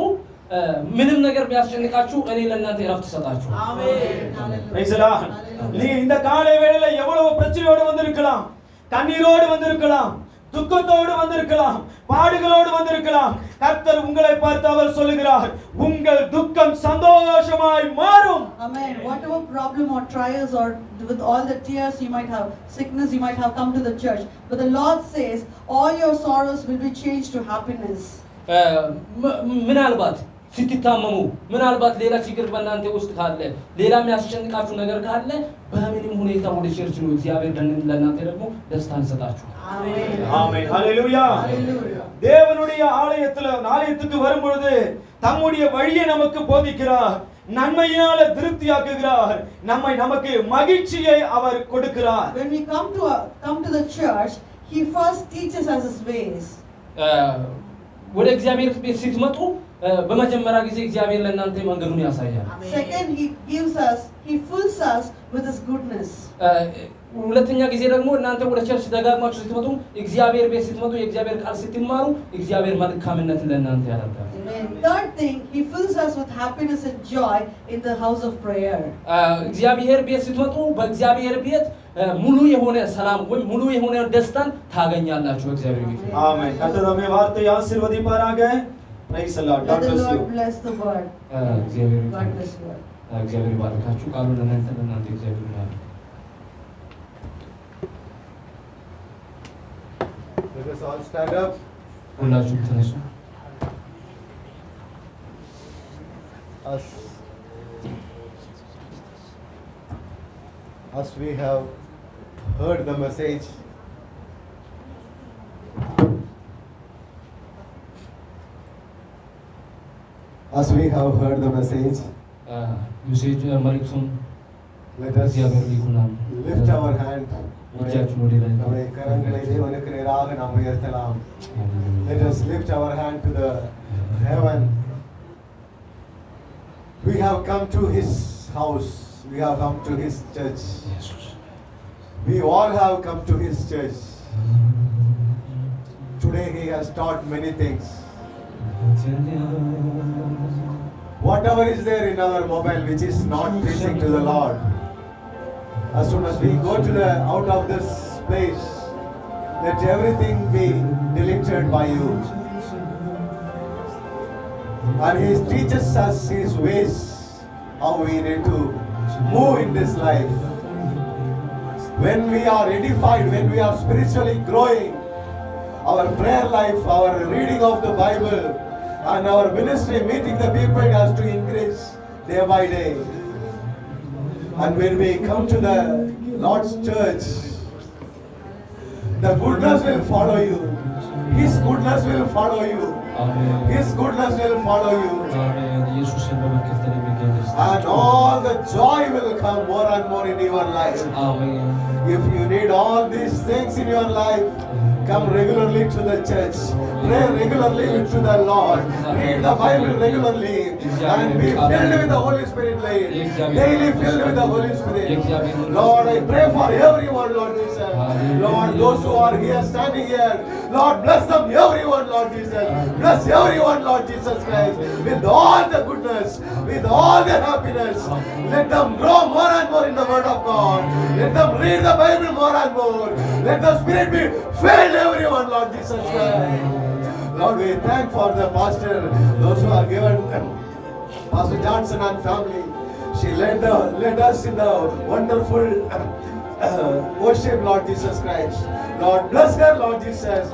ምንም ነገር ቢያስጨንቃችሁ እኔ ለእናንተ እረፍት እሰጣችሁ። አሜን። price the Lord. நீ இந்த காலை வேளையில எவ்வளவு பிரச்சனையோடு வந்திருக்கலாம், கண்ணீரோடு வந்திருக்கலாம், துக்கத்தோடு வந்திருக்கலாம், பாடுகளோடு வந்திருக்கலாம். கர்த்தர் உங்களை பார்த்து அவர் சொல்லுகிறார், உங்கள் துக்கம் சந்தோஷமாய் மாறும். Amen. Whatever problem or trials or with all the tears you might have, sickness you might have, come to the church. But the Lord says, all your sorrows will be changed to happiness. ምናልባት ስትታመሙ፣ ምናልባት ሌላ ችግር በእናንተ ውስጥ ካለ፣ ሌላ የሚያስጨንቃችሁ ነገር ካለ በምንም ሁኔታ ወደ ቸርች ነው። እግዚአብሔር ለእናንተ ደግሞ ደስታን ይሰጣችኋል። አሜን። ஆமென். ஹalleluya. தேவனுடைய ஆலயத்துக்கு வரும் பொழுது தம்முடைய வழியை நமக்கு போதிக்கிறார், நன்மையினால திருப்தியாக்குகிறார், நமக்கு மகிழ்ச்சியை அவர் கொடுக்கிறார். When we come to the church, he first teaches us his ways. ወደ እግዚአብሔር ቤት ስትመጡ በመጀመሪያ ጊዜ እግዚአብሔር ለእናንተ መንገዱን ያሳያል። Second, he fills us with his goodness. ሁለተኛ ጊዜ ደግሞ እናንተ ወደ ቸርች ደጋግማችሁ ስትመጡ፣ እግዚአብሔር ቤት ስትመጡ፣ የእግዚአብሔር ቃል ስትማሩ እግዚአብሔር መልካምነትን ለእናንተ ያደርጋል። Third thing, he fills us with happiness and joy in the house of prayer. እግዚአብሔር ቤት ስትመጡ በእግዚአብሔር ቤት ሙሉ የሆነ ሰላም ወይም ሙሉ የሆነ ደስታን ታገኛላችሁ። እግዚአብሔር ቤት ஆமென். கர்த்தர் நம்மை வார்த்தையை ஆசீர்வதிப்பாராக. Praise the Lord. God Let the bless you. Lord bless the word. God bless you. እግዚአብሔር ይባርካችሁ። ቃሉን ለእናንተ እግዚአብሔር ይባርክ። us all stand up. ሁላችሁም ተነሱ። As we have heard the message, ሜሴጅ መልእክቱን let us እግዚአብሔር ሊኩናል። lift our hand. እጃችሁን ወደ ላይ நம்முடைய கரங்களை தேவனுக்கு நேராக நாம் உயர்த்தலாம். Let us lift our hand to the heaven. We have come to His house. We have come to His church. We all have come to His church. Today He has taught many things. Whatever is there in our mobile which is not pleasing to the Lord, as soon as we go to the out of this place, let everything be deleted by you. And He teaches us His ways, how we need to move in this life. When we are edified, when we are spiritually growing, our prayer life, our reading of the Bible, and our ministry, meeting the people has to increase day by day. And when we come to the Lord's church, the goodness will follow you. His goodness will follow you. አሜን His goodness will follow you. አሜን። ኢየሱስን በመከተል የሚገኝ ደስታ And all the joy will come more and more in your life. አሜን። If you need all these things in your life, come regularly to the church. Pray regularly to the Lord. Read the Bible regularly. And be filled with the Holy Spirit. Daily filled with the Holy Spirit. Lord, I pray for everyone, Lord Jesus. Lord, those who are here, standing here, Lord, bless them, everyone, Lord Jesus. Bless everyone, Lord Jesus Christ, with all the goodness, with all the happiness. Let them grow more and more in the Word of God. Let them read the Bible more and more. Let the Spirit be filled, everyone, Lord Jesus Christ. Lord, we thank for the pastor, those who are given, Pastor Johnson and family. She led us in the wonderful worship, Lord Jesus Christ. Lord, bless her, Lord Jesus.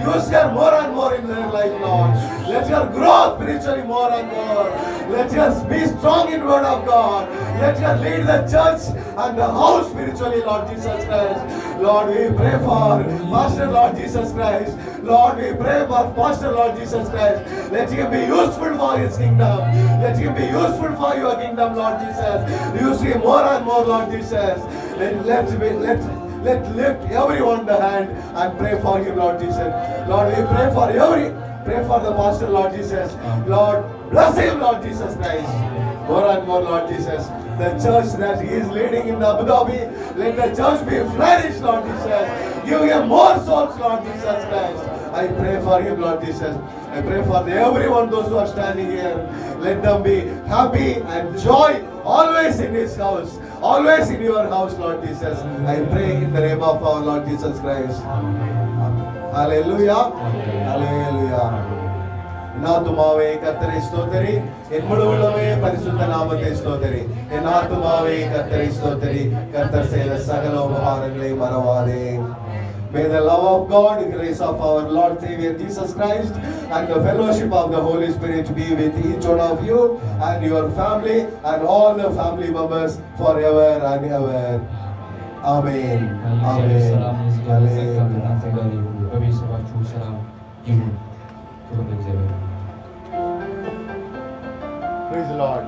Use her more and more in her life, Lord. Let her grow spiritually more and more. Let her be strong in Word of God. Let her lead the church and the house spiritually, Lord Jesus Christ. Lord, we pray for Pastor, Lord Jesus Christ. Lord, we pray for Pastor, Lord Jesus Christ. Let him be useful for His kingdom. Let him be useful for your kingdom, Lord Jesus. Use him more and more, Lord Jesus. Let lift everyone the hand and pray for him, Lord Jesus. Lord, we pray for the pastor, Lord Jesus. Lord, bless him, Lord Jesus Christ. More and more, Lord Jesus. The church that he is leading in Abu Dhabi, let the church be flourished, Lord Jesus. Give him more souls, Lord Jesus Christ. I pray for him, Lord Jesus. I pray for everyone, those who are standing here. Let them be happy and joy always in His house. Always in your house, Lord Jesus. I pray in the name of our Lord Jesus Christ. Hallelujah. Hallelujah. என் ஆத்துமாவே கர்த்தரை ஸ்தோத்திரி, என் முழு உள்ளமே பரிசுத்த நாமத்தை ஸ்தோத்திரி. என் ஆத்துமாவே கர்த்தரை ஸ்தோத்திரி, கர்த்தர் செய்த சகல உபகாரங்களை மறவாதே. May the love of God, the grace of our Lord Savior Jesus Christ, and the fellowship of the Holy Spirit be with each one of you and your family and all the family members forever and ever. Amen. Amen. Amen. Praise the Lord.